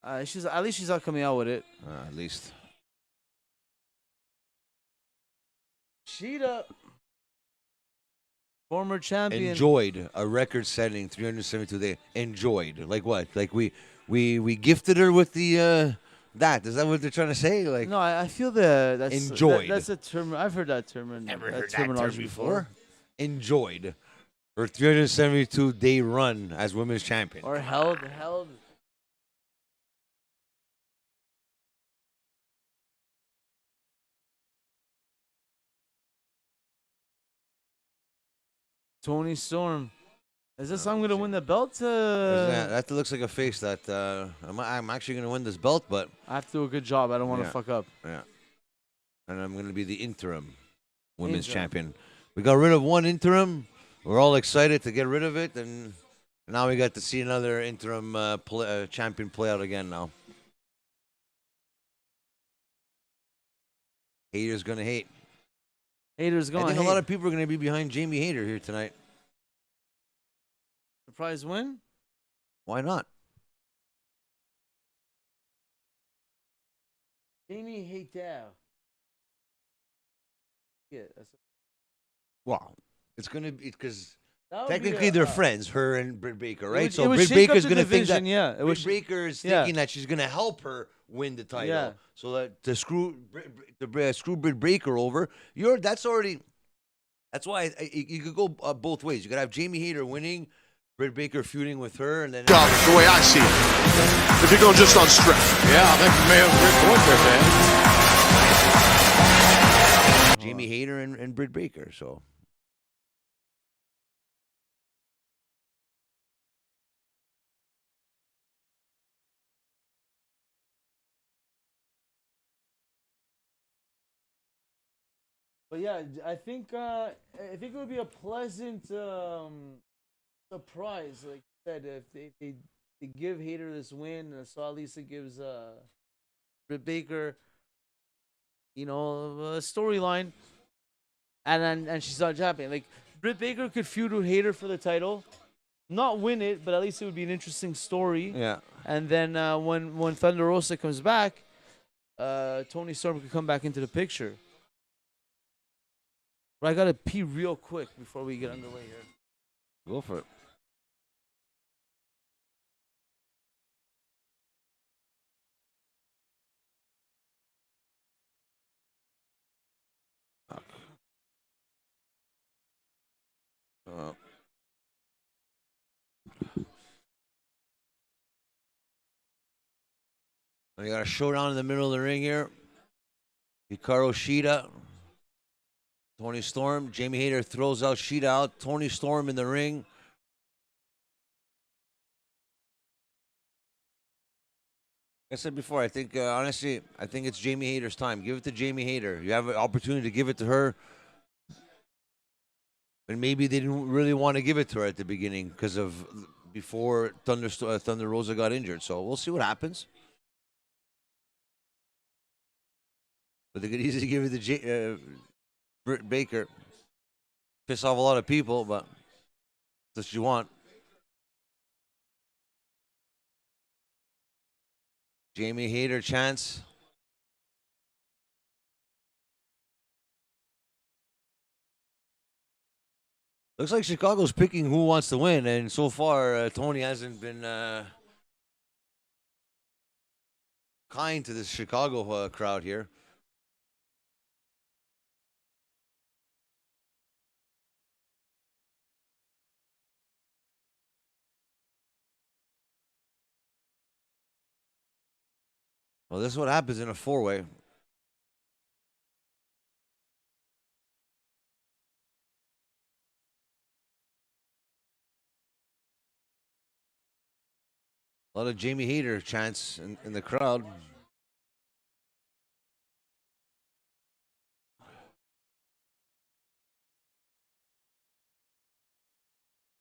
At least she's not coming out with it. At least. Shida, former champion. Enjoyed a record-setting 372 day. Enjoyed. Like what? Like we gifted her with the that. Is that what they're trying to say? Like no, I feel that's enjoyed. That's a term. I've heard that term. Never heard that terminology term before. Enjoyed her 372 day run as women's champion. Or held. Tony Storm. Is this I'm going to win the belt? That looks like a face that I'm actually going to win this belt, but I have to do a good job. I don't want to fuck up. Yeah. And I'm going to be the interim women's champion. We got rid of one interim. We're all excited to get rid of it, and now we got to see another interim champion play out again now. Haters going to hate. Haters going. I think a lot of people are going to be behind Jamie Hayter here tonight. Surprise win? Why not? Jamie Hayter. Yeah. Wow. It's going to be because That would be Technically, they're friends, her and Britt Baker, right? it So would Britt shake up Baker's the going to think that division, yeah. It would Britt Baker is yeah. thinking that she's going to help her win the title. Yeah. So that to screw Britt Baker over, that's why you could go both ways. You could have Jamie Hayter winning, Britt Baker feuding with her, and then The way I see it. If you're going just on strength. Yeah, I think you may have a great point there, man. Jamie Hayter and Britt Baker. So But yeah, I think it would be a pleasant surprise, like you said, if they give Hayter this win, and so Lisa gives Britt Baker, a storyline, and she's not champion. Like Britt Baker could feud with Hayter for the title, not win it, but at least it would be an interesting story. yeah. And then when Thunder Rosa comes back, Tony Storm could come back into the picture. But I gotta pee real quick before we get underway here. Go for it. We got a showdown in the middle of the ring here. Hikaru Shida, Tony Storm. Jamie Hayter throws out Shida out. Tony Storm in the ring. Like I said before, I think, honestly, I think it's Jamie Hayter's time. Give it to Jamie Hayter. You have an opportunity to give it to her. And maybe they didn't really want to give it to her at the beginning because of before Thunder Rosa got injured. So we'll see what happens. But they could easily give it to Britt Baker. Piss off a lot of people, but that's what you want. Jamie Hayter chance. Looks like Chicago's picking who wants to win, and so far Tony hasn't been kind to this Chicago crowd here. Well, this is what happens in a four-way. A lot of Jamie Hayter chants in the crowd.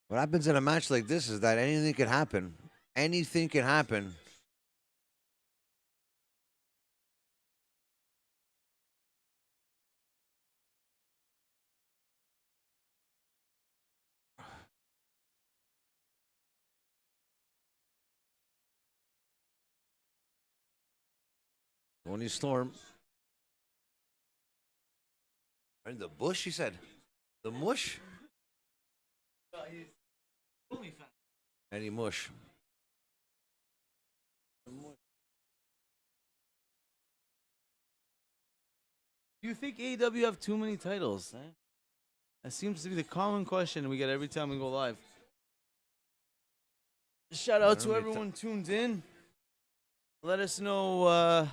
What happens in a match like this is that anything can happen. Anything can happen. Tony Storm. In the bush, he said. The mush? Any mush. Do you think AEW have too many titles? That seems to be the common question we get every time we go live. Shout out to everyone tuned in. Let us know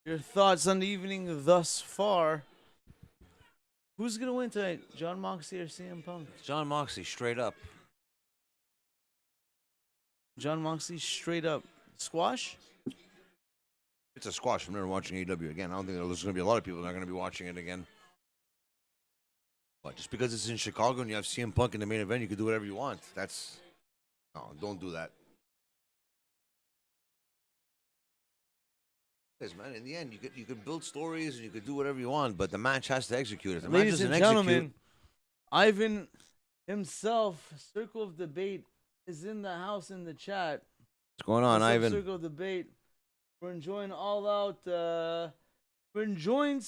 your thoughts on the evening thus far. Who's going to win tonight? Jon Moxley or CM Punk? Jon Moxley, straight up. Jon Moxley, straight up. Squash? It's a squash. I'm never watching AEW again. I don't think there's going to be a lot of people that are going to be watching it again. But just because it's in Chicago and you have CM Punk in the main event, you can do whatever you want. No, don't do that. Man, in the end, you could build stories and you could do whatever you want, but the match has to execute it. The match Ladies doesn't and gentlemen, execute. Ivan himself, Circle of Debate, is in the house in the chat. What's going on, What's up, Ivan? Circle of Debate. We're enjoying All Out. We enjoyed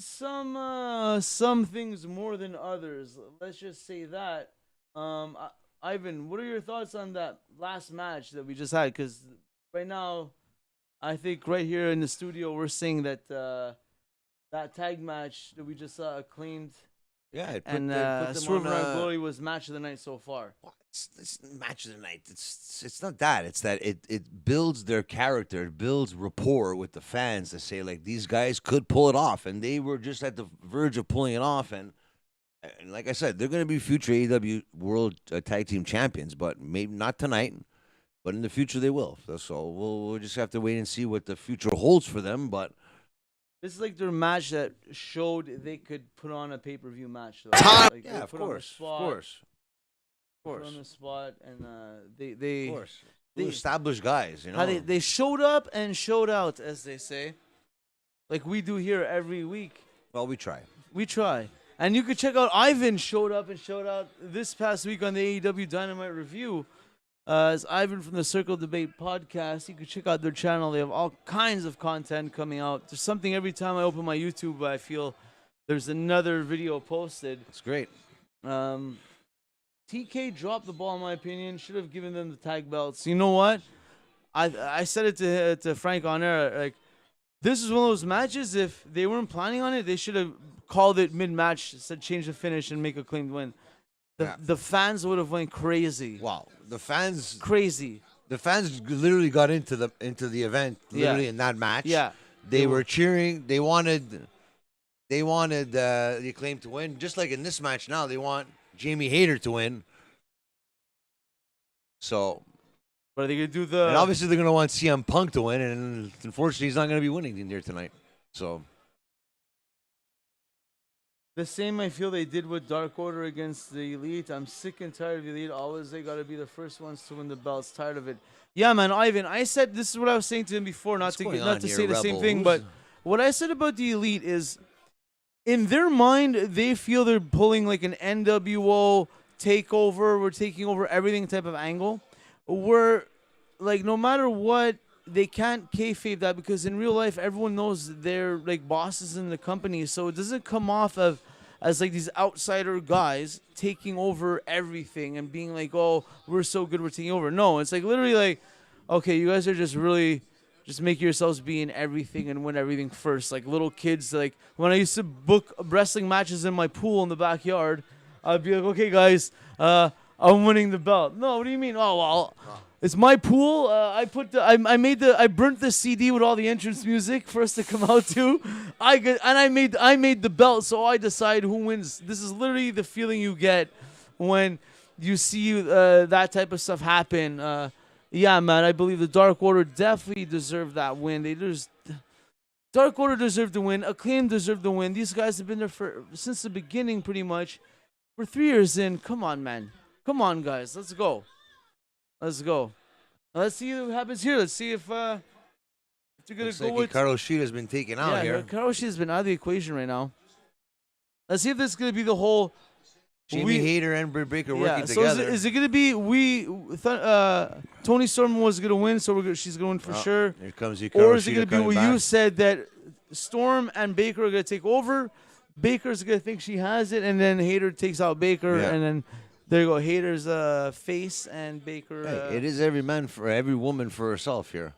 some things more than others. Let's just say that. Ivan, what are your thoughts on that last match that we just had? Because right now, I think right here in the studio, we're saying that that tag match that we just saw Acclaimed Yeah, put them Swerve and Our Glory was match of the night so far. It's match of the night. It's not that. It's that it builds their character. It builds rapport with the fans to say like these guys could pull it off, and they were just at the verge of pulling it off. And like I said, they're going to be future AEW World Tag Team Champions, but maybe not tonight. But in the future, they will. So we'll just have to wait and see what the future holds for them. But this is like their match that showed they could put on a pay-per-view match. Though. Time. Like, yeah, of put on the course, spot, of course, put on the spot, and they of course. They established guys, you know. how they showed up and showed out, as they say, like we do here every week. Well, we try. We try. And you could check out Ivan showed up and showed out this past week on the AEW Dynamite Review. As Ivan from the Circle Debate podcast, you can check out their channel. They have all kinds of content coming out. There's something every time I open my YouTube, I feel there's another video posted. It's great. TK dropped the ball, in my opinion. Should have given them the tag belts. You know what? I said it to Frank on air. Like, this is one of those matches. If they weren't planning on it, they should have called it mid-match, said change the finish and make a claimed win. The fans would have went crazy. Wow, the fans crazy. The fans literally got into the event literally in that match. Yeah, they were cheering. They wanted the Acclaimed to win, just like in this match. Now they want Jamie Hayter to win. So, but are they gonna do the? And obviously they're gonna want CM Punk to win, and unfortunately he's not gonna be winning in there tonight. So. The same I feel they did with Dark Order against the Elite. I'm sick and tired of the Elite. Always they got to be the first ones to win the belts. Tired of it. Yeah, man, Ivan. I said this is what I was saying to him before. Not to say the same thing, but what I said about the Elite is, in their mind, they feel they're pulling like an NWO takeover. We're taking over everything type of angle. Where, like, no matter what, they can't kayfabe that because in real life, everyone knows they're like bosses in the company. So it doesn't come off as like these outsider guys taking over everything and being like, oh, we're so good, we're taking over. No, it's like literally like, okay, you guys are just really just make yourselves be in everything and win everything first. Like little kids, like when I used to book wrestling matches in my pool in the backyard, I'd be like, okay, guys, I'm winning the belt. No, what do you mean? Oh, well, it's my pool. I burnt the CD with all the entrance music for us to come out to. I made the belt, so I decide who wins. This is literally the feeling you get when you see that type of stuff happen. Yeah, man, I believe the Dark Order definitely deserved that win. Dark Order deserved the win. Acclaim deserved the win. These guys have been there since the beginning, pretty much. We're 3 years in. Come on, man. Come on, guys. Let's go. Let's go. Now, let's see what happens here. Let's see if you're gonna go with. Hikaru Shida's been taken out here. Yeah, Hikaru Shida's been out of the equation right now. Let's see if this is gonna be the whole. Jamie Hayter and Britt Baker working so together. Is it gonna be Tony Storm was gonna win, so she's gonna win for sure. Here comes Hikaru Or is it Shida gonna be what back. you said that Storm and Baker are gonna take over? Baker's gonna think she has it, and then Hayter takes out Baker, and then. There you go. Hayter's face and Baker. Hey, it is every man for every woman for herself here.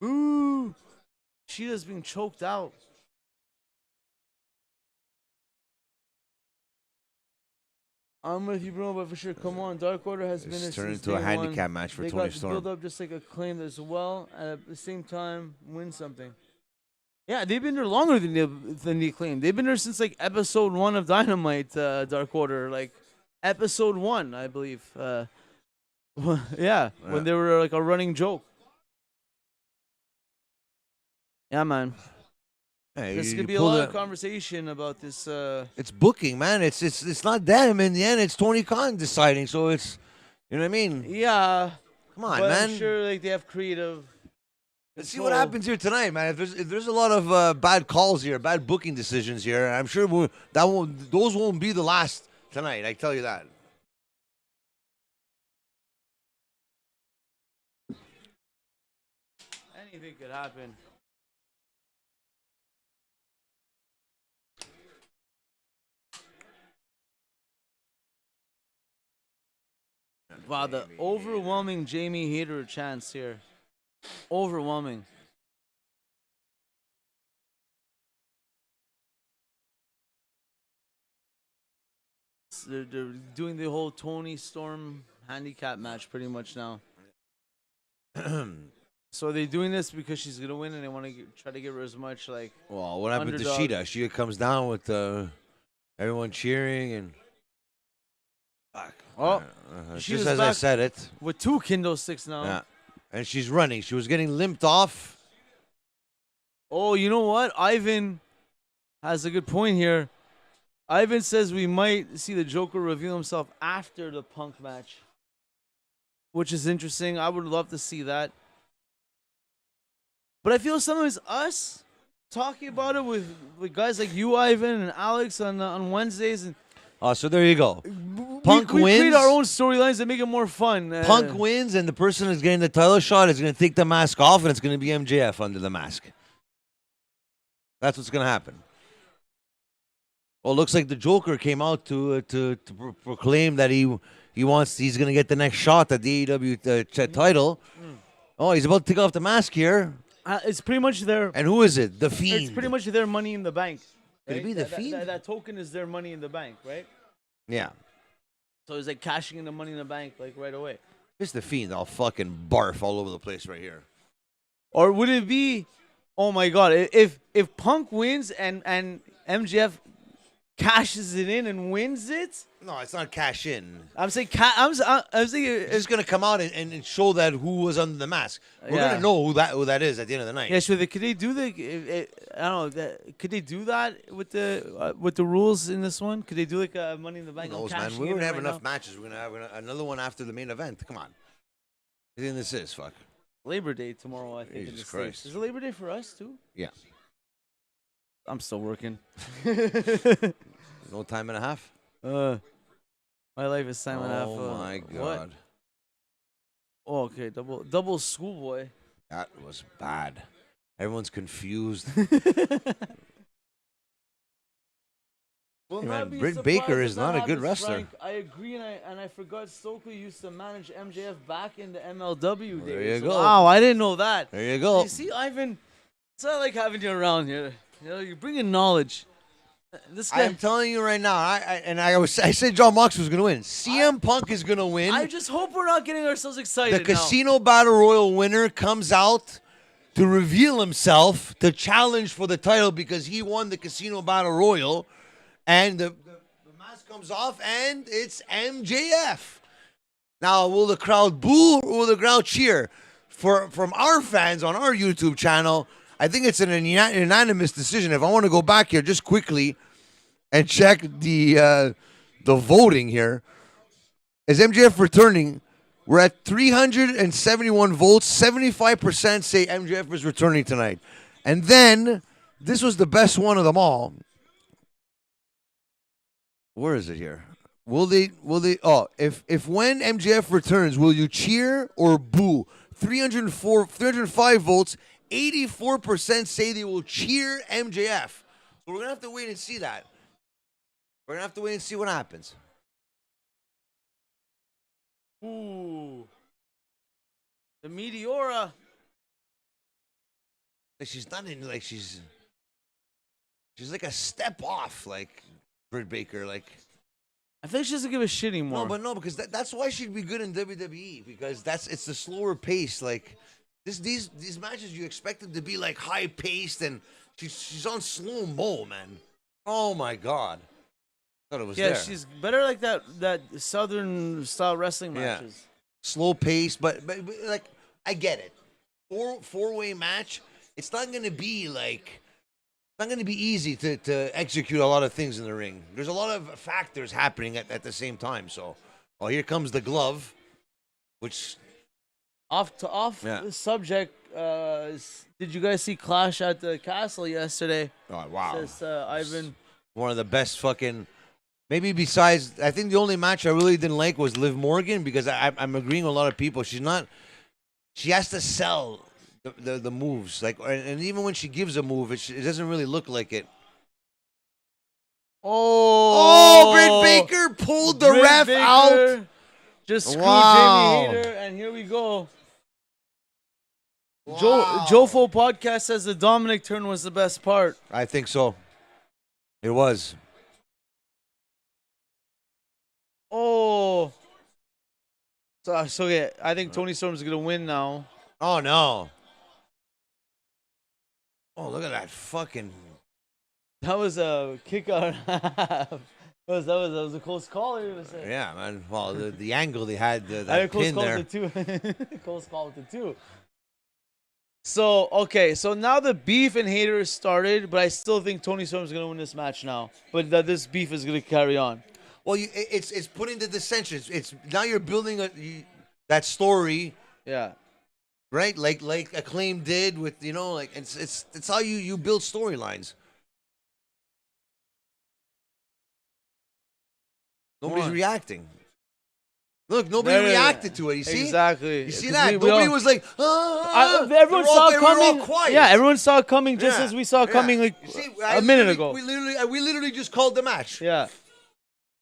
Ooh, Shida's being choked out. I'm with you, bro, but for sure, come on. Dark Order has been. It's turned into a handicap match for Tony Storm. Build up just like Acclaimed as well, and at the same time win something. Yeah, they've been there longer than the Acclaimed. They've been there since like episode 1 of Dynamite. Dark Order, like. Episode 1, I believe. Yeah, when they were like a running joke. Yeah, man. Hey, There's gonna be a lot of conversation about this. It's booking, man. It's not them in the end. It's Tony Khan deciding. So it's, you know what I mean? Yeah. Come on, but man. I'm sure like they have creative. Let's see what happens here tonight, man. If there's a lot of bad calls here, bad booking decisions here, I'm sure those won't be the last. Tonight, I tell you that. Anything could happen. Wow, the overwhelming Jamie Hader chants here. Overwhelming. They're doing the whole Tony Storm handicap match pretty much now. So are they doing this because she's gonna win and they want to try to give her as much like? Well, what happened underdog. to Sheeta? Sheeta comes down with everyone cheering and. Fuck. Oh, just as I said it. With 2 kendo sticks now. Yeah. And she's running. She was getting limped off. Oh, you know what? Ivan has a good point here. Ivan says we might see the Joker reveal himself after the Punk match, which is interesting. I would love to see that. But I feel sometimes us talking about it with guys like you, Ivan, and Alex on Wednesdays. And Oh, so there you go. Punk we wins. create our own storylines that make it more fun. Punk wins, and the person who's getting the title shot is going to take the mask off, and it's going to be MJF under the mask. That's what's going to happen. Well, it looks like the Joker came out to proclaim that he's going to get the next shot at the AEW title. Oh, he's about to take off the mask here. It's pretty much their. And who is it? The Fiend. It's pretty much their Money in the Bank. Could it be the Fiend? That token is their Money in the Bank, right? Yeah. So it's like cashing in the Money in the Bank like right away. It's the Fiend. I'll fucking barf all over the place right here. Or would it be? Oh my God! If Punk wins and MJF cashes it in and wins it. No, it's not cash in. I'm saying I'm saying it's just gonna come out and show that who was under the mask. We're gonna know who that is at the end of the night. Yeah, sure. Could they do I don't know. Could they do that with the rules in this one? Could they do like a Money in the Bank? Who knows, man? We're gonna have enough matches. We're gonna have another one after the main event. Come on. I think this is fuck. Labor Day tomorrow, I think. Jesus Christ. Is it Labor Day for us too? Yeah. I'm still working. No time and a half? My life is time and a half. Oh my God. What? Oh, okay, double schoolboy. That was bad. Everyone's confused. Well, hey man, Britt Baker is not a good wrestler. Frank. I agree, and I forgot Stokely used to manage MJF back in the MLW days. There you go. Wow, I didn't know that. There you go. You see, Ivan, it's not like having you around here. You know, you're bringing knowledge. This guy. I'm telling you right now, I said Jon Moxley was going to win. CM Punk is going to win. I just hope we're not getting ourselves excited. The Casino Battle Royal winner comes out to reveal himself to challenge for the title because he won the Casino Battle Royal. And the mask comes off, and it's MJF. Now, will the crowd boo or will the crowd cheer? From our fans on our YouTube channel, I think it's an unanimous decision. If I want to go back here just quickly and check the voting here, as MJF returning, we're at 371 votes. 75% say MJF is returning tonight. And then, this was the best one of them all. Where is it here? Will they if when MJF returns, will you cheer or boo? 305 votes, 84% say they will cheer MJF. So we're going to have to wait and see that. We're going to have to wait and see what happens. Ooh. The Meteora. She's not in, like, she's like a step off, like Britt Baker, like. I think she doesn't give a shit anymore. No, because that's why she'd be good in WWE, because it's the slower pace. Like these matches, you expect them to be like high paced, and she's on slow mo, man. Oh my God, thought it was there. Yeah, she's better like that Southern style wrestling matches. Yeah. Slow pace, but like I get it. Four-way match. It's not gonna be like. It's not going to be easy to execute a lot of things in the ring. There's a lot of factors happening at the same time. So, here comes the glove, which off the subject. Did you guys see Clash at the Castle yesterday? Oh wow! Says Ivan. One of the best fucking. Maybe besides, I think the only match I really didn't like was Liv Morgan, because I'm agreeing with a lot of people. She has to sell the moves, like, and even when she gives a move, it doesn't really look like it. Oh, Britt Baker pulled the ref out. Just screw Wow. Jamie Hayter, and here we go. Wow. Jofo Podcast says the Dominic turn was the best part. I think so. It was. Oh. So yeah, I think Tony Storm's going to win now. Oh, no. Oh, look at that fucking... That was a kick out. that was a close call. Yeah, man. Well, the angle they had, I had a that close pin call there. with the two. Close call with the two. So, okay. So now the beef and haters started, but I still think Tony Storm's going to win this match now. But this beef is going to carry on. Well, it's putting the dissension. It's now you're building that story. Yeah. Right, like Acclaimed did with like it's how you build storylines. Nobody's reacting. Look, nobody reacted to it. You see exactly. You see that? Nobody was like, everyone saw it coming. Quiet. Yeah, everyone saw it coming just as we saw it coming like a minute ago. We literally just called the match. Yeah.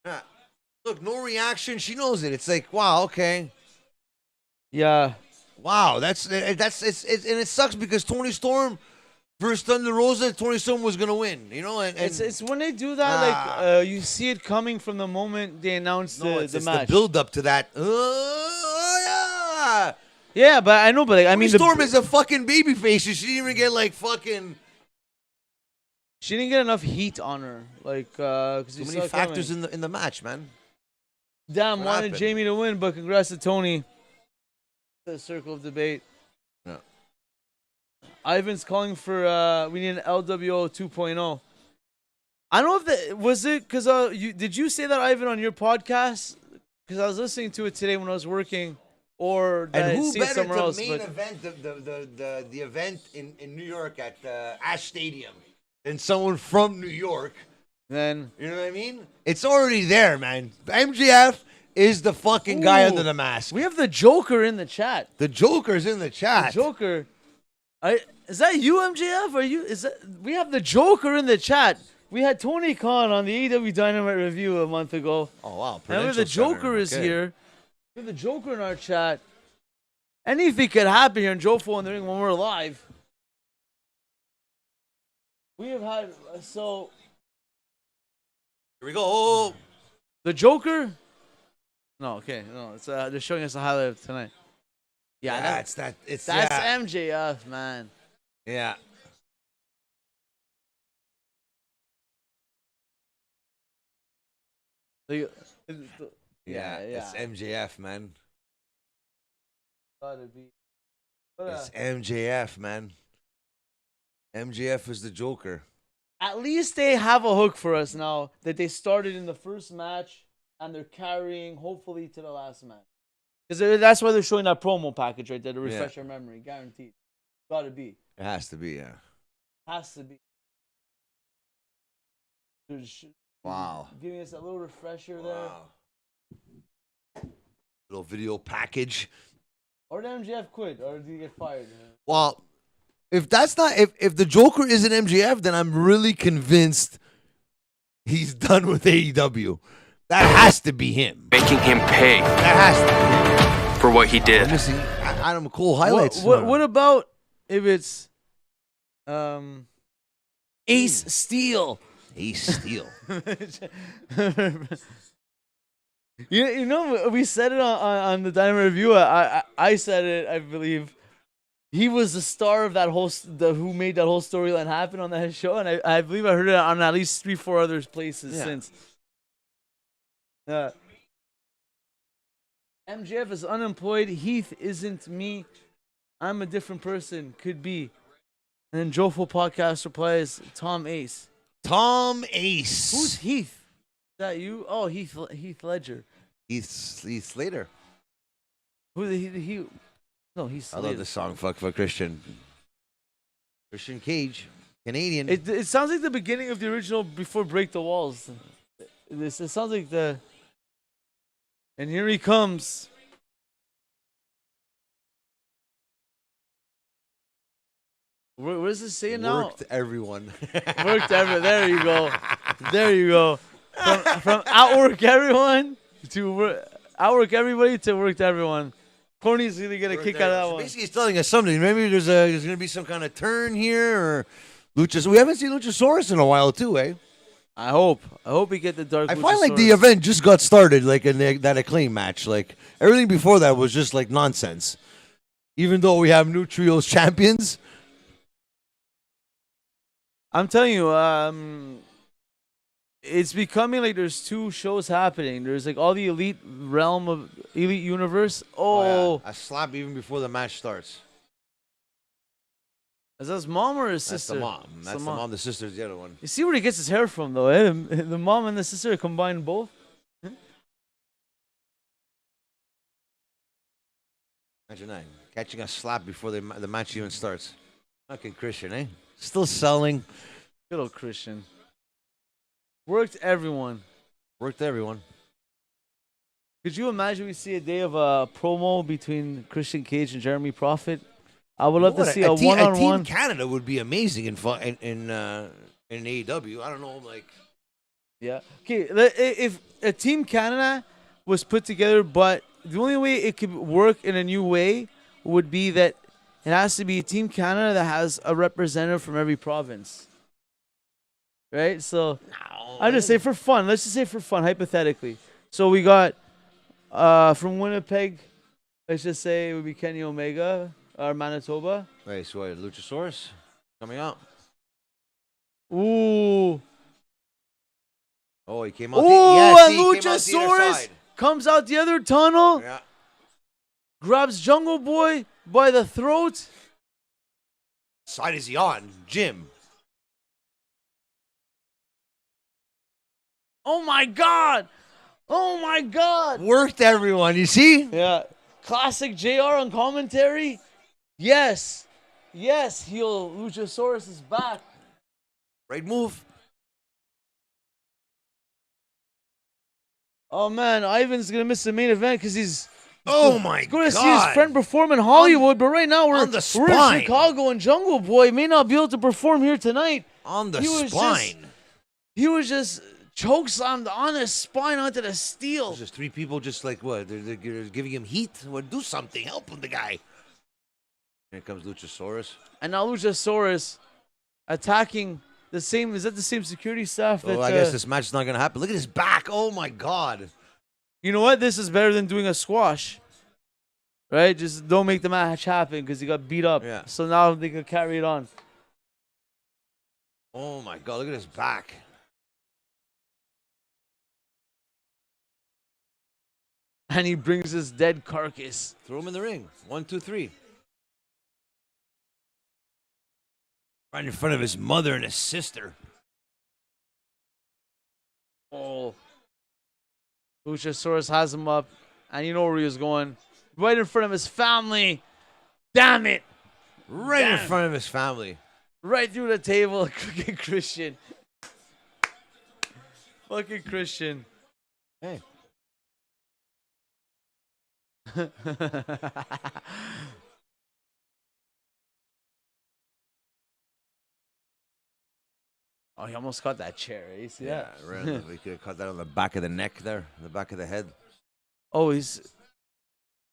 Yeah. Look, no reaction. She knows it. It's like, wow, okay. Yeah. Wow, it's and it sucks because Tony Storm versus Thunder Rosa, Tony Storm was gonna win, and it's when they do that, you see it coming from the moment they announce the match. It's the build up to that. Yeah. Yeah, but I know, but I mean, Storm is a fucking babyface. She didn't even get like fucking. She didn't get enough heat on her, because too many factors in the match, man. Damn, What wanted happened? Jamie to win, but congrats to Tony. The circle of debate. Yeah. Ivan's calling for we need an LWO 2.0. I don't know if that was it because did you say that, Ivan, on your podcast? Because I was listening to it today when I was working, or that And who I see it better somewhere to else. main But event the event in New York at Ash Stadium than someone from New York? then You know what I mean? It's already there, man. MJF is the fucking guy under the mask. we have the Joker in the chat. The Joker's in the chat. The Joker. Is that you, MJF? We have the Joker in the chat. We had Tony Khan on the AEW Dynamite review a month ago. Oh, wow. Remember, the Prudential Joker Center. is Okay. here. We have the Joker in our chat. Anything could happen here in Jofo in the ring when we're live. We have had Here we go. Oh. the Joker. No, okay, no. It's they're showing us a highlight of tonight. Yeah, That's MJF, man. Yeah. Yeah, It's MJF, man. Gotta be. It's MJF, man. MJF is the Joker. At least they have a hook for us now that they started in the first match and they're carrying hopefully to the last match. Because that's why they're showing that promo package right there to refresh our memory, guaranteed. Gotta be. It has to be, yeah. Has to be. Wow. Giving us a little refresher there. Little video package. Or did MJF quit? Or did he get fired? Well, if that's not if the Joker isn't MJF, then I'm really convinced he's done with AEW. That has to be him. Making him pay That has to be. for what he did. I'm missing Adam Cole highlights. What about if it's Ace Steel? Ace Steel. You know, we said it on the Dynamite Review. I said it, I believe. He was the star of that who made that whole storyline happen on that show, and I believe I heard it on at least 3-4 other places since. MJF is unemployed. Heath isn't me. I'm a different person. Could be. And then Jofo Podcast replies, Tom Ace. Tom Ace. Who's Heath? Is that you? Oh, Heath Ledger. Heath Slater. Who he? No, he's. I love this song. Fuck Christian. Christian Cage, Canadian. It sounds like the beginning of the original before Break the Walls. It sounds like the. And here he comes. What does it say now? Worked everyone. Worked everyone. There you go. There you go. From outwork everyone to work. Outwork everybody to work to everyone. Corny's gonna get a kick out of that So one. basically, he's telling us something. Maybe there's going to be some kind of turn here, or Luchas. We haven't seen Luchasaurus in a while, too, eh? I hope we get the dark. I find like the Luchasaurus. event just got started, like in that Acclaim match. Like everything before that was just like nonsense. Even though we have new trios champions, I'm telling you, it's becoming like there's two shows happening. There's like all the elite realm of elite universe. Oh, yeah. A slap even before the match starts. is that his mom or his That's sister? the mom. That's the mom. The sister's the other one. You see where he gets his hair from, though, eh? The mom and the sister combined both. Imagine that. Catching a slap before the match even starts. Fucking Christian, eh? Still selling. Good old Christian. Worked everyone. Worked everyone. Could you imagine we see a day of a promo between Christian Cage and Jeremy Prophet? I would love to see a one-on-one. Team Canada would be amazing in AEW. I don't know, like. Yeah. Okay, if a Team Canada was put together, but the only way it could work in a new way would be that it has to be a Team Canada that has a representative from every province. Right? So, I just say for fun. Let's just say for fun, hypothetically. So we got from Winnipeg, let's just say it would be Kenny Omega or Manitoba. Wait, so what, Luchasaurus coming out? Ooh. Oh, he came out. Ooh, and he came out the other Luchasaurus side. comes out the other tunnel, Yeah. grabs Jungle Boy by the throat. Side is he on? Jim. Oh my God! Oh my God! Worked everyone, you see? Yeah. Classic JR on commentary. Yes. Yes, heel Luchasaurus is back. Right move. Oh man, Ivan's gonna miss the main event because he's Oh my going to God. see his friend perform in Hollywood, but right now we're on the in spine. Chicago, and Jungle Boy may not be able to perform here tonight. On the He was spine. He was just chokeslammed on his spine onto the steel. There's just three people just like, what? They're giving him heat? Well, do something. Help him, the guy. Here comes Luchasaurus. And now Luchasaurus attacking the same. Is that the same security staff? Oh, I guess this match is not going to happen. Look at his back. Oh, my God. You know what? This is better than doing a squash. Right? Just don't make the match happen because he got beat up. Yeah. So now they can carry it on. Oh, my God. Look at his back. And he brings his dead carcass. Throw him in the ring. 1, 2, 3. Right in front of his mother and his sister. Oh. Luchasaurus has him up. And you know where he was going. Right in front of his family. Damn it. Right in front of his family. Right through the table. Fucking Christian. Fucking Christian. Hey. Oh, he almost caught that chair. You see Yeah, that? really. We could have caught that on the back of the neck there, the back of the head. Oh, he's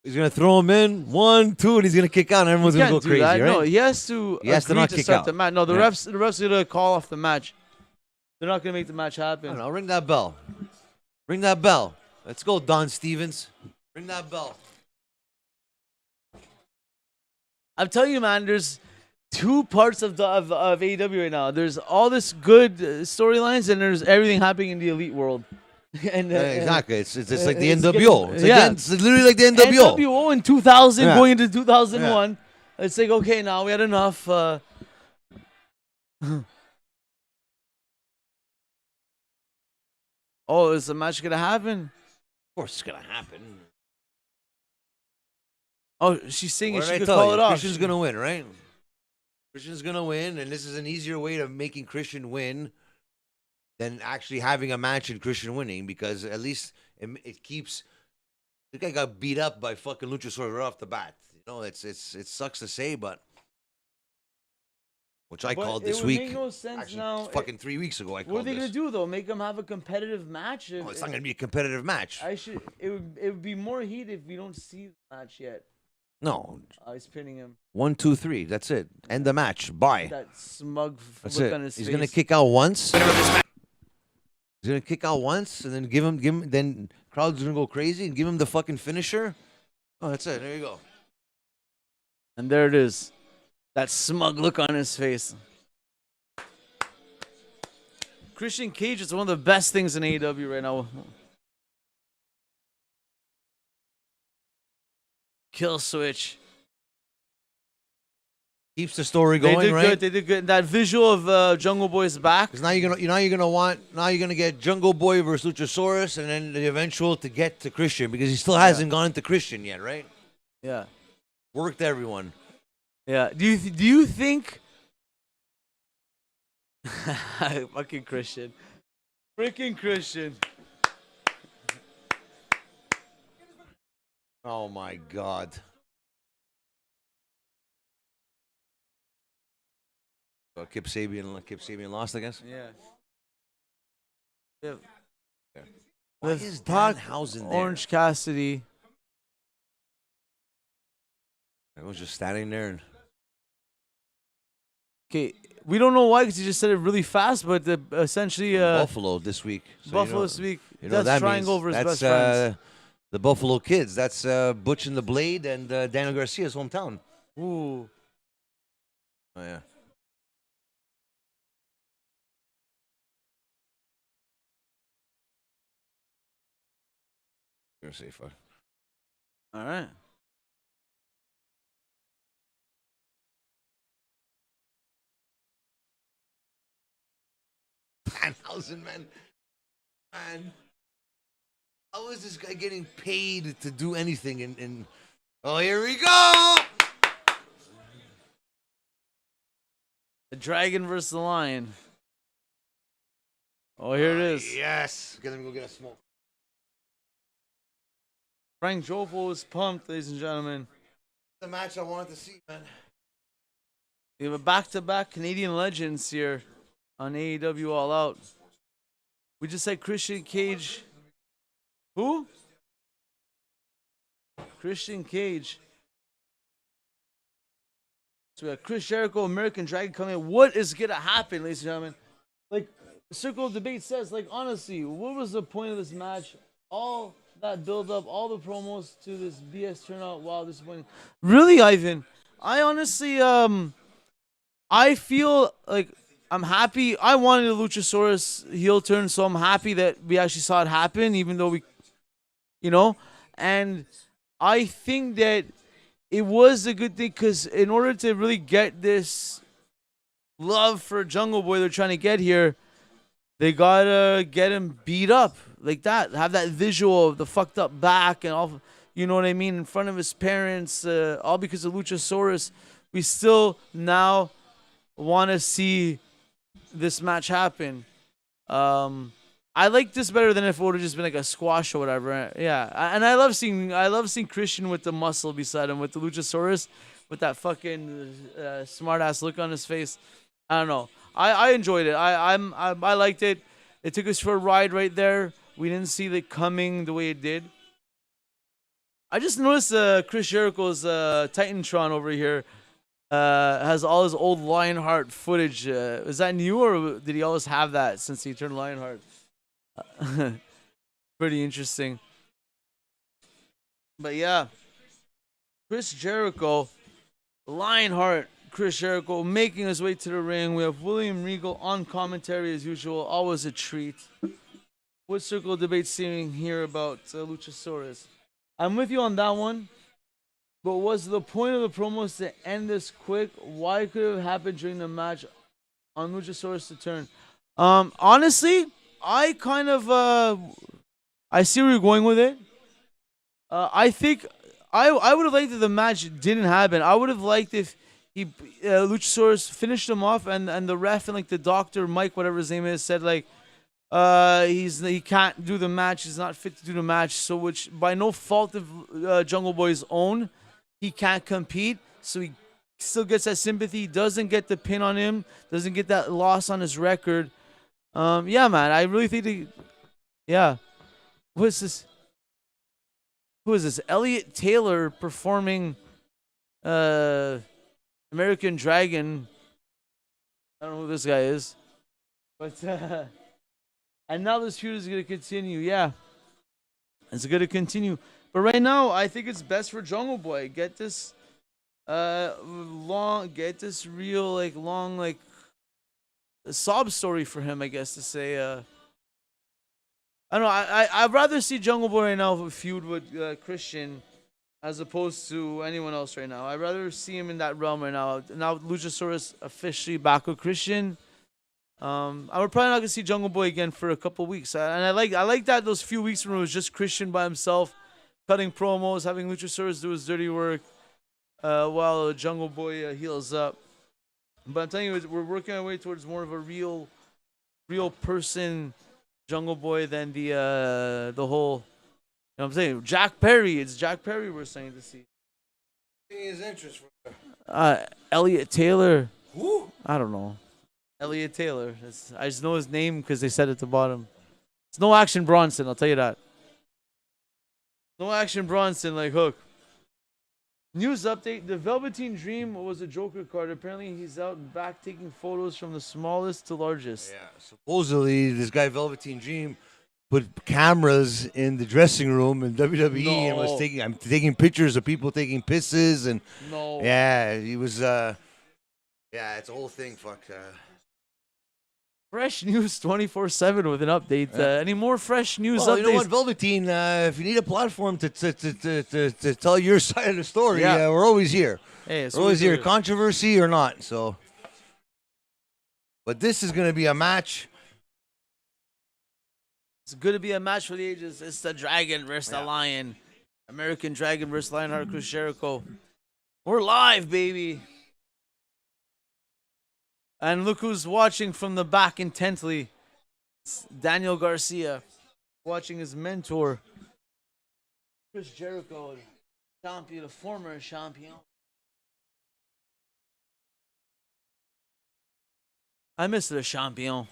He's gonna throw him in 1, 2, and he's gonna kick out, and everyone's gonna go can't do crazy, that. right? No, he has to. He has to agree not kick start out. the match. No, the Yeah. refs are gonna call off the match. They're not gonna make the match I happen. don't know. Ring that bell. Ring that bell. Let's go, Don Stevens. Ring that bell. I'm telling you, man. There's two parts of AEW right now. There's all this good storylines, and there's everything happening in the elite world. And Exactly. It's like the it's NWO. getting- It's, like yeah. it's literally like the NWO. NWO in 2000, Yeah. going into 2001. It's like, okay, now we had enough. Oh, is the match gonna happen? Of course, it's gonna happen. Oh, she's saying What she did I could tell call you? it off. Christian's gonna win, right? Christian's gonna win, and this is an easier way of making Christian win than actually having a match and Christian winning, because at least it keeps. The guy got beat up by fucking Luchasaurus right off the bat. You know, it sucks to say, but which I But called it this would week. make no sense Actually, now. fucking 3 weeks ago, I called What are they this. gonna do though? Make them have a competitive match? Oh, it's not gonna be a competitive match. It would be more heat if we don't see the match yet. No, He's pinning him. 1, 2, 3. That's it. End the match. Bye. That smug That's look it. on his He's face. gonna kick out once. He's gonna kick out once, and then give him. Then crowd's gonna go crazy and give him the fucking finisher. Oh, that's it. There you go. And there it is. That smug look on his face. Christian Cage is one of the best things in AEW right now. Kill switch. Keeps the story going, They did right? good. They did good. That visual of Jungle Boy's back. Because now you're gonna get Jungle Boy versus Luchasaurus, and then the eventual to get to Christian because he still hasn't gone into Christian yet, right? Yeah. Worked everyone. Yeah. Do you think? Fucking Christian. Freaking Christian. Oh my God. Kip Sabian lost, I guess. Yeah. Yeah. Why With is Pac, Danhausen there? Orange Cassidy. I was just standing there and Okay, we don't know why because he just said it really fast, but essentially Buffalo this week. So Buffalo this week. You know what That's that Triangle means. versus That's best friends. the Buffalo Kids. That's Butch and the Blade and Daniel Garcia's hometown. Ooh. Oh yeah. You're safe. All right. Danhausen, man. How is this guy getting paid to do anything? In oh, here we go. The Dragon versus the Lion. Oh, here it is. Yes. Let me go get a smoke. Frank Jofo is pumped, ladies and gentlemen. The match I wanted to see, man. We have a back-to-back Canadian legends here on AEW All Out. We just had Christian Cage. Who? Christian Cage. So we got Chris Jericho, American Dragon coming in. What is going to happen, ladies and gentlemen? Like, Circle of Debate says, like, honestly, what was the point of this match? All that build-up, all the promos to this BS turnout, wow, disappointing. Really, Ivan? I honestly, I feel like I'm happy. I wanted a Luchasaurus heel turn, so I'm happy that we actually saw it happen, even though we, and I think that it was a good thing because in order to really get this love for Jungle Boy they're trying to get here, they gotta get him beat up like that. Have that visual of the fucked up back and all, you know what I mean, in front of his parents, all because of Luchasaurus. We still now want to see this match happen. I like this better than if it would have just been like a squash or whatever. Yeah, and I love seeing Christian with the muscle beside him, with the Luchasaurus, with that fucking smart ass look on his face. I don't know. I enjoyed it. I liked it. It took us for a ride right there. We didn't see it coming the way it did. I just noticed Chris Jericho's Titantron over here has all his old Lionheart footage. Is that new or did he always have that since he turned Lionheart? Pretty interesting. But yeah, Chris Jericho, Lionheart, Chris Jericho making his way to the ring. We have William Regal on commentary as usual. Always a treat. What Circle of Debate seeing here about Luchasaurus? I'm with you on that one. But was the point of the promos to end this quick? Why could it have happened during the match on Luchasaurus to turn? Honestly, I kind of I see where you're going with it. I think I would have liked if the match didn't happen. I would have liked if he Luchasaurus finished him off and the ref and like the doctor Mike, whatever his name is, said like he can't do the match. He's not fit to do the match. So which by no fault of Jungle Boy's own, he can't compete. So he still gets that sympathy, doesn't get the pin on him, doesn't get that loss on his record. Yeah, man, I really think yeah. Who is this? Elliot Taylor performing American Dragon. I don't know who this guy is. But and now this feud is going to continue. Yeah. It's going to continue. But right now, I think it's best for Jungle Boy. Get this real long sob story for him, I guess to say. I don't know. I'd rather see Jungle Boy right now feud with Christian as opposed to anyone else right now. I'd rather see him in that realm right now. Now Luchasaurus officially back with Christian. I'm probably not gonna see Jungle Boy again for a couple weeks, and I like that those few weeks when it was just Christian by himself, cutting promos, having Luchasaurus do his dirty work, while Jungle Boy heals up. But I'm telling you, we're working our way towards more of a real person Jungle Boy than the whole. You know what I'm saying? Jack Perry. It's Jack Perry we're saying to see. His interest. Elliot Taylor. Who? I don't know. Elliot Taylor. I just know his name because they said it at the bottom. It's no Action Bronson, I'll tell you that. No Action Bronson like Hook. News update. The Velveteen Dream was a Joker card. Apparently he's out and back taking photos from the smallest to largest. Yeah, supposedly this guy Velveteen Dream put cameras in the dressing room in WWE and was taking pictures of people taking pisses and yeah, he was yeah, it's a whole thing. Fuck. Fresh news 24/7 with an update. Any more fresh news Well, updates? you know what, Velveteen? If you need a platform to tell your side of the story, we're always here. Hey, we're always here, controversy or not. So, but this is going to be a match. It's going to be a match for the ages. It's the Dragon versus the Lion. American Dragon versus Lionheart Chris Jericho. We're live, baby. And look who's watching from the back intently. It's Daniel Garcia watching his mentor, Chris Jericho, champion, a former champion. I miss the champion.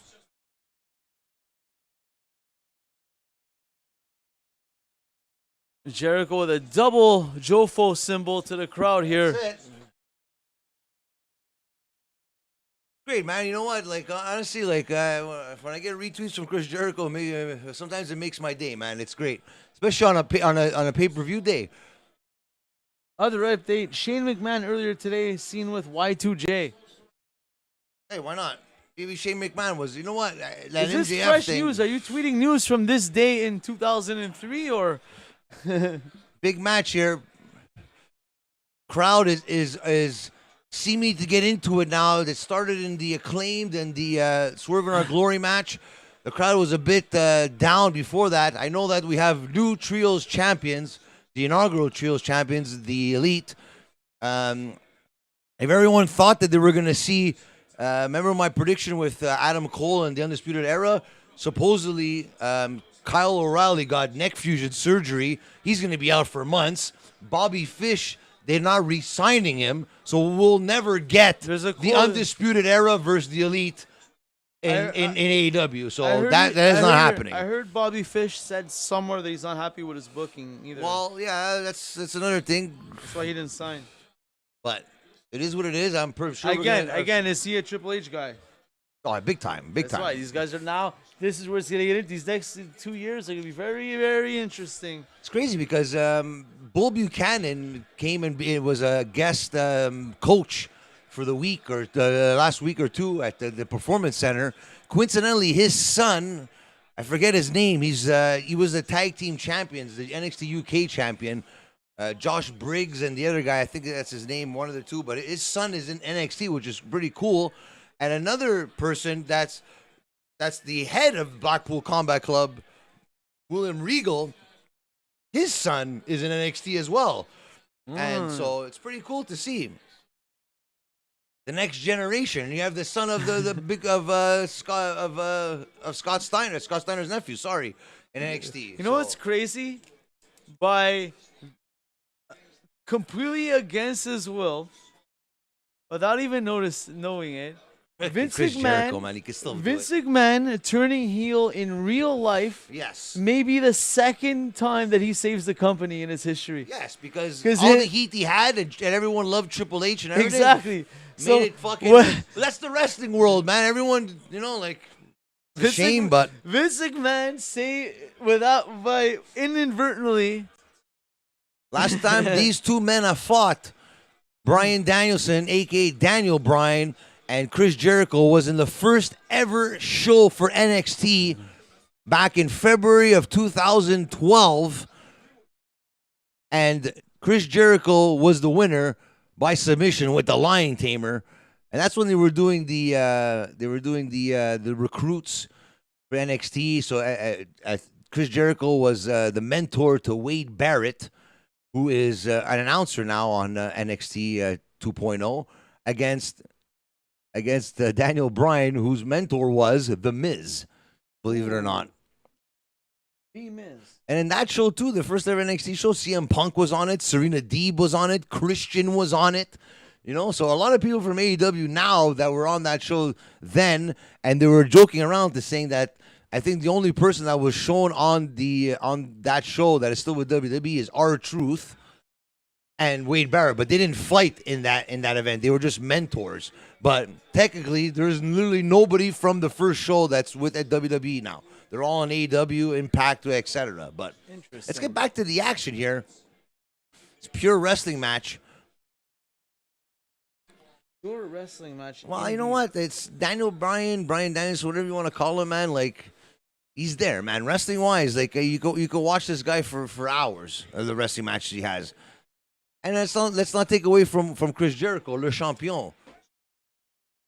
Jericho with a double Jofo symbol to the crowd here. That's it. Great, man. You know what? Like, honestly, like, when I get retweets from Chris Jericho, maybe, sometimes it makes my day, man. It's great, especially on a pay-per-view day. Other update: Shane McMahon earlier today seen with Y2J. Hey, why not? Maybe Shane McMahon was. You know what? That Is this MJF fresh thing, news? Are you tweeting news from this day in 2003 or? big match here. Crowd is seeming to get into it now. That started in the Acclaimed and the Swerve in Our Glory match. The crowd was a bit down before that. I know that we have new Trios champions, the inaugural Trios champions, the Elite. If everyone thought that they were going to see, remember my prediction with Adam Cole and the Undisputed Era? Supposedly, Kyle O'Reilly got neck fusion surgery. He's going to be out for months. Bobby Fish, they're not re-signing him, so we'll never get the Undisputed Era versus the Elite in AEW. So that is not happening. I heard Bobby Fish said somewhere that he's not happy with his booking either. Well, yeah, that's another thing. That's why he didn't sign. But it is what it is. I'm pretty sure. Again, is he a Triple H guy? Oh, big time, big time. That's right. These guys are now. This is where it's gonna get. These next 2 years are gonna be very, very interesting. It's crazy because Bull Buchanan came and was a guest coach for the week or the last week or two at the Performance Center. Coincidentally, his son, I forget his name. He was the tag team champions, the NXT UK champion. Josh Briggs and the other guy, I think that's his name, one of the two. But his son is in NXT, which is pretty cool. And another person that's the head of Blackpool Combat Club, William Regal, his son is in NXT as well. And so it's pretty cool to see the next generation. You have the son of Scott Steiner, Scott Steiner's nephew, in NXT. You know what's crazy? By completely against his will, without even knowing it, Vince Chris Jericho, McMahon, man, he can still Vince do it. McMahon turning heel in real life. Yes. Maybe the second time that he saves the company in his history. Yes, because 'Cause all it- the heat he had, and everyone loved Triple H and everything. Exactly. Made it fucking. That's the wrestling world, man. Everyone, like. It's a shame, but Vince McMahon by inadvertently. last time these two men have fought, Bryan Danielson, a.k.a. Daniel Bryan, and Chris Jericho was in the first ever show for NXT back in February of 2012. And Chris Jericho was the winner by submission with the Lion Tamer. And that's when they were doing the recruits for NXT. So Chris Jericho was the mentor to Wade Barrett, who is an announcer now on NXT 2.0, against Daniel Bryan, whose mentor was The Miz, believe it or not. The Miz. And in that show, too, the first ever NXT show, CM Punk was on it, Serena Deeb was on it, Christian was on it. So a lot of people from AEW now that were on that show then, and they were joking around to saying that I think the only person that was shown on that show that is still with WWE is R-Truth and Wade Barrett, but they didn't fight in that event. They were just mentors. But technically, there's literally nobody from the first show that's with at WWE now. They're all on AEW, Impact, etc. But let's get back to the action here. It's a pure wrestling match. Pure wrestling match. Well, you know what? It's Daniel Bryan, Bryan Danielson, whatever you want to call him, man. Like, he's there, man. Wrestling wise, like you go watch this guy for hours of the wrestling matches he has. And let's not take away from Chris Jericho, Le Champion,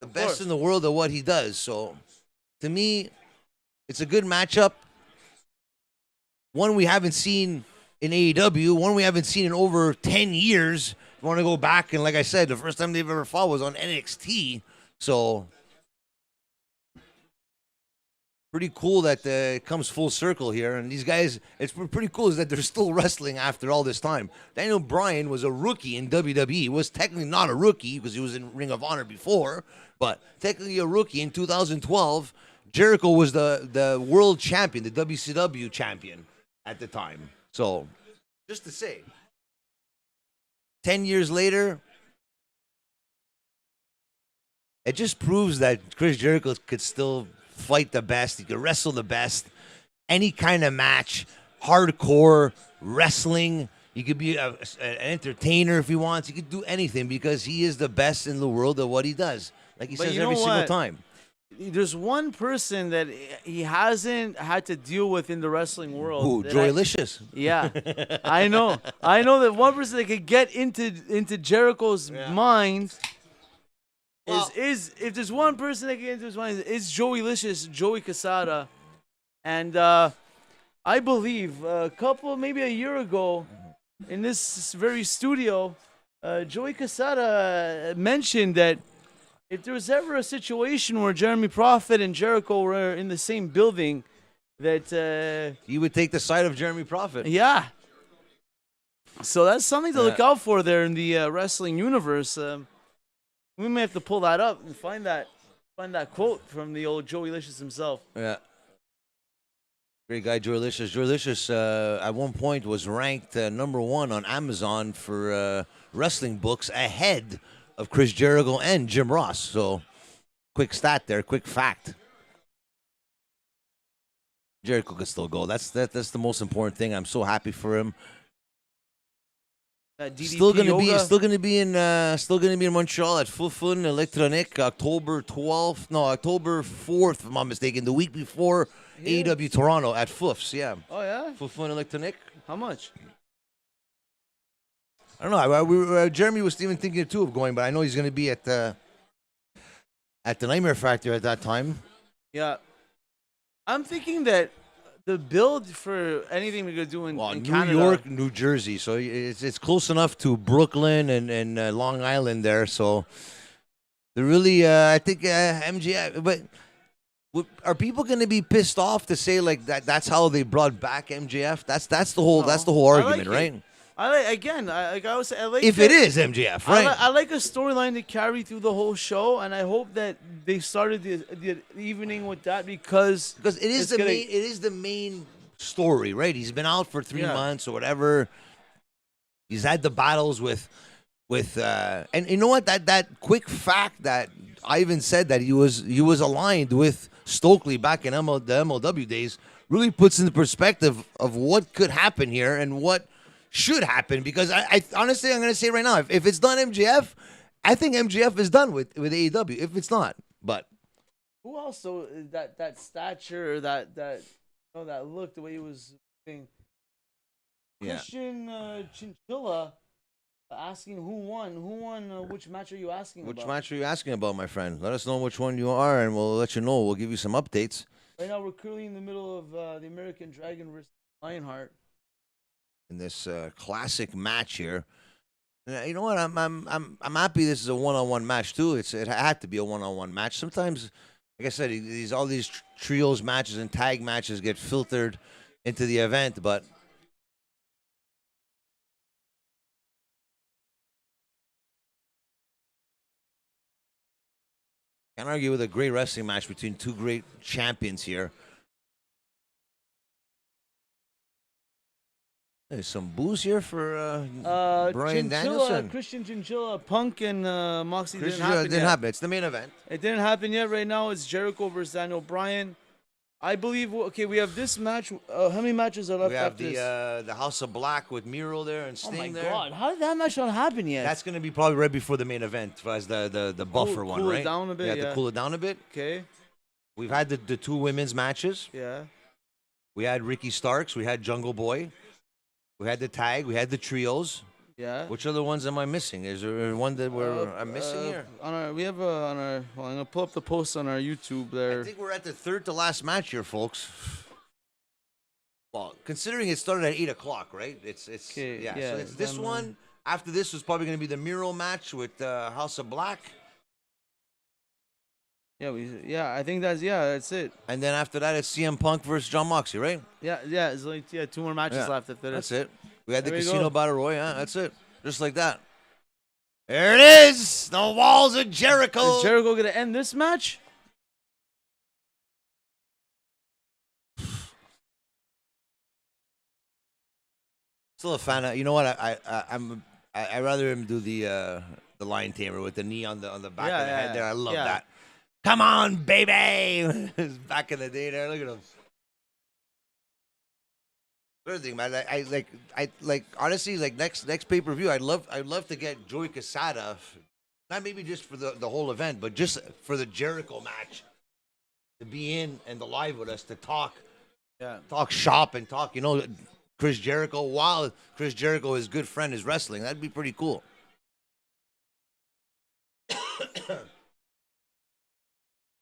the best in the world at what he does. So, to me, it's a good matchup. One we haven't seen in AEW, one we haven't seen in over 10 years. You want to go back, and like I said, the first time they've ever fought was on NXT. So, pretty cool that it comes full circle here. And these guys, it's pretty cool is that they're still wrestling after all this time. Daniel Bryan was a rookie in WWE. He was technically not a rookie because he was in Ring of Honor before, but technically a rookie in 2012. Jericho was the world champion, the WCW champion at the time. So, just to say, 10 years later, it just proves that Chris Jericho could still fight the best. He could wrestle the best. Any kind of match, hardcore wrestling. He could be an entertainer if he wants. He could do anything because he is the best in the world at what he does. Like he says every single time. There's one person that he hasn't had to deal with in the wrestling world. Who? Joylicious. Yeah, I know. I know that one person that could get into Jericho's mind is if there's one person that can get into his mind is Joey-licious, Joey Quesada. And I believe maybe a year ago in this very studio, Joey Quesada mentioned that if there was ever a situation where Jeremy Prophet and Jericho were in the same building, that he would take the side of Jeremy Prophet. Yeah. So that's something to look out for there in the wrestling universe. We may have to pull that up and find that quote from the old Joey Licious himself. Yeah. Great guy, Joey Licious. Joey Licious at one point was ranked number 1 on Amazon for wrestling books ahead of Chris Jericho and Jim Ross. So, quick stat there, quick fact. Jericho could still go. That's the most important thing. I'm so happy for him. Still gonna be in Montreal at Fufun Electronic October 4th, if I'm not mistaken, the week before AEW Toronto at Fuf's. Yeah. Oh yeah. Fufun Electronic. How much? I don't know. Jeremy was even thinking too of going, but I know he's going to be at the Nightmare Factory at that time. Yeah, I'm thinking that the build for anything we're going to do in Canada, New York, New Jersey, so it's close enough to Brooklyn and Long Island there. So they're really, I think MJF. But are people going to be pissed off to say like that? That's how they brought back MJF. That's the whole argument, right? I always say, I like If it is MJF, right? I like a storyline to carry through the whole show, and I hope that they started the evening with that because it is the main story, right? He's been out for 3 months or whatever. He's had the battles with and you know what, that quick fact that Ivan said that he was aligned with Stokely back in the MLW days really puts into perspective of what could happen here and what should happen, because I honestly, I'm going to say right now, if it's not MJF, I think MJF is done with AEW. If it's not, but who also that stature, that look, the way he was moving. Yeah. Christian Chinchilla asking who won. Which match are you asking about? Which match are you asking about, my friend? Let us know which one you are, and we'll let you know. We'll give you some updates. Right now, we're currently in the middle of the American Dragon versus Lionheart. In this classic match here, you know what? I'm happy this is a one-on-one match too. It had to be a one-on-one match. Sometimes, like I said, all these trios matches and tag matches get filtered into the event, but. Can't argue with a great wrestling match between two great champions here. There's some booze here for Bryan Danielson. Christian Chinchilla, Punk, and Moxley didn't happen yet. It's the main event. It didn't happen yet. Right now, it's Jericho versus Daniel Bryan. I believe. Okay, we have this match. How many matches are left? We have after the House of Black with Miro there and Sting there. Oh my God! How did that match not happen yet? That's going to be probably right before the main event, as the buffer one, right? Cool it down a bit. Yeah, to cool it down a bit. Okay. We've had the two women's matches. Yeah. We had Ricky Starks. We had Jungle Boy. We had the tag. We had the trios. Yeah. Which other ones am I missing? Is there one that I'm missing here? I'm gonna pull up the post on our YouTube there. I think we're at the third to last match here, folks. Well, considering it started at 8 o'clock, right? It's okay, yeah. So it's this one. After this was probably going to be the Miro match with House of Black. Yeah, I think that's it. And then after that, it's CM Punk versus Jon Moxley, right? Yeah. There's only 2 more matches left after this. That's it. We had the There we Casino go. Battle Royale. That's it. Just like that. There it is. The walls of Jericho. Is Jericho gonna end this match? Still a fan of. You know what? I rather him do the lion tamer with the knee on the back of the head there. I love that. Come on, baby. Back in the day there. Look at him. Good thing, man. I honestly, like next pay-per-view, I'd love to get Joey Casada, not maybe just for the whole event, but just for the Jericho match, to be in and the live with us to talk shop and talk, Chris Jericho, while Chris Jericho, his good friend, is wrestling. That'd be pretty cool.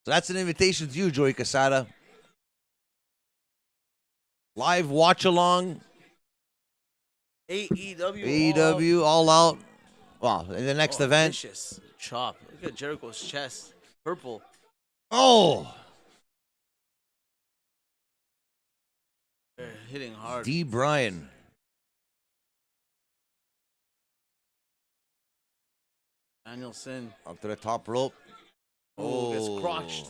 So that's an invitation to you, Joey Casada. Live watch along. AEW All Out. Wow, in the next event. Vicious chop. Look at Jericho's chest. Purple. Oh. They're hitting hard. D. Bryan. Danielson. Up to the top rope. Oh, gets crotched.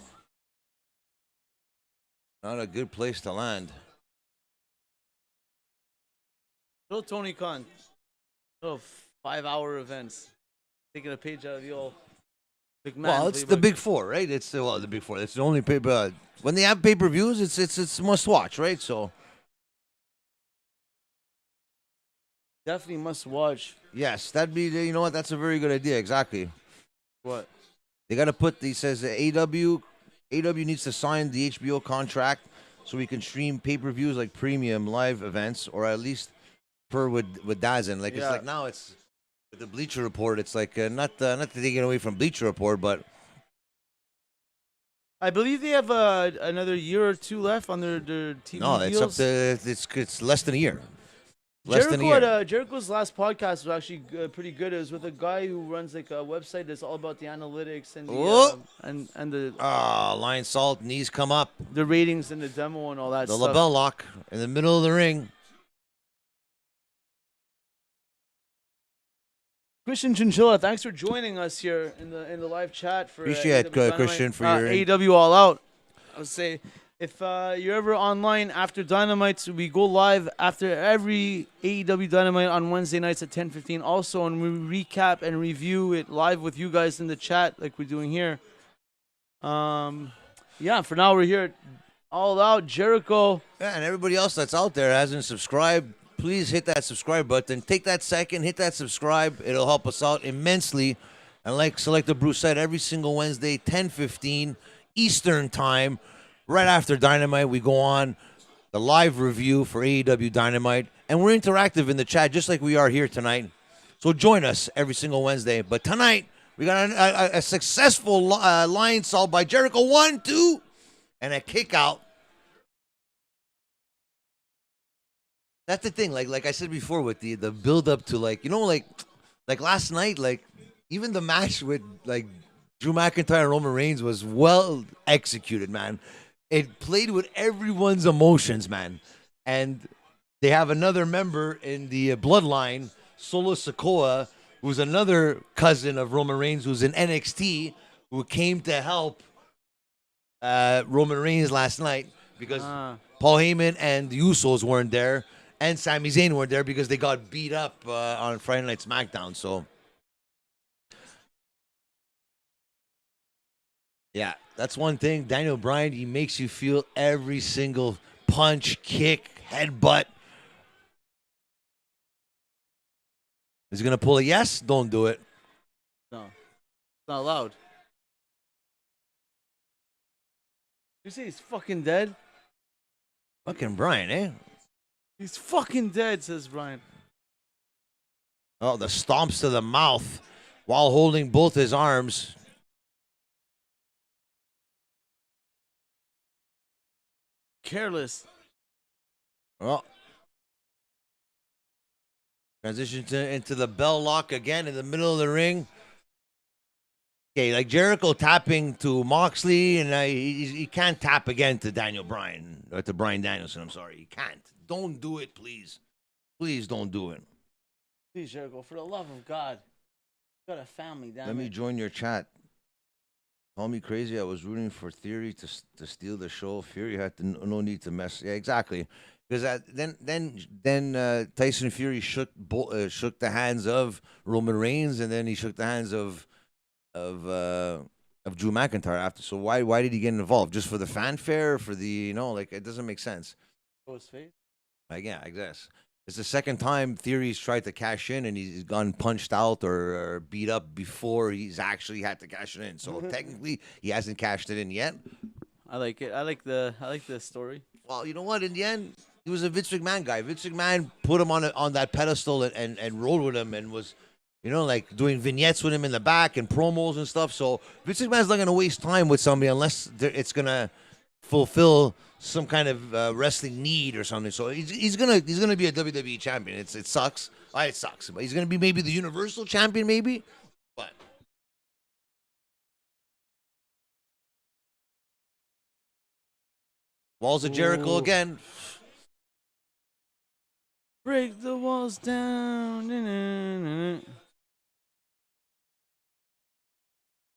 Not a good place to land. Little Tony Khan. Little 5-hour events. Taking a page out of the old big man. Well, it's the Big Four, right? It's the Big Four. It's the only paper. When they have pay-per-views, it's must watch, right? So definitely must watch. yes, that'd be. You know what? That's a very good idea. Exactly. What? They got to put. He says AEW needs to sign the HBO contract so we can stream pay-per-views like premium live events, or at least per with DAZN. Like it's like now it's with the Bleacher Report. It's like not to take it away from Bleacher Report, but I believe they have another year or 2 left on their TV no, it's deals. up to it's less than a year. Less than a year. Jericho's last podcast was actually pretty good. It was with a guy who runs like a website that's all about the analytics and the and the Lion Salt, knees come up. the ratings and the demo and all that The stuff. label lock in the middle of the ring. Christian Chinchilla, thanks for joining us here in the live chat for Appreciate AEW Dynamite. Christian for your AEW All Out. I would say if you're ever online after Dynamite, we go live after every AEW Dynamite on Wednesday nights at 10:15. Also, and we recap and review it live with you guys in the chat like we're doing here. Yeah, for now we're here at All Out. Jericho. Yeah, and everybody else that's out there hasn't subscribed, please hit that subscribe button. Take that second, hit that subscribe. It'll help us out immensely. And like Selector Bruce said, every single Wednesday, 10:15 Eastern Time, right after Dynamite, we go on the live review for AEW Dynamite. And we're interactive in the chat, just like we are here tonight. So join us every single Wednesday. But tonight, we got a successful lion salt by Jericho. 1, 2, and a kick out. That's the thing, like I said before, with the build up to like last night, like even the match with like Drew McIntyre and Roman Reigns was well executed, man. It played with everyone's emotions, man. And they have another member in the bloodline, Solo Sikoa, who's another cousin of Roman Reigns, who's in NXT, who came to help Roman Reigns last night because Paul Heyman and the Usos weren't there. And Sami Zayn weren't there because they got beat up on Friday Night SmackDown. So, yeah, that's one thing. Daniel Bryan, he makes you feel every single punch, kick, headbutt. Is he going to pull a yes? Don't do it. No, it's not allowed. You say he's fucking dead? Fucking Bryan, eh? He's fucking dead, says Bryan. Oh, the stomps to the mouth while holding both his arms. Careless. Oh. Transition into the bell lock again in the middle of the ring. Okay, like Jericho tapping to Moxley, and he can't tap again to Daniel Bryan, or to Bryan Danielson, I'm sorry. He can't. Don't do it, please. Please don't do it. Please, Jericho, for the love of God. You got a family, damn Let me join your chat. Call me crazy. I was rooting for Theory to steal the show. Fury had no need to mess. Yeah, exactly. Because then Tyson Fury shook the hands of Roman Reigns, and then he shook the hands of Drew McIntyre after. So why did he get involved? Just for the fanfare? For the it doesn't make sense. Oh, his face? Like, yeah, I guess. It's the second time Theory's tried to cash in and he's gone punched out or beat up before he's actually had to cash it in. So technically, he hasn't cashed it in yet. I like it. I like the story. Well, you know what? In the end, he was a Vince McMahon guy. Vince McMahon put him on that pedestal and rode with him and was, doing vignettes with him in the back and promos and stuff. So Vince McMahon's not going to waste time with somebody unless it's going to fulfill some kind of wrestling need or something. So he's gonna be a WWE champion. It sucks. It sucks. But he's gonna be maybe the Universal champion, maybe. But walls of Jericho again. Break the walls down.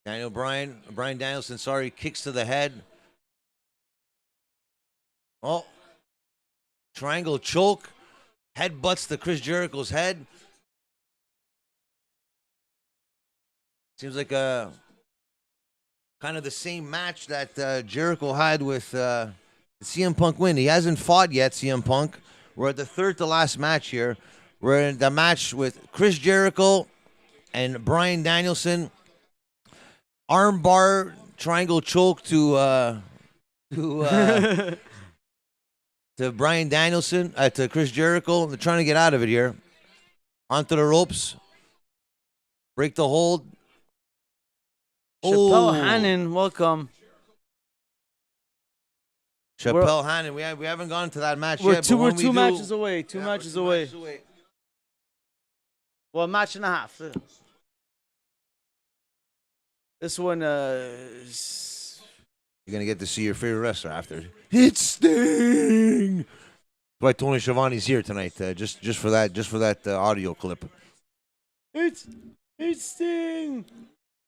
Bryan Danielson, kicks to the head. Oh, triangle choke, headbutts to Chris Jericho's head. Seems like kind of the same match that Jericho had with the CM Punk win. He hasn't fought yet, CM Punk. We're at the third to last match here. We're in the match with Chris Jericho and Bryan Danielson. Armbar triangle choke to Bryan Danielson, to Chris Jericho. They're trying to get out of it here. Onto the ropes. Break the hold. Chappelle Hannon, welcome. Chappelle Hannon. We haven't gone to that match we're yet. Two matches away. Two matches away. Well, a match and a half. This one, you're gonna get to see your favorite wrestler after. It's Sting. That's why Tony Schiavone's here tonight, just for that audio clip. It's Kingston.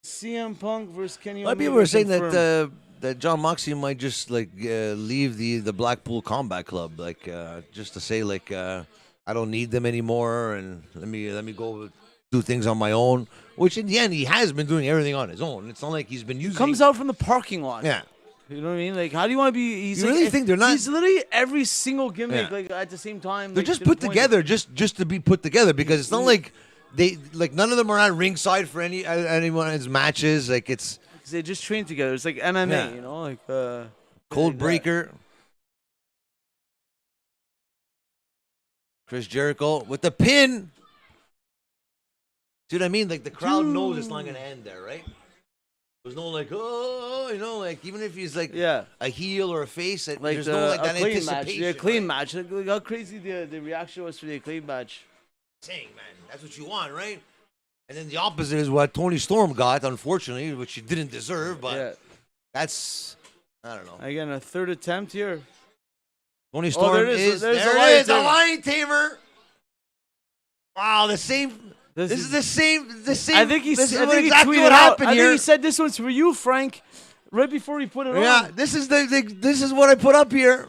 CM Punk versus Kenny A lot of Omega. people were saying confirmed. that Jon Moxley might just like leave the Blackpool Combat Club, like just to say like I don't need them anymore, and let me go do things on my own. Which in the end he has been doing everything on his own. It's not like he's been using. Comes out from the parking lot. Yeah. You know what I mean? Like, how do you want to be? He's You like, really think they're not? He's literally every single gimmick, Yeah. like at the same time. They're like, just to the put point together, just to be put together, because it's not like they like none of them are at ringside for anyone's matches. Like it's 'cause they just train together. It's like MMA, Yeah. you know, like Cold like that. Breaker. Chris Jericho with the pin. See what I mean? Like the crowd knows it's not gonna end there, right? There's no like, oh, you know, like even if he's like Yeah. a heel or a face, Like there's the no like that Acclaimed match. anticipation. The Acclaimed right? match. Like how crazy the reaction was for the Acclaimed match. Saying, man, that's what you want, right? And then the opposite is what Tony Storm got, unfortunately, which she didn't deserve, but Yeah. that's I don't know. Again, a third attempt here. Tony Storm there it is. There's the there Lion it is, the Tamer. Lion Tamer. Wow, the same. This is the same. I think this is he exactly tweeted what out. happened I here. think he said this one's for you, Frank, right before he put it Yeah, on. this is this is what I put up here.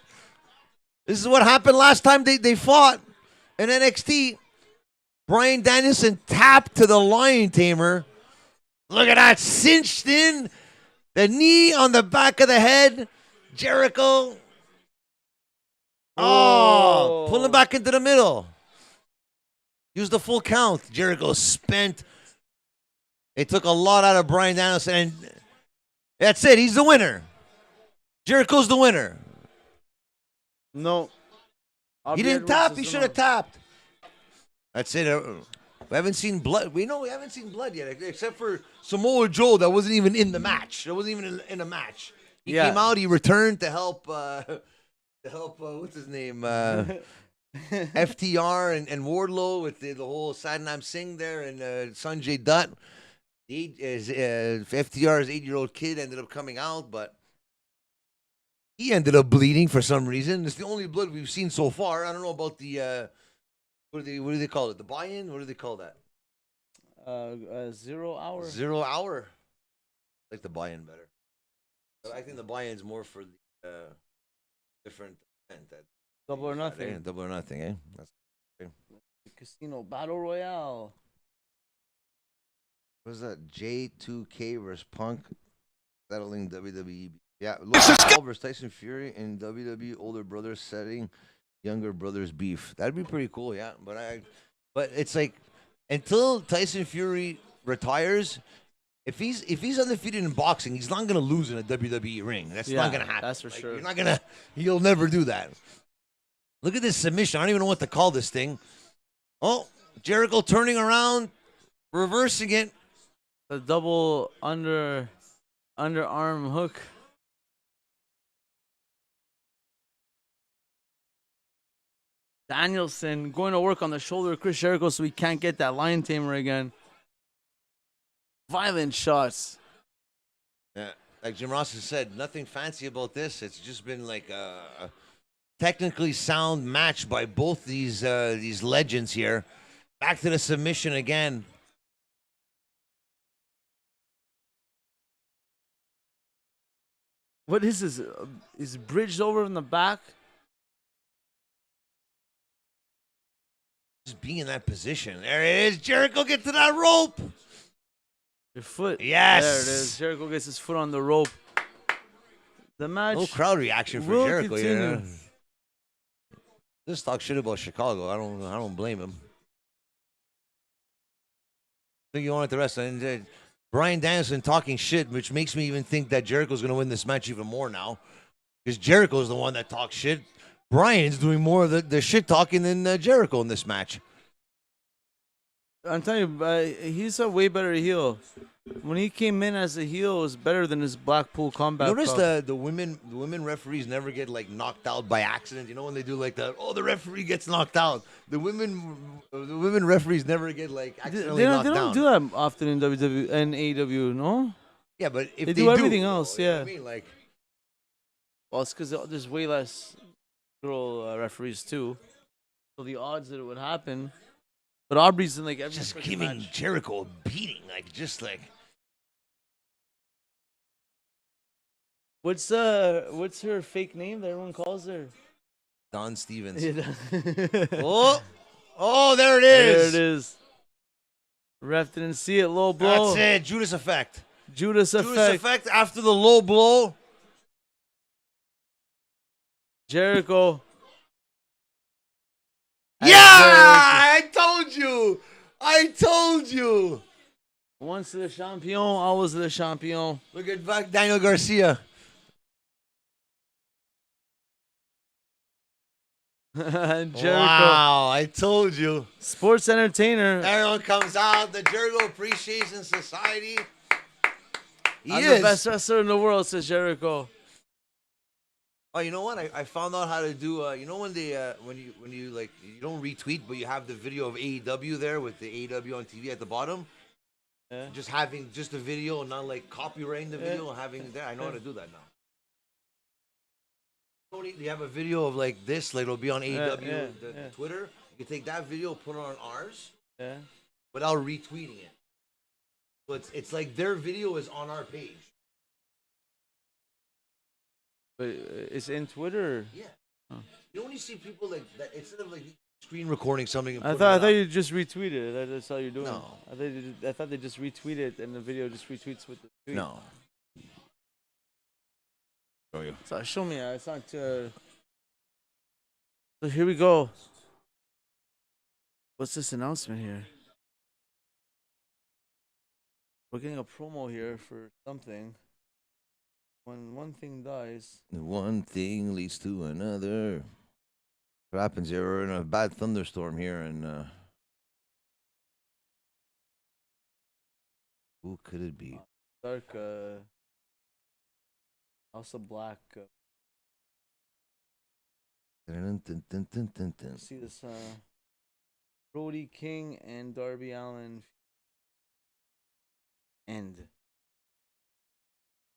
This is what happened last time they fought in NXT. Bryan Danielson tapped to the Lion Tamer. Look at that, cinched in. The knee on the back of the head. Jericho. Oh, pull him back into the middle. Use the full count. Jericho spent. They took a lot out of Bryan Danielson, and that's it. He's the winner. Jericho's the winner. No. He didn't tap. He should have tapped. That's it. We haven't seen blood. We haven't seen blood yet, except for Samoa Joe. That wasn't even in the match. That wasn't even in a match. He came out. He returned to help. What's his name? FTR and Wardlow with the whole Satnam Singh there and Sanjay Dutt. FTR's 8-year-old kid ended up coming out, but he ended up bleeding for some reason. It's the only blood we've seen so far. I don't know about the what do they call it? The buy-in? What do they call that? 0 hour. 0 hour. I like the buy-in better. But I think the buy-in's more for the different event. Double or nothing. Double or nothing, eh? That's Casino Battle Royale. what is that? J2K versus Punk settling WWE. Yeah, Paul versus Tyson Fury in WWE older brothers setting younger brothers beef. That'd be pretty cool, yeah. But it's like until Tyson Fury retires, if he's undefeated in boxing, he's not gonna lose in a WWE ring. That's not gonna happen. That's for sure. You're not gonna. He'll never do that. Look at this submission. I don't even know what to call this thing. Oh, Jericho turning around, reversing it. The double underarm hook. Danielson going to work on the shoulder of Chris Jericho so he can't get that Lion Tamer again. Violent shots. Yeah, like Jim Ross has said, nothing fancy about this. It's just been like a technically sound match by both these legends here. Back to the submission again. What is this? Is bridged over in the back? Just being in that position. There it is. Jericho get to that rope. Your foot. Yes. There it is. Jericho gets his foot on the rope. The match. No crowd reaction for will Jericho here. continue. Just talk shit about Chicago. I don't blame him. I think you wanted the rest. And Bryan Danielson talking shit, which makes me even think that Jericho's going to win this match even more now. Because Jericho's the one that talks shit. Bryan's doing more of the shit talking than Jericho in this match. I'm telling you, he's a way better heel. When he came in as a heel, it was better than his Blackpool Combat Notice Club. the women referees never get like knocked out by accident. You know when they do like the referee gets knocked out. The women referees never get like accidentally knocked They down. don't do that often in WWE and AEW, no? Yeah, but if They do everything else, you know yeah. what I mean, like Well, it's because there's way less girl referees too. So the odds that it would happen. But Aubrey's in like every Just freaking giving match. Jericho a beating, like just like. What's her fake name that everyone calls her? Don Stevens. There Oh, there it it is. is. Ref didn't see it. Low blow. That's it. Judas effect. Judas effect. After the low blow. Jericho. Yeah, I told you. Once the champion, always the champion. Look at back Daniel Garcia. And Jericho. Wow, I told you. Sports entertainer. Everyone comes out. The Jericho Appreciation Society. I'm the best wrestler in the world, says Jericho. Oh, you know what? I found out how to do. You know when they when you like you don't retweet, but you have the video of AEW there with the AEW on TV at the bottom. Yeah. Just having just the video, and not like copyrighting the video and having it there. I know how to do that now. Tony, you have a video of like this, like it'll be on AEW Twitter. You can take that video, put it on ours, without retweeting it. So it's like their video is on our page. But it's in Twitter. Yeah. Huh. You know when you see people like that, instead of like screen recording something. And I thought you just retweeted it. That's all you're doing. No. I thought they just retweet it and the video just retweets with the tweet. No. Show you. So show me. It's not. So here we go. What's this announcement here? We're getting a promo here for something. When one thing dies, one thing leads to another. What happens here? We're in a bad thunderstorm here, and who could it be? dark. House of Black. See this. Brody King and Darby Allin. And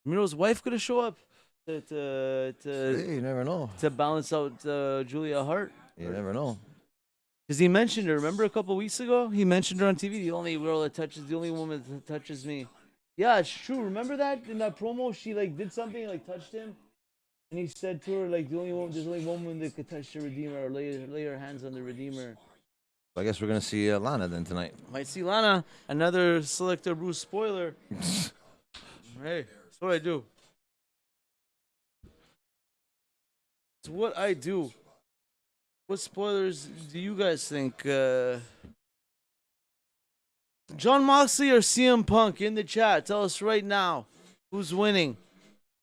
Miro's wife gonna show up to Hey, you never know. to balance out Julia Hart. You never know. Cause he mentioned her. Remember a couple weeks ago, he mentioned her on TV. The only woman that touches me. Yeah, it's true. Remember that in that promo, she like did something like touched him, and he said to her like there's only one woman that could touch the Redeemer or lay her hands on the Redeemer. I guess we're gonna see Lana then tonight. Might see Lana. Another Selector Bruce spoiler. Hey, that's what I do. It's what I do. What spoilers do you guys think? Jon Moxley or CM Punk in the chat? Tell us right now who's winning.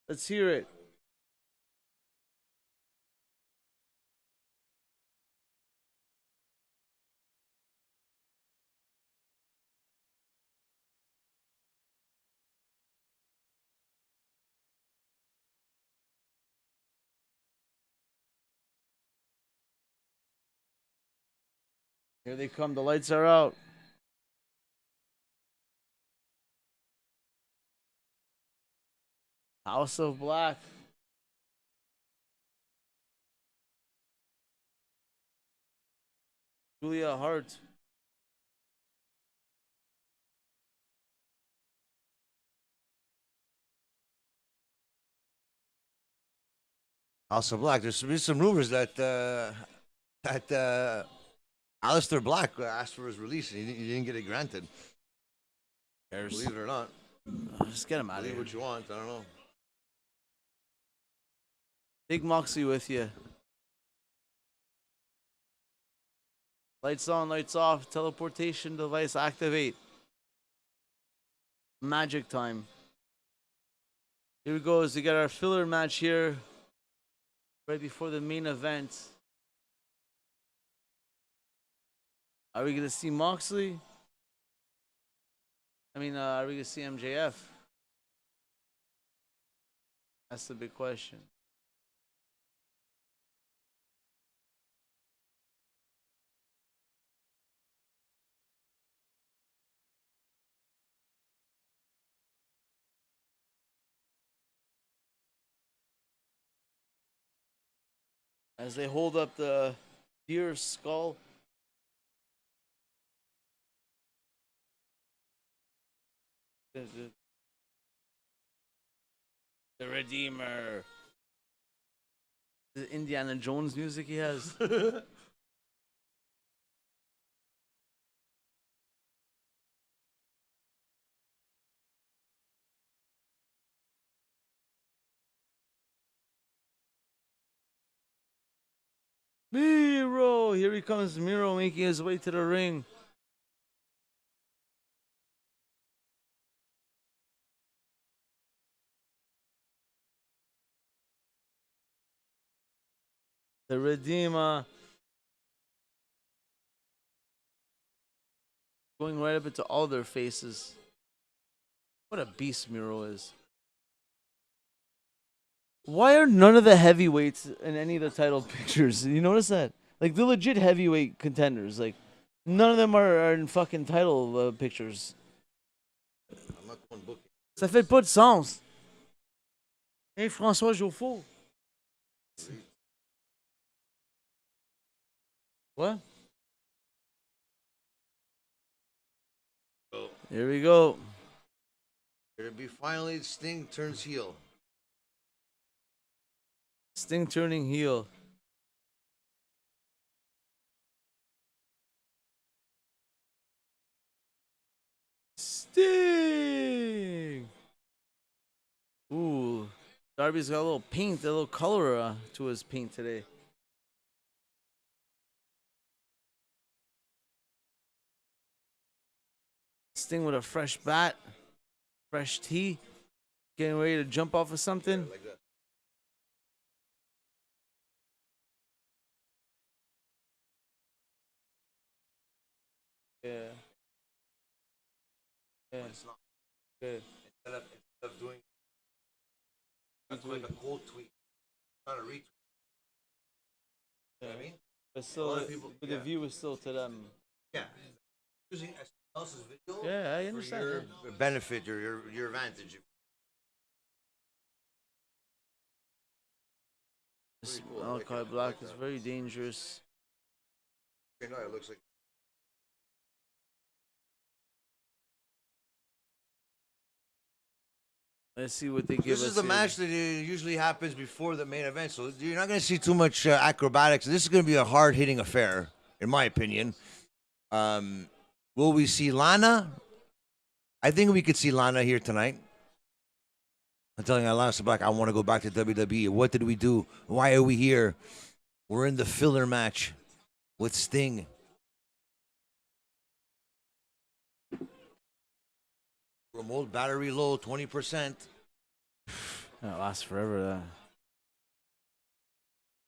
Let's hear it. Here they come. The lights are out. House of Black. Julia Hart. House of Black. There's been some rumors that Aleister Black asked for his release and he didn't get it granted. Believe it or not. Just get him out of Believe here. what you want. I don't know. Take Moxley with you. Lights on, lights off. Teleportation device activate. Magic time. Here we go. As we got our filler match here right before the main event. Are we going to see Moxley? Are we going to see MJF? That's the big question. As they hold up the deer skull. The Redeemer. The Indiana Jones music he has. Miro! Here he comes, Miro making his way to the ring. The Redeemer. Going right up into all their faces. What a beast Miro is. Why are none of the heavyweights in any of the title pictures? You notice that? Like, the legit heavyweight contenders. Like, none of them are in fucking title pictures. I'm not the one booking. Ça fait pas de sens. Hey, François Joffo. What? Here we go. It'll be finally Sting turns heel. Sting turning heel. Sting! Ooh. Darby's got a little paint, a little color to his paint today. Sting with a fresh bat, fresh tee, getting ready to jump off of something. Like that. Yeah. Yeah. It's not. Good. Instead of doing that's like a cold tweet, not a retweet. You know what I mean? But still, lot of people- but yeah. the view is still to them. Yeah. Using someone else's video. Yeah, I for understand. your benefit or your advantage. This Very cool. I like Malachi it. I Black like is that. very dangerous. You know, it looks like. Let's see what they give This us. is the here. match that usually happens before the main event, so you're not going to see too much acrobatics. This is going to be a hard-hitting affair, in my opinion. Will we see Lana? I think we could see Lana here tonight. I'm telling you, Lana Black, I want to go back to WWE. What did we do? Why are we here? We're in the filler match with Sting. Remote battery low, 20%. That lasts forever.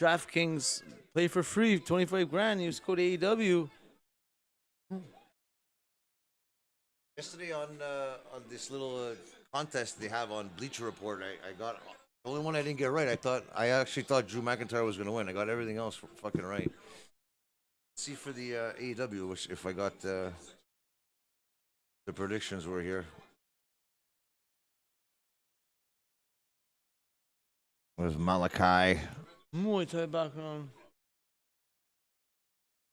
DraftKings, play for free, 25 grand. Use code AEW. Yesterday on this little contest they have on Bleacher Report, I got the only one I didn't get right. I actually thought Drew McIntyre was going to win. I got everything else fucking right. Let's see for the AEW, which if I got the predictions were here. Where's Malachi? Muay Thai background.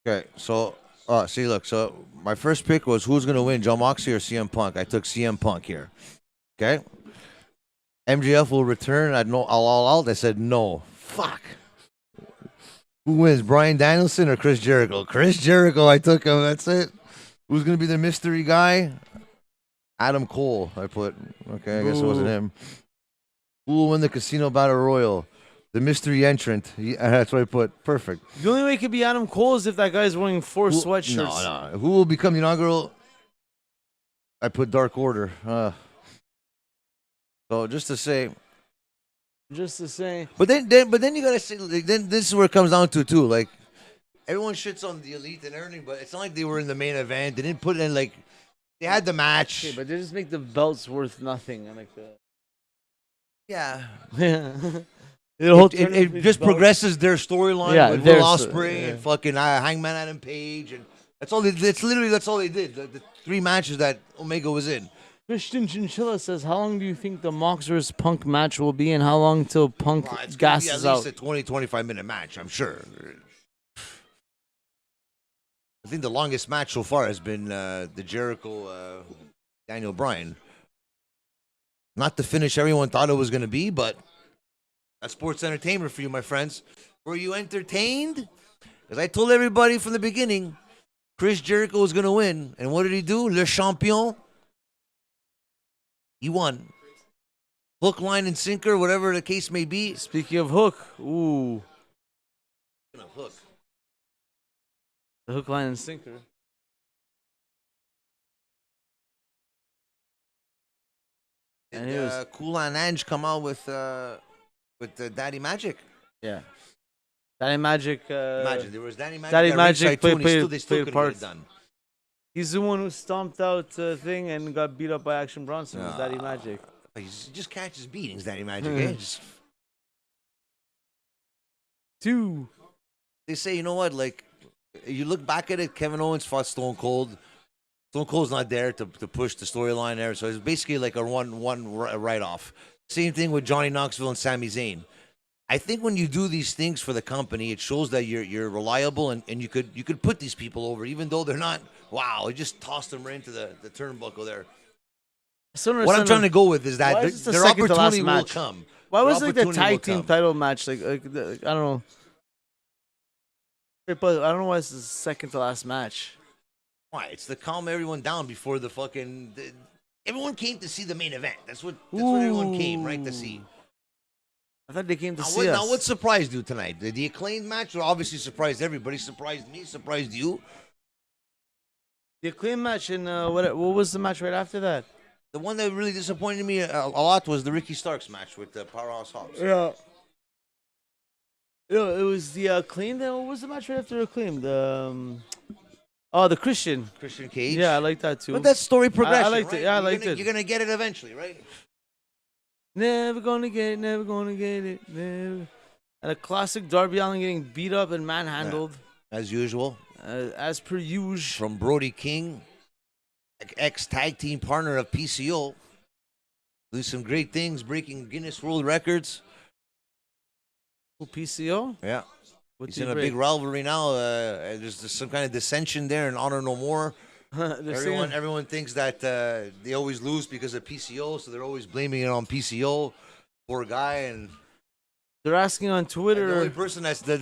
Okay, so see, look. So my first pick was who's going to win, Jon Moxley or CM Punk. I took CM Punk here. Okay. MJF will return. I know All Out. I said no. Fuck. Who wins, Bryan Danielson or Chris Jericho? Chris Jericho. I took him. That's it. Who's going to be the mystery guy? Adam Cole. I put. Okay, I guess it wasn't him. Who will win the Casino Battle Royal? The mystery entrant. That's what I put. Perfect. The only way it could be Adam Cole is if that guy's wearing four sweatshirts. No. Who will become the inaugural? I put Dark Order. So just to say. But then you gotta say. Like, then this is where it comes down to too. Like everyone shits on the Elite and everything, but it's not like they were in the main event. They didn't put in like they had the match. Okay, but they just make the belts worth nothing. I like that. Yeah. It It just progresses their storyline with Will Ospreay and fucking Hangman Adam Page, and that's all. That's all they did. The 3 matches that Omega was in. Christian Chinchilla says, "How long do you think the Mox vs Punk match will be, and how long till Punk It's gasses gonna be out?" at least a 20-25 minute match, I'm sure. I think the longest match so far has been the Jericho Daniel Bryan. Not the finish everyone thought it was going to be, but that's sports entertainment for you, my friends. Were you entertained? Because I told everybody from the beginning, Chris Jericho was going to win. And what did he do? Le Champion. He won. Hook, line, and sinker, whatever the case may be. Speaking of Hook, ooh. Hook. The hook, line, and sinker. And Did Cool and Ange come out with Daddy Magic? Yeah. Daddy Magic. Imagine there was Daddy Magic. Daddy at Magic ringside too, and played they still couldn't get parts. it done. He's the one who stomped out thing and got beat up by Action Bronson. Was Daddy Magic. He just catches beatings, Daddy Magic. Eh? Just, Two. they say, you know what? Like, you look back at it, Kevin Owens fought Stone Cold. Stone Cold's not there to push the storyline there, so it's basically like a one write-off. Same thing with Johnny Knoxville and Sami Zayn. I think when you do these things for the company, it shows that you're reliable and you could put these people over, even though they're not. Wow, you just tossed them right into the turnbuckle there. What I'm trying to go with is that their opportunity will come. Why was like the tag team title match like I don't know. But I don't know why it's the second to last match. Why? It's to calm everyone down before the fucking. Everyone came to see the main event. That's what everyone came, right, to see. I thought they came to see us. Now, what surprised you tonight? The Acclaimed match obviously surprised everybody. Surprised me. Surprised you. The Acclaimed match and what was the match right after that? The one that really disappointed me a lot was the Ricky Starks match with Powerhouse Hobbs. Yeah. Yeah, it was the Acclaimed. What was the match right after Acclaimed? The Christian Cage. Yeah, I like that too. But that's story progression. I liked right? it. Yeah, I liked it. You're gonna get it eventually, right? Never gonna get it. Never gonna get it. Never. And a classic Darby Allin getting beat up and manhandled. Yeah. As usual. As per usual. From Brody King, ex-tag team partner of PCO. Do some great things, breaking Guinness World Records. PCO? Yeah. He's in a big rivalry now. There's some kind of dissension there in Honor No More. Everyone thinks that they always lose because of PCO, so they're always blaming it on PCO. Poor guy, and they're asking on Twitter. The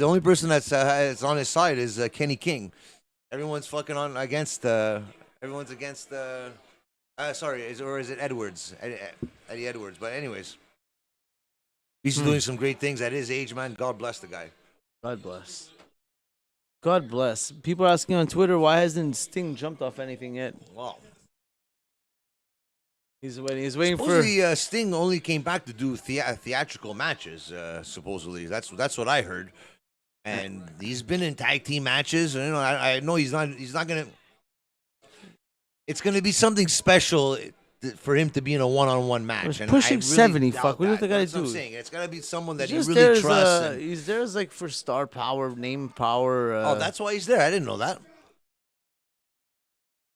only person that's on his side is Kenny King. Everyone's fucking on against. Everyone's against. Sorry, is it Edwards? Eddie Edwards. But anyways, he's doing some great things at his age, man. God bless the guy. God bless. God bless. People are asking on Twitter, why hasn't Sting jumped off anything yet? Wow. He's waiting. He's waiting supposedly, Sting only came back to do theatrical matches. Supposedly, that's what I heard. And he's been in tag team matches. And, I know he's not gonna. It's gonna be something special for him to be in a one-on-one match. And pushing really 70. Fuck, what do the guy do? I'm saying it's gotta be someone that he just really trusts. He's there as like for star power, name power. That's why he's there. I didn't know that.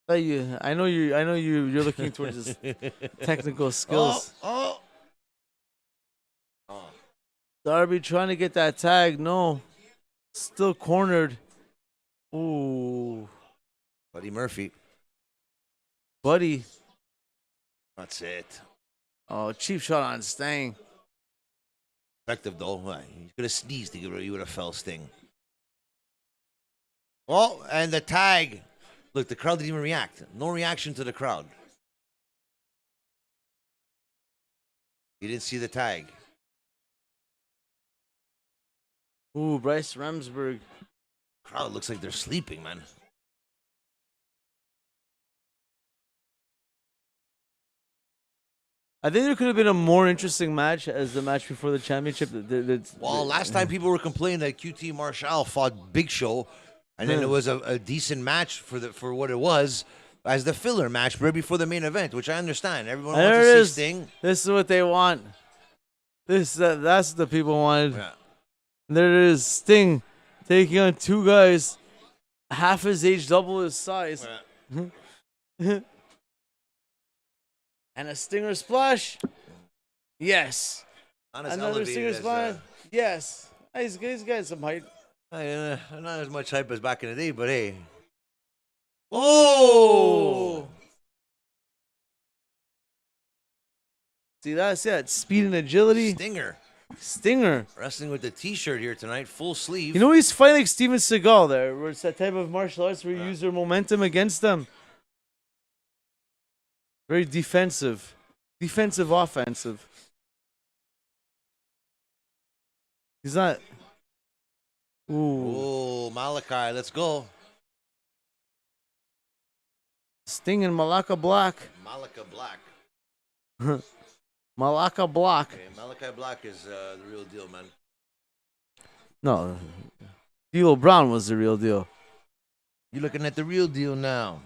I know you're looking towards his technical skills. Darby trying to get that tag. No, still cornered. Ooh, Buddy Murphy. Buddy. That's it. Oh, cheap shot on Sting. Effective though. He could have sneezed. He would have fell Sting. Oh, and the tag. Look, the crowd didn't even react. No reaction to the crowd. You didn't see the tag. Ooh, Bryce Remsburg. Crowd looks like they're sleeping, man. I think there could have been a more interesting match as the match before the championship. Last time people were complaining that QT Marshall fought Big Show, and then it was a decent match for what it was as the filler match right before the main event, which I understand. Everyone wants to see Sting. This is what they want. That's what the people wanted. Yeah. There it is, Sting taking on two guys half his age, double his size. Yeah. And a Stinger splash. Yes. Another Stinger splash. Yes. He's got some height. Not as much hype as back in the day, but hey. Oh! See that speed and agility. Stinger. Wrestling with the T-shirt here tonight, full sleeve. You know he's fighting like Steven Seagal there, where it's that type of martial arts where you use their momentum against them. Very defensive. Defensive, offensive. He's not. Ooh, Malachi, let's go. Sting and Malaka Black. Malachi Black. Malaka Black. Okay, Malachi Black is the real deal, man. No, D'Lo Brown was the real deal. You're looking at the real deal now.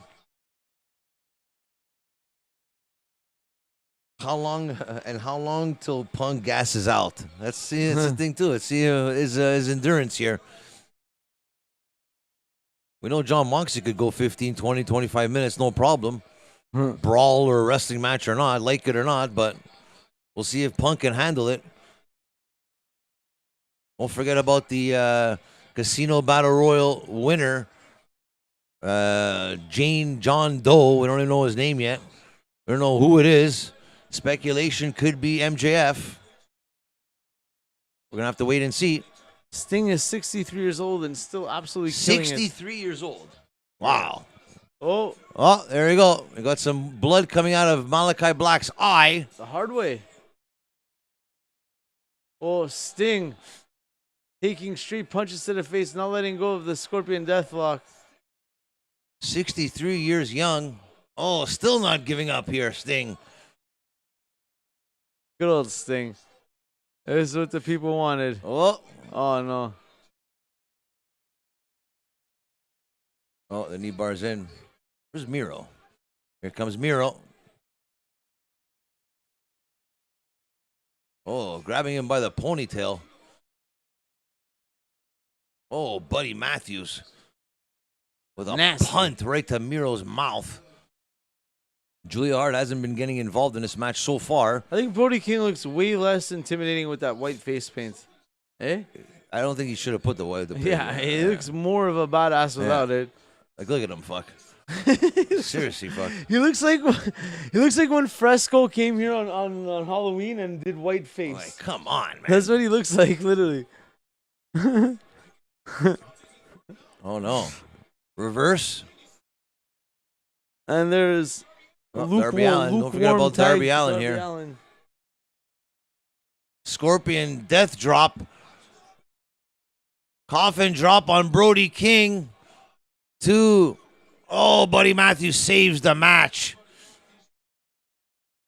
How long till Punk gasses out? That's the thing too. Let's see his endurance here. We know Jon Moxley could go 15, 20, 25 minutes, no problem. Brawl or wrestling match or not, like it or not, but we'll see if Punk can handle it. Don't forget about the Casino Battle Royal winner, John Doe. We don't even know his name yet. We don't know who it is. Speculation could be MJF. We're going to have to wait and see. Sting is 63 years old and still absolutely killing 63 years old. Wow. Oh, there you go. We got some blood coming out of Malachi Black's eye. the hard way. Oh, Sting taking straight punches to the face, not letting go of the Scorpion Deathlock. 63 years young. Oh, still not giving up here, Sting. Good old Sting. This is what the people wanted. Oh, no. oh, the knee bar's in. Where's Miro? Here comes Miro. Oh, grabbing him by the ponytail. Oh, Buddy Matthews. With a Nasty. punt right to Miro's mouth. Julia Hart hasn't been getting involved in this match so far. I think Brody King looks way less intimidating with that white face paint. Eh? I don't think he should have put the white. Yeah, he looks more of a badass without it. Like, look at him, fuck. Seriously, fuck. He looks like when Fresco came here on Halloween and did white face. Like, come on, man. That's what he looks like, literally. Oh, no. Reverse. And there's Darby Allin. Don't forget about Darby Allin here. Allin. Scorpion death drop. Coffin drop on Brody King. Oh, Buddy Matthews saves the match.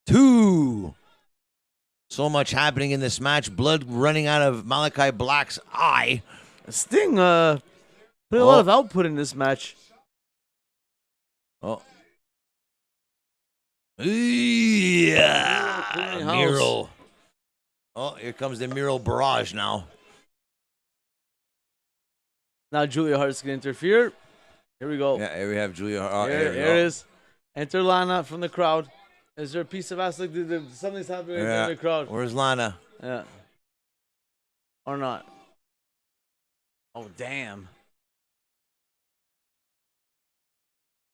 2. So much happening in this match. Blood running out of Malachi Black's eye. Sting put a lot of output in this match. Oh. Yeah. Miro. Oh, here comes the Miro barrage now. Now Julia Hart's going to interfere. Here we go. Yeah, here we have Julia Hart. Here it is. Enter Lana from the crowd. Is there a piece of ass? Like something's happening in the crowd. Where's Lana? Yeah. Or not. Oh, damn.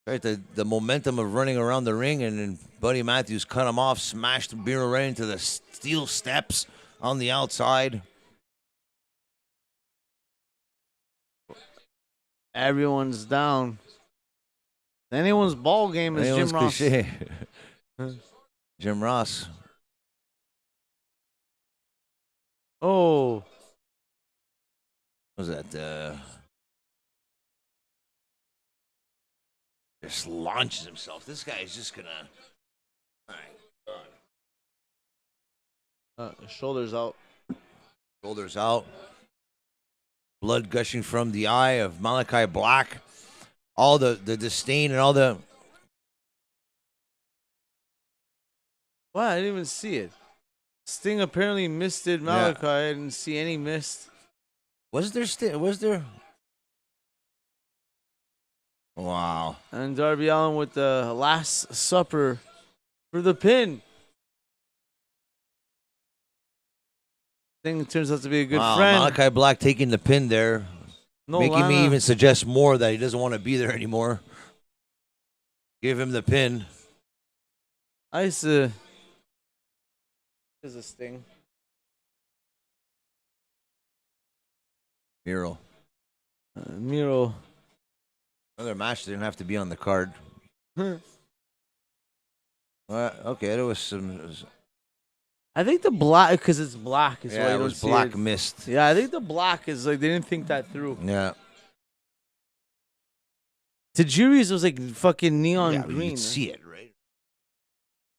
Right, the momentum of running around the ring, and then Buddy Matthews cut him off, smashed Miro right into the steel steps on the outside. Everyone's down. Anyone's ball game is Jim Ross. Cliche. Jim Ross. Oh. What was that? Just launches himself. This guy is just gonna. All right. Shoulders out. Shoulders out. Blood gushing from the eye of Malachi Black. All the disdain and all the. Wow, I didn't even see it. Sting apparently misted Malachi. Yeah. I didn't see any mist. Was there? Wow. And Darby Allin with the Last Supper for the pin. Sting turns out to be a good friend. Malachi Black taking the pin there. Making me even suggest more that he doesn't want to be there anymore. Give him the pin. I used to There's a Sting. Miro. Miro. Another match didn't have to be on the card. Okay, there was some. I think the black, because it's black. Is why Yeah, you it don't was see black it. mist. Yeah, I think the black is like they didn't think that through. Yeah. Tajiri's was like fucking neon Yeah, but green. you could see it, right?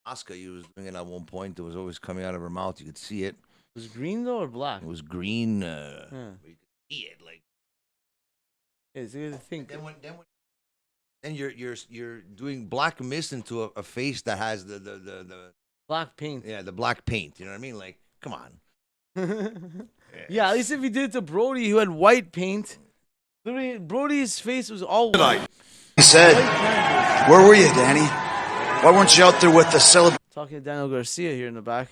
Asuka, you was doing it at one point. It was always coming out of her mouth. You could see it. Was it green though or black? It was green. You could see it, like. Yeah, so you have to think. Then you're doing black mist into a face that has the Black paint. yeah, the black paint. You know what I mean? Like, come on. Yeah, at least if you did it to Brody, who had white paint. Literally, Brody's face was all white. He said, where were you, Danny? Why weren't you out there with the celebration? Talking to Daniel Garcia here in the back.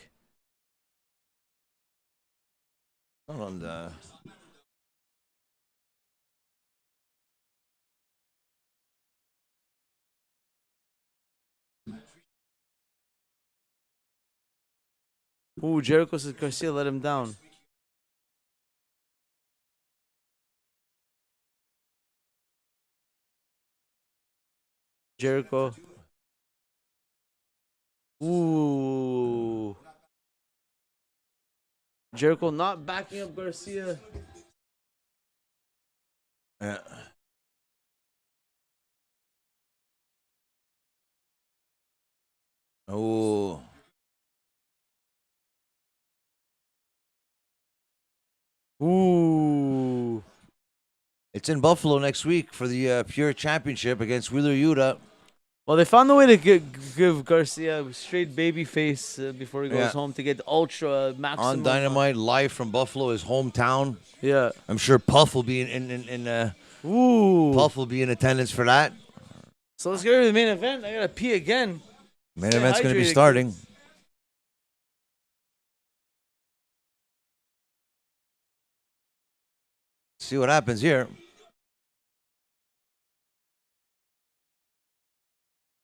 Not on the. Ooh, Jericho says Garcia let him down. Jericho. Ooh. Jericho not backing up Garcia. Yeah. Oh. Ooh. It's in Buffalo next week for the Pure Championship against Wheeler Yuta. Well, they found a way to give Garcia a straight baby face before he goes home to get ultra maximum. On Dynamite, live from Buffalo, his hometown. Yeah. I'm sure Puff will be in Ooh. Puff will be in attendance for that. So let's get rid of the main event. I gotta pee again. Main Stay event's going to be hydrated. starting. See what happens here.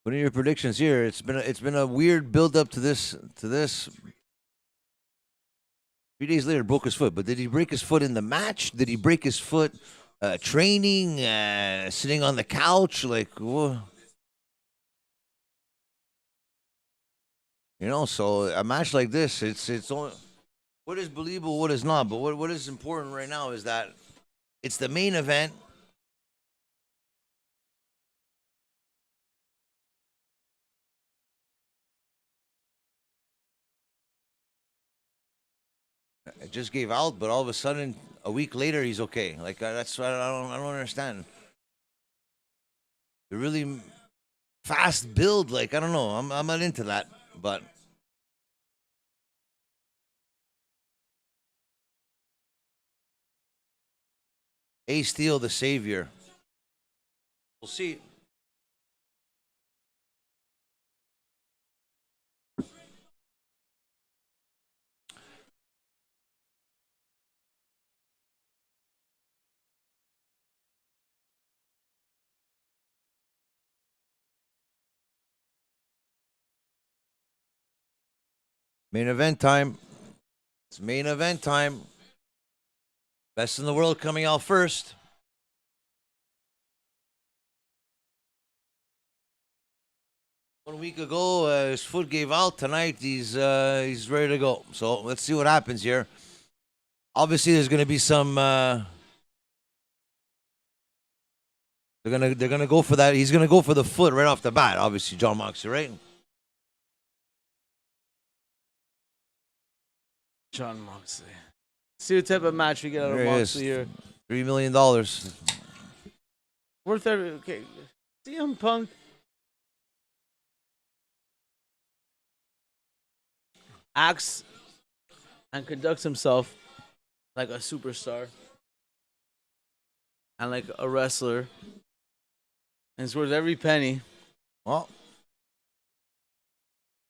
What are your predictions here? It's been a weird build up to this. 3 days later, broke his foot. But did he break his foot in the match? Did he break his foot training, sitting on the couch? Like, whoa. You know, so a match like this, it's only what is believable, what is not. But what is important right now is that it's the main event. It just gave out, but all of a sudden, a week later, he's okay. Like that's what I don't understand. The really fast build, like I don't know. I'm not into that, but. Ace Steel, the savior. We'll see. Main event time. It's main event time. Best in the world coming out first. One week ago, his foot gave out. Tonight, he's ready to go. So let's see what happens here. Obviously, there's going to be some. They're gonna go for that. He's gonna go for the foot right off the bat. Obviously, Jon Moxley, right? Jon Moxley. See what type of match we get out of There he Moxley is. here. $3 million. Worth every. Okay. CM Punk. Acts and conducts himself like a superstar and like a wrestler. And it's worth every penny. Well,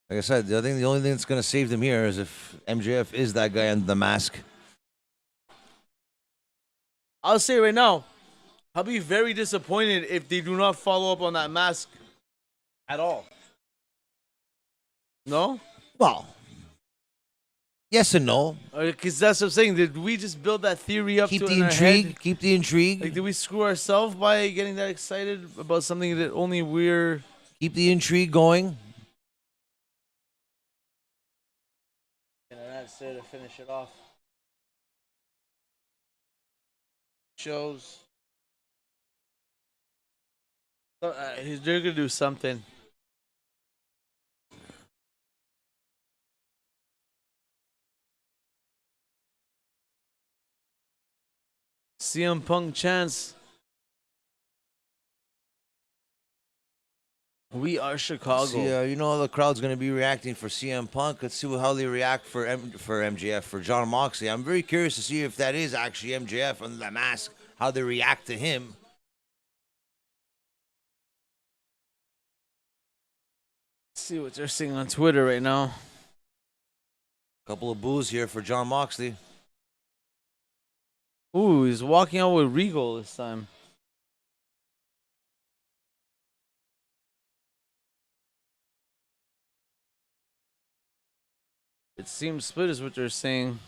like I said, I think the only thing that's going to save them here is if MJF is that guy under the mask. I'll say right now, I'll be very disappointed if they do not follow up on that mask at all. No? Well, Yes and no. Because that's what I'm saying. Did we just build that theory up Keep to the in our intrigue. head? Keep the intrigue. Like, did we screw ourselves by getting that excited about something that only we're... Keep the intrigue going. And that's there to finish it off. Shows. They're going to do something. CM Punk chants. We are Chicago. See, you know how the crowd's going to be reacting for CM Punk. Let's see how they react for MJF, for Jon Moxley. I'm very curious to see if that is actually MJF under that mask, how they react to him. Let's see what they're saying on Twitter right now. Couple of boos here for Jon Moxley. Ooh, he's walking out with Regal this time. It seems split is what they're saying.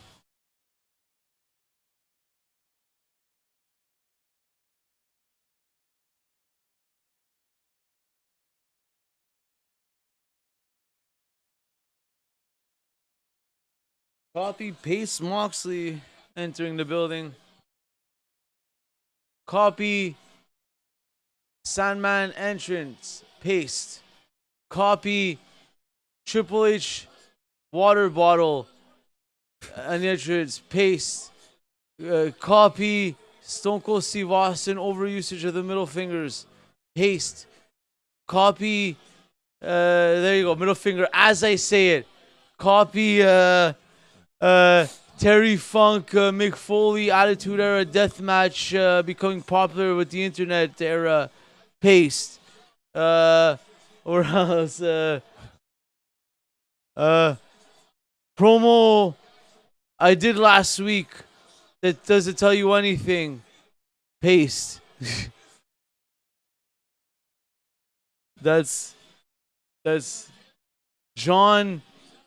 Copy paste Moxley entering the building. Copy Sandman entrance paste. Copy Triple H water bottle an entrance paste. Copy Stone Cold Steve Austin overusage of the middle fingers paste. Copy there you go, middle finger as I say it. Copy Terry Funk, Mick Foley, Attitude Era deathmatch becoming popular with the internet era paste. Or else promo I did last week that doesn't tell you anything. Paste. That's John.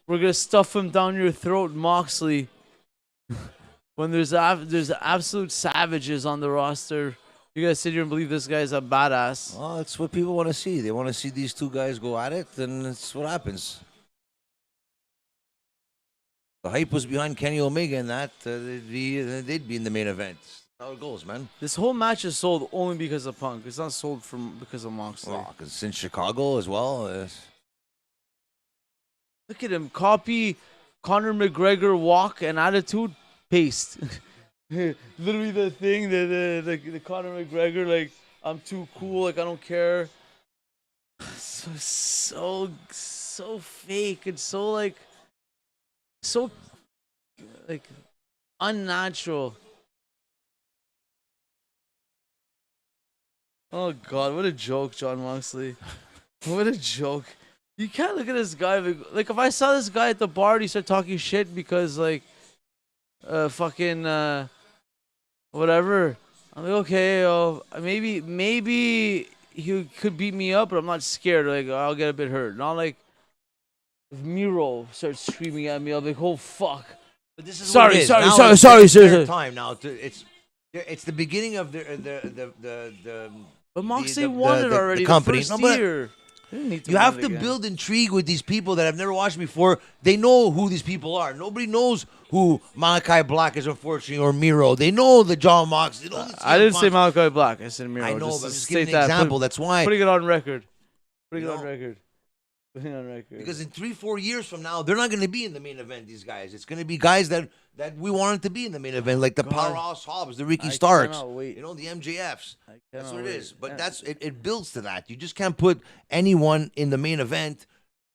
We're gonna stuff him down your throat, Moxley. When there's absolute savages on the roster, you guys sit here and believe this guy's a badass. Well, that's what people want to see. They want to see these two guys go at it, and that's what happens. The hype was behind Kenny Omega in that. They'd be in the main event. That's how it goes, man. This whole match is sold only because of Punk. It's not sold because of Moxley. Well, because it's in Chicago as well. Look at him. Copy Conor McGregor walk and attitude. Paste. Literally the thing that the Conor McGregor, like, I'm too cool, like I don't care. So fake and so unnatural. Oh God, what a joke, Jon Moxley. What a joke. You can't look at this guy like if I saw this guy at the bar and he started talking shit because like whatever. I'm like, okay, maybe he could beat me up, but I'm not scared. Like I'll get a bit hurt. Not like if Miro starts screaming at me, I'll be like, oh fuck. But this is sorry. Time now. It's the beginning of the But Moxley won it already. The company. The first year. You have to build intrigue with these people that have never watched before. They know who these people are. Nobody knows who Malachi Black is, unfortunately, or Miro. They know the Jon Moxley. I didn't say Malachi Black. I said Miro. I know, just but I'm just giving an example. That's why. Putting it on record. Putting it on record. Because in 3-4 years from now, they're not going to be in the main event, these guys. It's going to be guys that we wanted to be in the main event, like the Powerhouse Hobbs, the Ricky Starks, the MJFs. That's what it is. But it builds to that. You just can't put anyone in the main event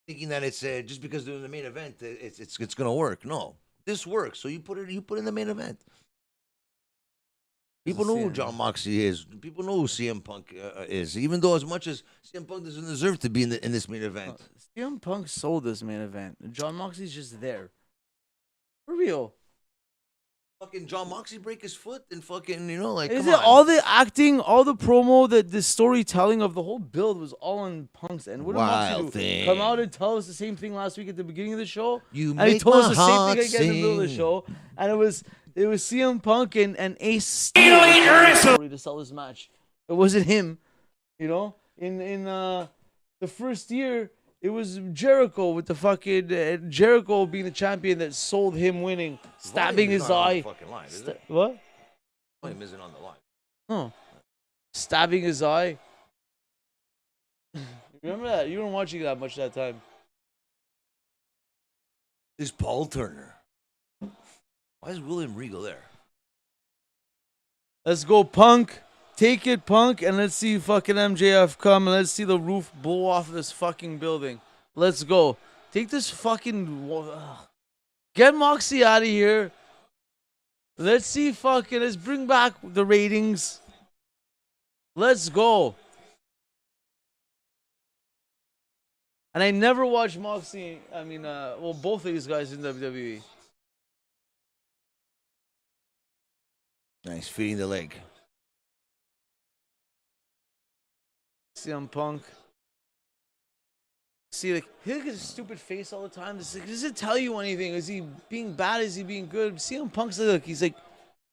thinking that it's just because they're in the main event, it's going to work. No, this works. So you put in the main event. People know who Jon Moxley is. People know who CM Punk is. Even though as much as CM Punk doesn't deserve to be in this main event. CM Punk sold this main event. Jon Moxley's just there. For real. fucking Jon Moxley break his foot and fucking, you know, like, Is come it on. all the acting, all the promo, the storytelling of the whole build was all on Punk's end? What did Moxley Wild do? thing. Come out and tell us the same thing last week at the beginning of the show? You and he make told us my the same heart thing again in the middle of the sing. show. And it was CM Punk and Ace Steel to sell this match. It wasn't him, you know? In the first year, it was Jericho with the fucking Jericho being the champion that sold him winning, stabbing his eye. Line, What? Volume isn't on the line. Oh, stabbing his eye. Remember that? You weren't watching that much that time. Is Paul Turner? Why is William Regal there? Let's go, Punk. Take it, Punk, and let's see fucking MJF come, and let's see the roof blow off this fucking building. Let's go. Take this fucking... Get Moxie out of here. Let's see fucking... Let's bring back the ratings. Let's go. And I never watched Moxie... both of these guys in WWE. Nice, feeding the leg. CM Punk. See, like, he looks at his stupid face all the time. Does it tell you anything? Is he being bad? Is he being good? CM Punk's like, he's like,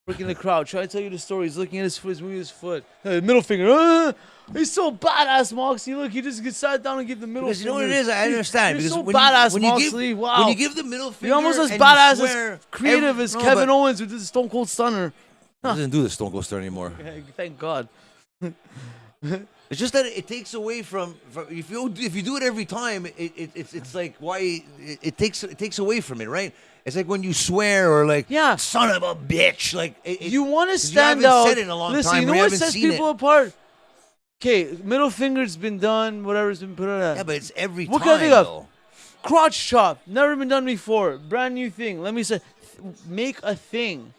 freaking the crowd. Try to tell you the story. He's looking at his foot, he's moving his foot. Middle finger. He's so badass, Moxley. Look, he just sat down and give the middle Because finger. you know what it is? I understand. You're Because so when badass, when you Moxley. give, Wow. When you give the middle finger, You're almost as and badass, you swear as creative as Kevin Owens who did the Stone Cold Stunner. He doesn't do the Stone Cold Stunner anymore. Thank God. It's just that it takes away from if you do it every time, it's like why it takes away from it, right? It's like when you swear or like, Yeah. son of a bitch, like You want to 'cause stand you haven't out. said it in a long Listen, time. you know or what haven't sets seen people it. apart? Okay, middle finger's been done. Whatever's been put on. Yeah, but it's every What time. can I think of? Though. Crotch chop, never been done before. Brand new thing. Let me say, make a thing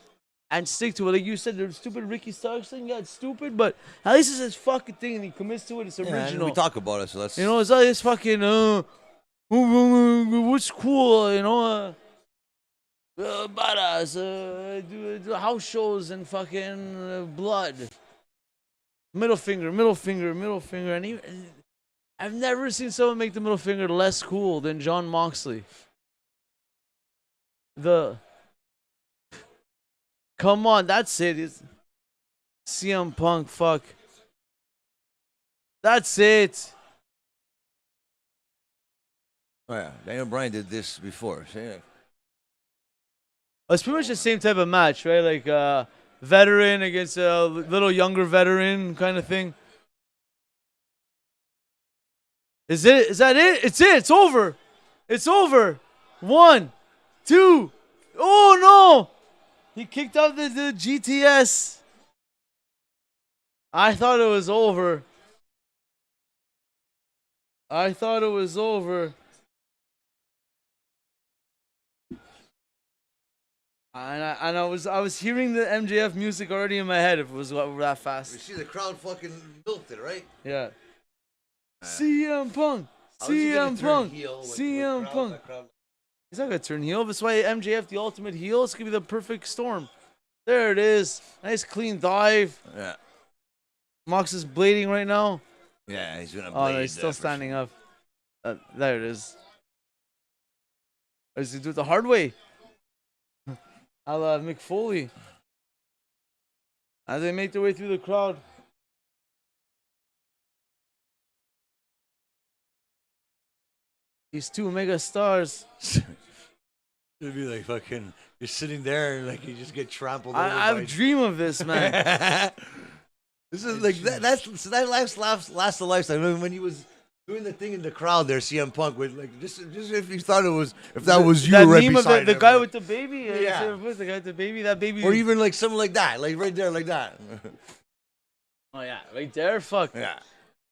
and stick to it. Like you said, the stupid Ricky Starks thing. Yeah, it's stupid, but at least it's his fucking thing and he commits to it. It's Yeah, and original. we talk about it, so let's. You know, it's like this fucking what's cool. You know, badass. Do house shows and fucking blood. Middle finger, and even, I've never seen someone make the middle finger less cool than Jon Moxley. Come on, that's it. It's CM Punk, fuck. That's it. Oh yeah, Daniel Bryan did this before. So, yeah. It's pretty much the same type of match, right? Like veteran against a little younger veteran kind of thing. Is that it? It's it. It's over. It's over. 1, 2. Oh no! He kicked out the GTS. I thought it was over. And I was hearing the MJF music already in my head if it was that You fast. see the crowd fucking milked it, right? Yeah. CM Punk. How is he gonna CM turn Punk. heel with CM crowd- Punk. that crowd? He's not gonna turn heel. That's why MJF, the ultimate heel, it's gonna be the perfect storm. There it is. Nice clean dive. Yeah. Mox is bleeding right now. Yeah, he's gonna. Oh no, blade he's still that for standing sure. up. There it is. Or does he do it the hard way? A la Mick Foley. As they make their way through the crowd. These two mega stars. It'd be like fucking. You're sitting there and like you just get trampled. over I by- dream of this, man. This is like that. That lasts a lifetime. I mean, when he was doing the thing in the crowd there, CM Punk with like just if you thought it was if that was you that right meme of beside the him, guy like- with the baby. Yeah. The guy with the baby. That baby. or even like something like that, like right there, like that. Oh yeah, right there. Fuck. Yeah.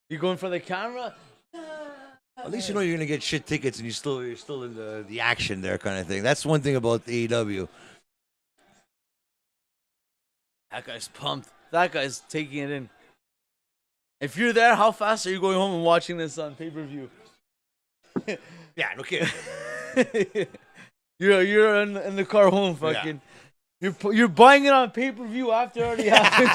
You going for the camera? At least you know you're gonna get shit tickets and you're still in the action there kind of thing. That's one thing about AEW. That guy's pumped. That guy's taking it in. If you're there, how fast are you going home and watching this on pay-per-view? Yeah, no kidding. You're in the car home, fucking. You're buying it on pay-per-view after it already happened.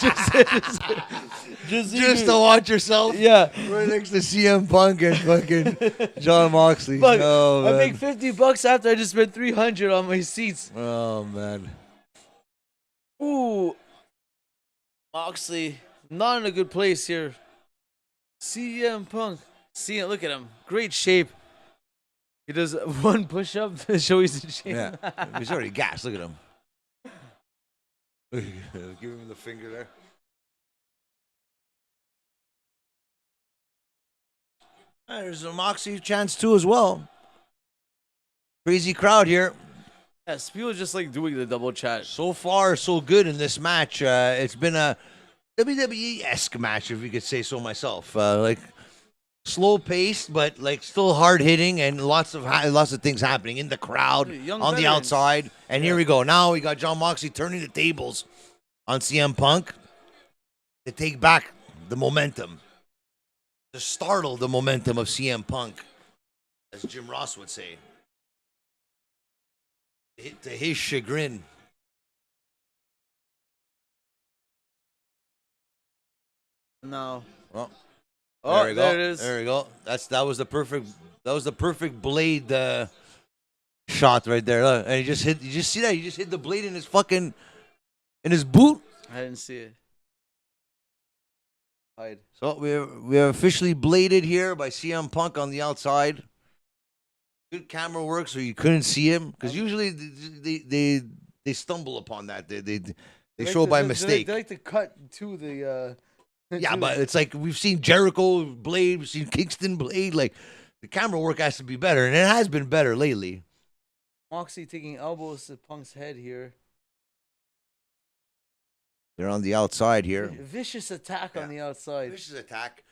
Just to watch yourself. Yeah. Right next to CM Punk and fucking Jon Moxley. Fuck, Oh, I man. make $50 after I just spent $300 on my seats. Oh, man. Ooh. Moxley, not in a good place here. CM Punk. Look at him. Great shape. He does one push-up to show he's in shape. Yeah. He's already gassed. Look at him. Give him the finger there. There's a Moxley chance too as well. Crazy crowd here. Yes, people just like doing the double chat. So far, so good in this match. It's been a WWE-esque match, if you could say so myself. Like slow paced, but like still hard hitting, and lots of things happening in the crowd, Young on the veterans. outside. And here we go. Now we got Jon Moxley turning the tables on CM Punk to take back the momentum, to startle the momentum of CM Punk, as Jim Ross would say, to his chagrin. No. Well, Oh, there we go. there it is. There we go. That was the perfect blade shot right there. Look, and he just hit. You just see that? He just hit the blade in his boot. I didn't see it. Hide. So we are officially bladed here by CM Punk on the outside. Good camera work, so you couldn't see him, because usually they stumble upon that. They show by mistake. They like to cut to the. Yeah, but it's like we've seen Jericho blade, we've seen Kingston blade. Like the camera work has to be better, and it has been better lately. Moxley taking elbows to Punk's head here. They're on the outside here. Vicious attack on the outside. Vicious attack.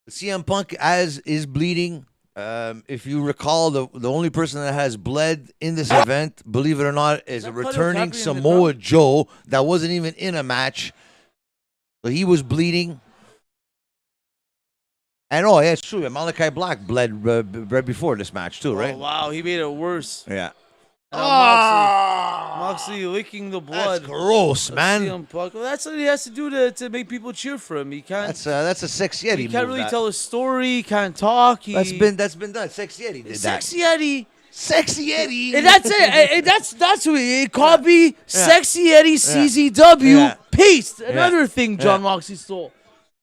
CM Punk is bleeding. If you recall, the only person that has bled in this event, believe it or not, is a returning Samoa Joe that wasn't even in a match. So he was bleeding. And oh, yeah, it's true. Malachi Black bled right before this match too, right? Oh, wow, he made it worse. Yeah. Moxley licking the blood. That's gross, man. CM Punk. Well, that's what he has to do to make people cheer for him. He can't. That's a Sexy Eddie. He can't move, really tell a story. He can't talk. That's been done. Sexy Eddie did that. Sexy Eddie. Sexy Eddie. And that's it. And that's what it copy. Sexy Eddie CZW. Yeah. Paste. Another thing Jon Moxley stole.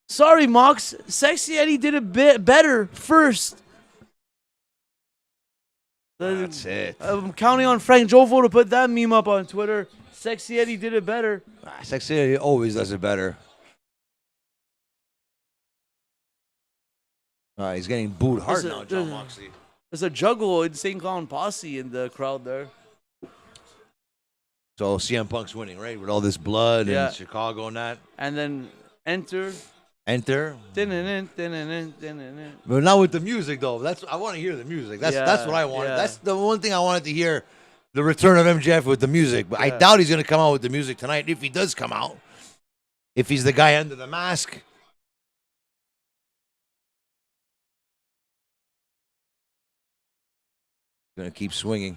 Sorry, Mox. Sexy Eddie did a bit better first. That's it. I'm counting on Frank Jovo to put that meme up on Twitter. Sexy Eddie did it better. Sexy Eddie always does it better. He's getting booed hard now, Jon Moxley. There's a Juggalo, Insane Clown Posse in the crowd there. So CM Punk's winning, right? With all this blood and Chicago and that. And then enter. But not with the music, though. I want to hear the music. That's what I wanted. Yeah. That's the one thing I wanted to hear. The return of MJF with the music. But I doubt he's going to come out with the music tonight. If he does come out, if he's the guy under the mask. Going to keep swinging.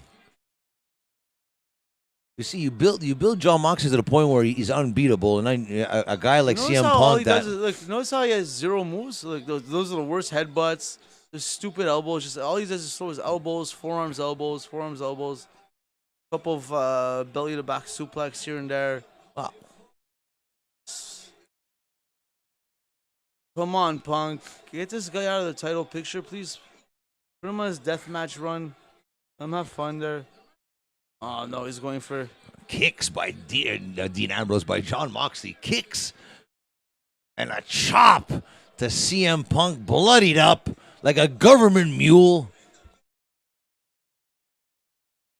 You see, you build Jon Moxley to the point where he's unbeatable, and a guy like CM Punk notice how he has zero moves. Like those are the worst headbutts. The stupid elbows. Just all he does is throw his elbows, forearms, elbows. Couple of belly to back suplex here and there. Wow. Come on, Punk. Get this guy out of the title picture, please. Put him on his deathmatch run. Let him have fun there. Oh, no, he's going for kicks by Dean Ambrose by Jon Moxley. Kicks and a chop to CM Punk, bloodied up like a government mule.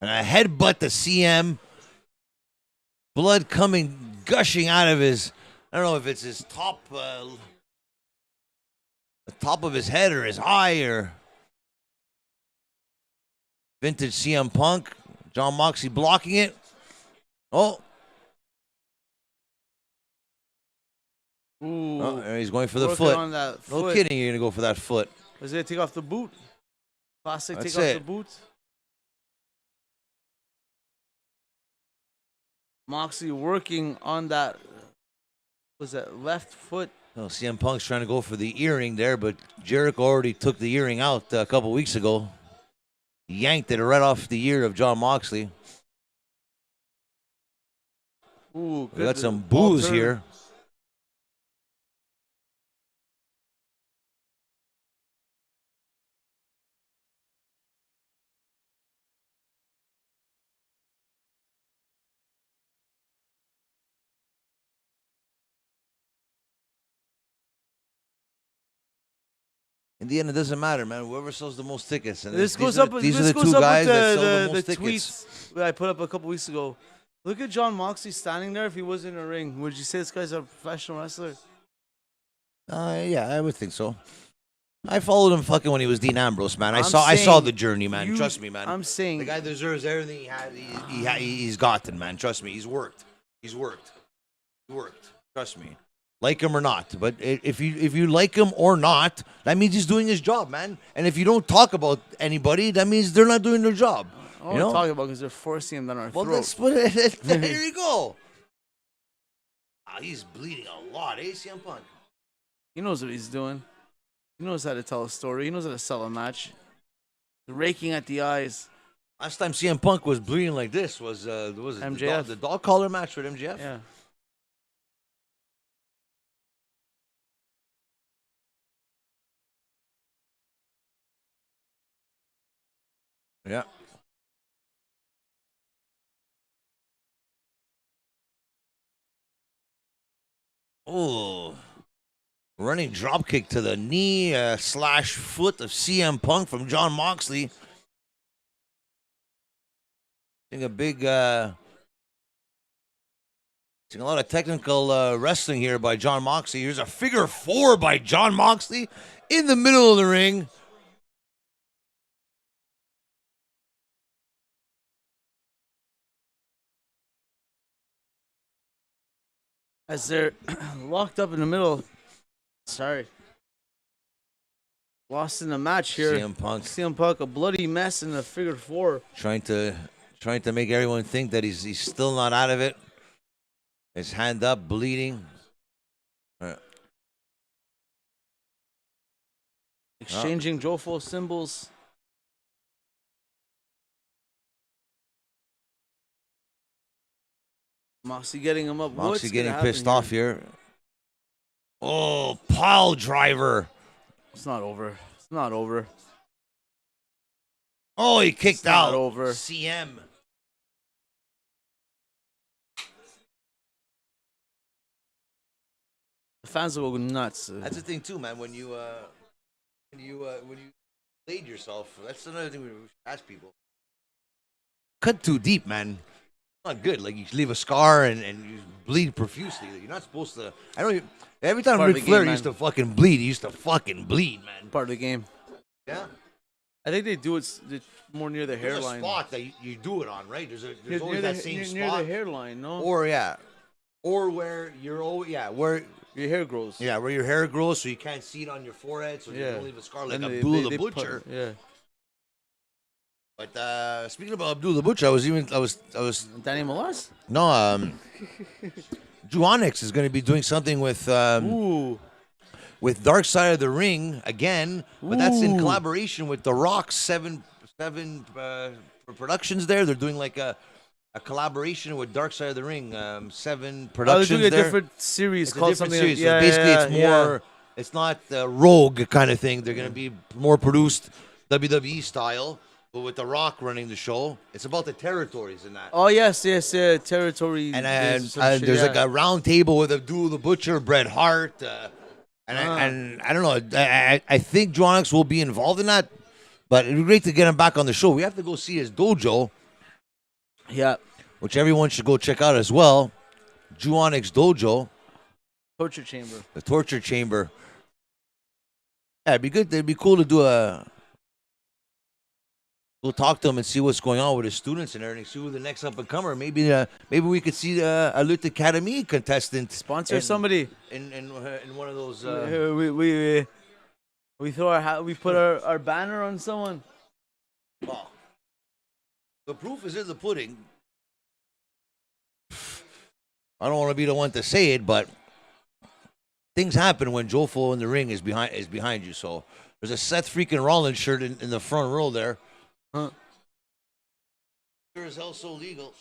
And a headbutt to CM. Blood gushing out of his, I don't know if it's his top, the top of his head or his eye or vintage CM Punk. Jon Moxley blocking it. Oh. Ooh. Oh, he's going for the foot. On that foot. No kidding, you're going to go for that foot. Is he going to take off the boot? Classic That's take it. off the boot. Moxley working on that, was that left foot? Oh, CM Punk's trying to go for the earring there, but Jericho already took the earring out a couple weeks ago. Yanked it right off the ear of Jon Moxley. Ooh, We got some boos here. In the end, it doesn't matter, man. Whoever sells the most tickets. And This goes are, up. these This are the goes two up guys with that sell the the most tickets. tweets that I put up a couple weeks ago. Look at Jon Moxley standing there. If he was in a ring, would you say this guy's a professional wrestler? Yeah, I would think so. I followed him fucking when he was Dean Ambrose, man. I I'm saw saying the journey, man. Trust me, man. I'm saying The guy deserves everything he's gotten, man. Trust me, he's worked. He worked. Trust me. Like him or not, but if you like him or not, that means he's doing his job, man. And if you don't talk about anybody, that means they're not doing their job. all we're talking about because they're forcing him down our Well, throat. that's what there you go. He's bleeding a lot, CM Punk. He knows what he's doing. He knows how to tell a story. He knows how to sell a match. Raking at the eyes. Last time CM Punk was bleeding like this was MJF. the dog collar match with MJF. Yeah. Yeah. Oh. Running drop kick to the knee slash foot of CM Punk from Jon Moxley. I think a big seeing a lot of technical wrestling here by Jon Moxley. Here's a figure four by Jon Moxley in the middle of the ring. As they're locked up in the middle. Sorry. Lost in the match here. CM Punk, a bloody mess in the figure four. Trying to make everyone think that he's still not out of it. His hand up, bleeding. Exchanging Jofo symbols. Moxley getting him up. Moxley getting pissed off here. Oh, pile driver. It's not over. It's not over. Oh, he kicked out. Not over. CM. The fans will go nuts. That's the thing too, man. When you laid yourself, that's another thing we should ask people. Cut too deep, man. Not good. Like you leave a scar and you bleed profusely. You're not supposed to. I don't. Every time Ric Flair used to fucking bleed, he used to fucking bleed, man. Part of the game. Yeah. I think they do it more near the There's hairline. a spot that you do it on, right? There's always near that same spot. near the hairline, no? Or where where your hair grows. Yeah, where your hair grows, so you can't see it on your forehead, so you don't leave a scar like Abdul the Butcher. Yeah. But speaking about Abdul the Butcher, I was Danny Molas? No, Juanix is going to be doing something with Dark Side of the Ring again, but that's in collaboration with The Rock's seven productions. They're doing like a collaboration with Dark Side of the Ring. 7 productions. They're doing a different series it's called a different something. series. So basically, it's more. It's not Rogue kind of thing. They're going to be more produced WWE style. But with The Rock running the show, it's about the territories in that. Oh, yes, territory. And there's like a round table with Abdul the Butcher, Bret Hart, and I don't know. I think Juanix will be involved in that, but it'd be great to get him back on the show. We have to go see his dojo. Yeah. Which everyone should go check out as well. Juanix Dojo. Torture Chamber. The Torture Chamber. Yeah, it'd be good. It'd be cool to do We'll talk to him and see what's going on with his students and everything. See who the next up and comer. Maybe we could see a Lutte Academy contestant sponsor somebody in one of those. We throw we put our banner on someone. Well, the proof is in the pudding. I don't want to be the one to say it, but things happen when Jofo in the ring is behind you. So there's a Seth freaking Rollins shirt in the front row there. Huh. Sure as hell so legal.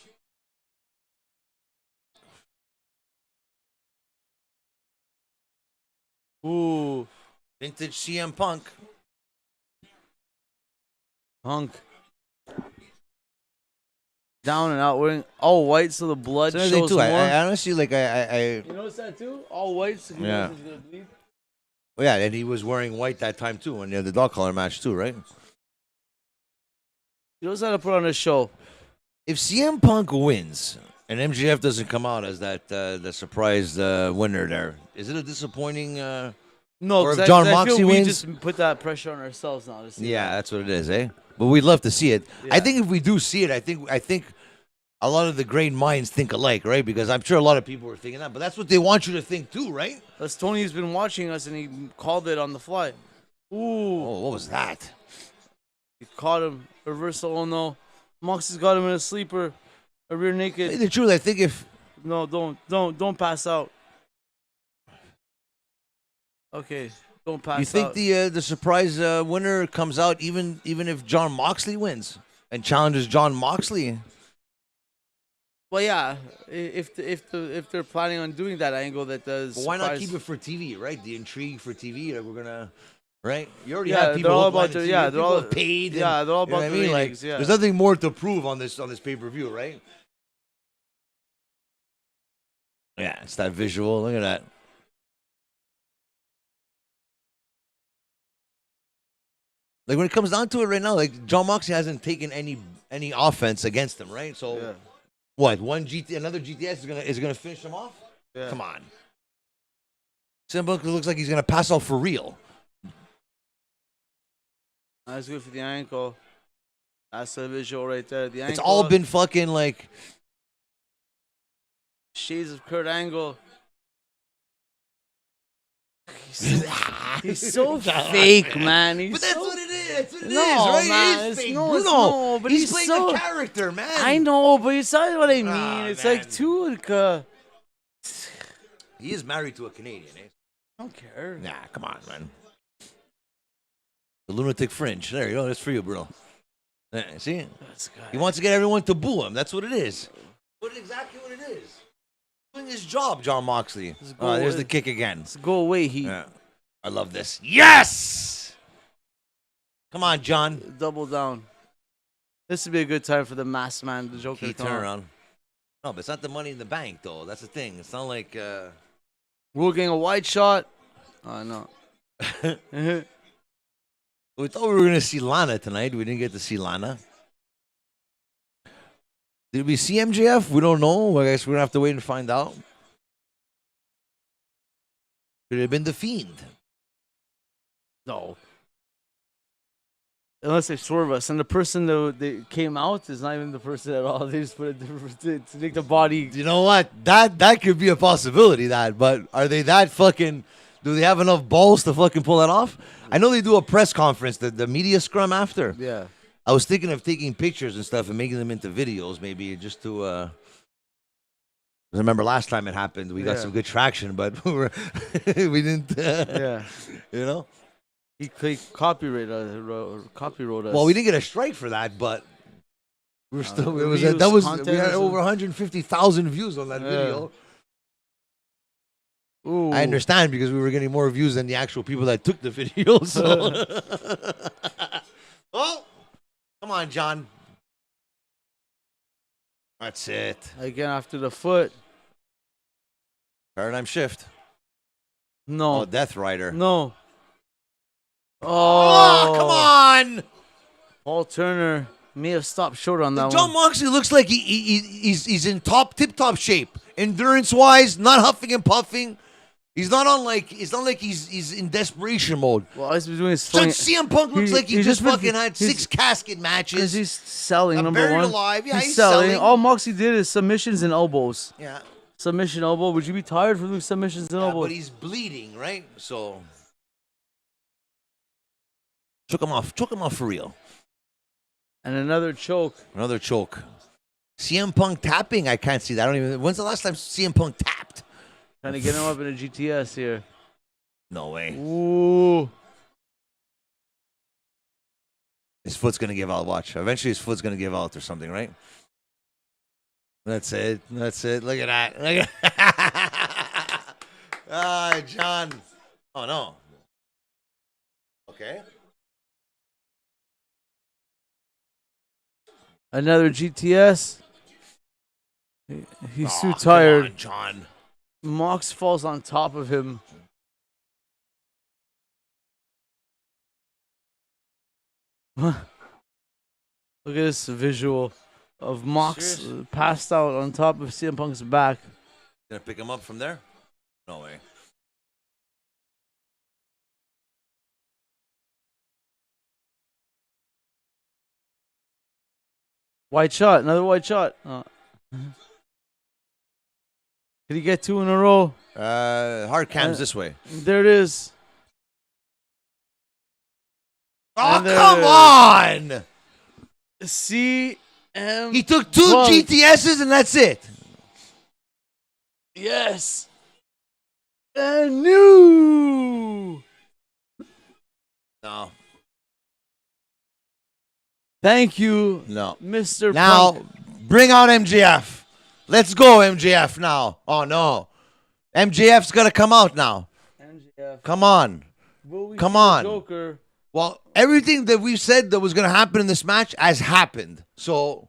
Ooh, Vintage CM Punk. Punk. Down and out wearing all white, so the blood That's shows too. more. I honestly like I You notice that too? All white, so he Yeah. knows he's gonna bleed. well, yeah, and he was wearing white that time too when they had the dog collar match too, right? He knows how to put on a show. If CM Punk wins and MJF doesn't come out as that the surprise winner there, is it a disappointing? No, Or 'cause if Jon I feel Moxley we wins? just put that pressure on ourselves now to see. Yeah, that. that's what it is, eh? But we'd love to see it. Yeah. I think if we do see it, I think a lot of the great minds think alike, right? Because I'm sure a lot of people are thinking that, but that's what they want you to think too, right? That's Tony's been watching us and he called it on the fly. Ooh, Oh, what was that? he caught him. Reversal, oh no. Moxie's got him in a sleeper. A rear Tell you naked. the truth, I think if No, don't pass out. Okay, don't pass out. you think the surprise winner comes out, even if Jon Moxley wins and challenges Jon Moxley. Well, yeah, if they're planning on doing that angle, that does. But why not surprise- keep it for TV, right? The intrigue for TV that we're gonna, right? You already Yeah, have people they're all hooked, line, about and the- yeah, single. they're People all- have paid. yeah, they're all you know about what I the mean? ratings, Like, yeah. there's nothing more to prove on this pay-per-view, right? Yeah, it's that visual. Look at that. Like when it comes down to it right now, like Jon Moxley hasn't taken any offense against him, right? So Yeah. what? Another GTS is gonna finish him off? Yeah. Come on. Simba looks like he's gonna pass out for real. That's good for the ankle. That's the visual right there. The ankle. It's all been fucking like shades of Kurt Angle. He's so fake, man. He's But that's so, what it is. That's what it is, No, right? man, He is it's- fake, no, it's Bruno. no, but he's he's playing so- a character, man. I know, but you saw what I mean. Ah, It's man. like too. Like, He is married to a Canadian, eh? I don't care. Nah, come on, man. The lunatic fringe. There you go. That's for you, bro. There, see? That's good. He wants to get everyone to boo him. That's what it is. What exactly what it is. Doing his job, Jon Moxley. Let's go Oh, there's with- the kick again. Let's go away, Heat. Yeah. I love this. Yes! Come on, John. Double down. This would be a good time for the masked man, the Joker. Key to come out. turnaround. No, but it's not the Money in the Bank, though. That's the thing. It's not like... We're getting a wide shot. Oh, no. We thought we were going to see Lana tonight. We didn't get to see Lana. Did we see MJF? We don't know. I guess we're going to have to wait and find out. Could it have been The Fiend? No. Unless they swerve us. And the person that came out is not even the person at all. They just put a different to make the body. You know what? That could be a possibility, but are they that fucking... Do they have enough balls to fucking pull that off? I know they do a press conference, the media scrum after. Yeah. I was thinking of taking pictures and stuff and making them into videos, maybe just to. I remember last time it happened, we got Yeah. some good traction, but we didn't. Yeah. You know. He copyright us. Well, we didn't get a strike for that, but we're still. It was reviews, that was content we had is- over 150,000 views on that Yeah. video. Ooh. I understand because we were getting more views than the actual people that took the video. So. Oh, come on, John. That's it. Again after the foot. Paradigm shift. No. Oh, Death Rider. No. Oh, come on. Paul Turner may have stopped short on that Jon one. Moxley looks like he's in tip-top shape. Endurance-wise, not huffing and puffing. He's not on like it's not like he's in desperation mode. Well, all he's been doing is So throwing. CM Punk looks like he he's just been- fucking had he's- 6 casket Because matches. he's selling, I'm number buried one. alive. Yeah, he's selling. selling. All Moxley did is submissions and elbows. Yeah. Submission elbow. Would you be tired from doing submissions and Yeah, elbows? but he's bleeding, right? So choke him off for real. And another choke. Another choke. CM Punk tapping, I can't see that. I don't even. When's the last time CM Punk tapped? Trying to get him up in a GTS here. No way. Ooh. His foot's gonna give out. Watch. Eventually, his foot's gonna give out or something, right? That's it. That's it. Look at that. Look at. Ah, John. Oh no. Okay. Another GTS. He's too Come tired. on, John. Mox falls on top of him. Look at this visual of Mox passed out on top of CM Punk's back. Gonna pick him up from there? No way. White shot, another white shot. Oh. Did he get 2 in a row? Hard cams this way. There it is. Oh, come on! CM. He took 2 Punk. GTSs and that's it. Yes. And new. No. Thank you, No. Mr. Now, Punk. bring out MJF. Let's go, MJF, now. Oh, no. MJF's got to come out now. MJF. Come on. Will we Come see the on. Joker? Well, everything that we've said that was going to happen in this match has happened. So,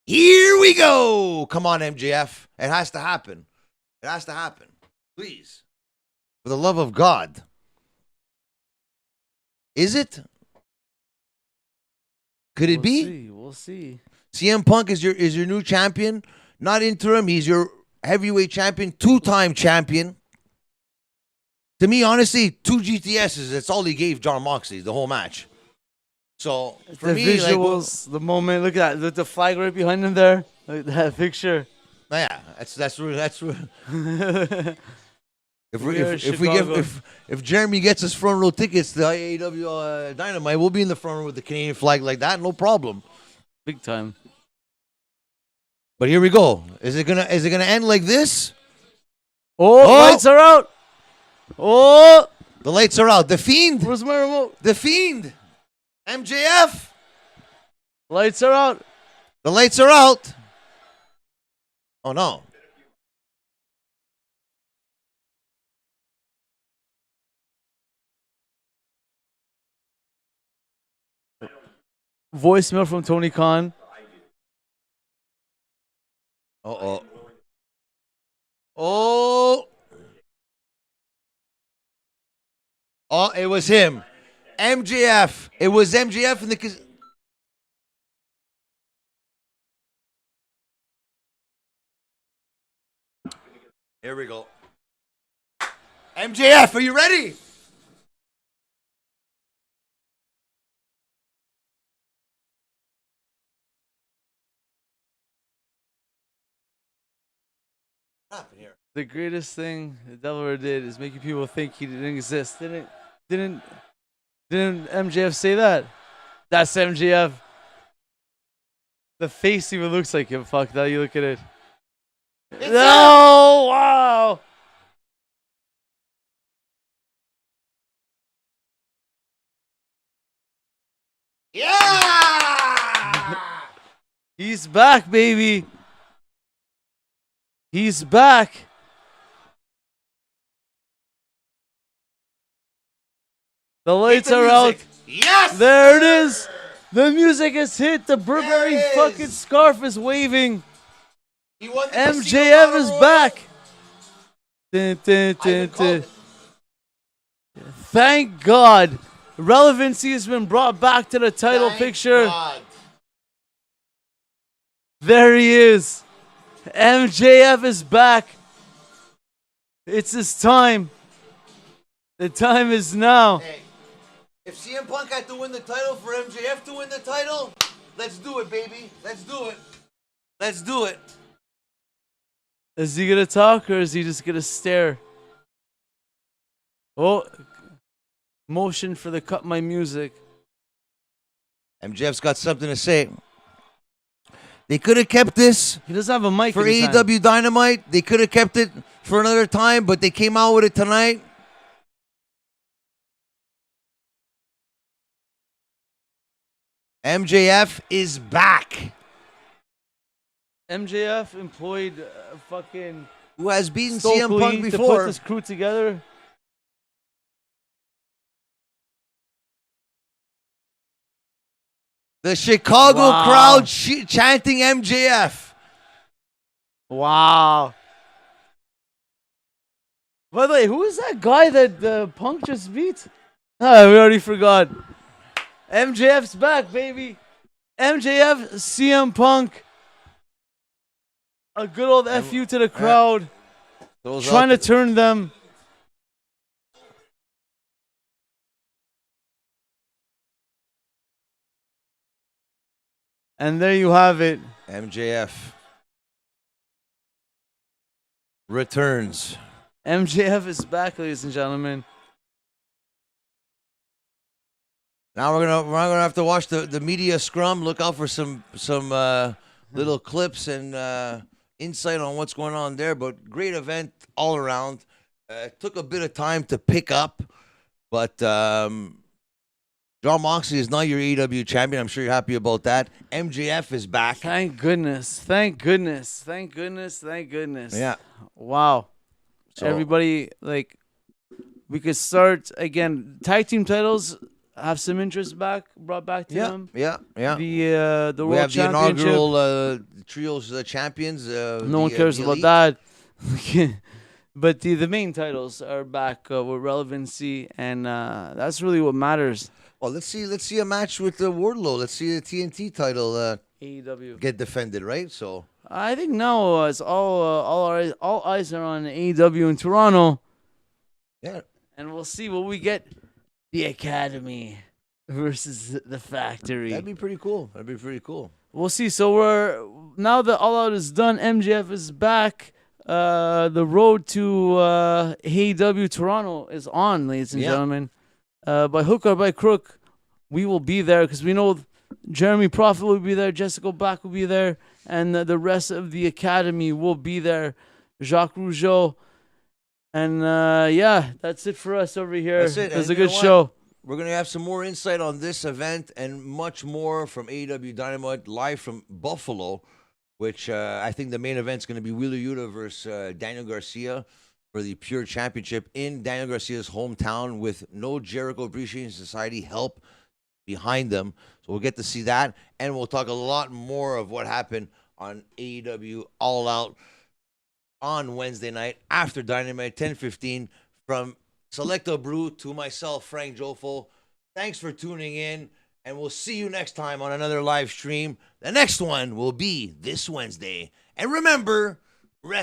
here we go. Come on, MJF. It has to happen. It has to happen. Please. For the love of God. Is it? Could it be? We'll see. CM Punk is your new champion. Not interim. He's your heavyweight champion. 2-time champion. To me, honestly, 2 GTSs. That's all he gave Jon Moxley the whole match. So for The me, visuals, the moment. Look at that. Look, the flag right behind him there. Look at that picture. yeah, that's if Jeremy gets us front row tickets to AEW Dynamite, we'll be in the front row with the Canadian flag like that, no problem. Big time. But here we go. Is it gonna end like this? Oh, lights are out. Oh, the lights are out. The Fiend. Where's my remote? The Fiend. MJF. Lights are out. The lights are out. Oh no. Voicemail from Tony Khan. Uh-oh. Oh. Oh, it was him. MJF. It was MJF in the... Here we go. MJF, are you ready? What happened here? The greatest thing the devil ever did is making people think he didn't exist. Didn't MJF say that? That's MJF. The face even looks like him. Fuck, now you look at it. No! Wow! Yeah! He's back, baby. He's back. The lights are out. Yes! There it is. The music has hit. The Burberry fucking scarf is waving. He won the MJF is Royal. back. Dun, dun, dun, dun. Thank God. Relevancy has been brought back to the title picture. God. There he is. MJF is back. It's his time. The time is now. Hey, if CM Punk had to win the title for MJF to win the title, let's do it, baby. Let's do it. Let's do it. Is he gonna talk or is he just gonna stare? Oh, motion for the cut my music. MJF's got something to say. They could have kept this He doesn't have a mic for in his hand. AEW Dynamite. They could have kept it for another time, but they came out with it tonight. MJF is back. MJF employed fucking Who has beaten Stokely CM Punk to put before. this crew together. The Chicago Wow. crowd chanting MJF. Wow. By the way, who is that guy that Punk just beat? Ah, we already forgot. MJF's back, baby. MJF, CM Punk. A good old FU to the crowd. Those Trying to up- turn them. And there you have it. MJF returns. MJF is back, ladies and gentlemen. Now we're gonna have to watch the media scrum. Look out for some little clips and insight on what's going on there. But great event all around. Took a bit of time to pick up, but Jon Moxley is now your AEW champion. I'm sure you're happy about that. MJF is back. Thank goodness. Thank goodness. Thank goodness. Thank goodness. Yeah. Wow. So- Everybody, like, we could start again. Tag team titles have some interest brought back to them. Yeah. The We World have the Championship. inaugural trios champions. No one cares the about Elite. that. But the main titles are back with relevancy, and that's really what matters. Well, let's see a match with Wardlow. Let's see the TNT title AEW. get defended, right? So I think now it's all eyes are on AEW in Toronto, yeah, and we'll see what we get. The Academy versus the Factory. that'd be pretty cool. We'll see. So we're now that All Out is done. MJF is back. The road to AEW Toronto is on, ladies and gentlemen. By hook or by crook, we will be there because we know Jeremy Prophet will be there, Jessica Black will be there, and the rest of the Academy will be there. Jacques Rougeau. And that's it for us over here. That's it. It was And a you good know what? show. We're gonna have some more insight on this event and much more from AEW Dynamite live from Buffalo, which I think the main event is going to be Wheeler Yuta versus Daniel Garcia for the Pure Championship in Daniel Garcia's hometown with no Jericho Appreciation Society help behind them. So we'll get to see that, and we'll talk a lot more of what happened on AEW All Out on Wednesday night after Dynamite 10:15 from Selecto Brew to myself, Frank Jofo. Thanks for tuning in, and we'll see you next time on another live stream. The next one will be this Wednesday. And remember,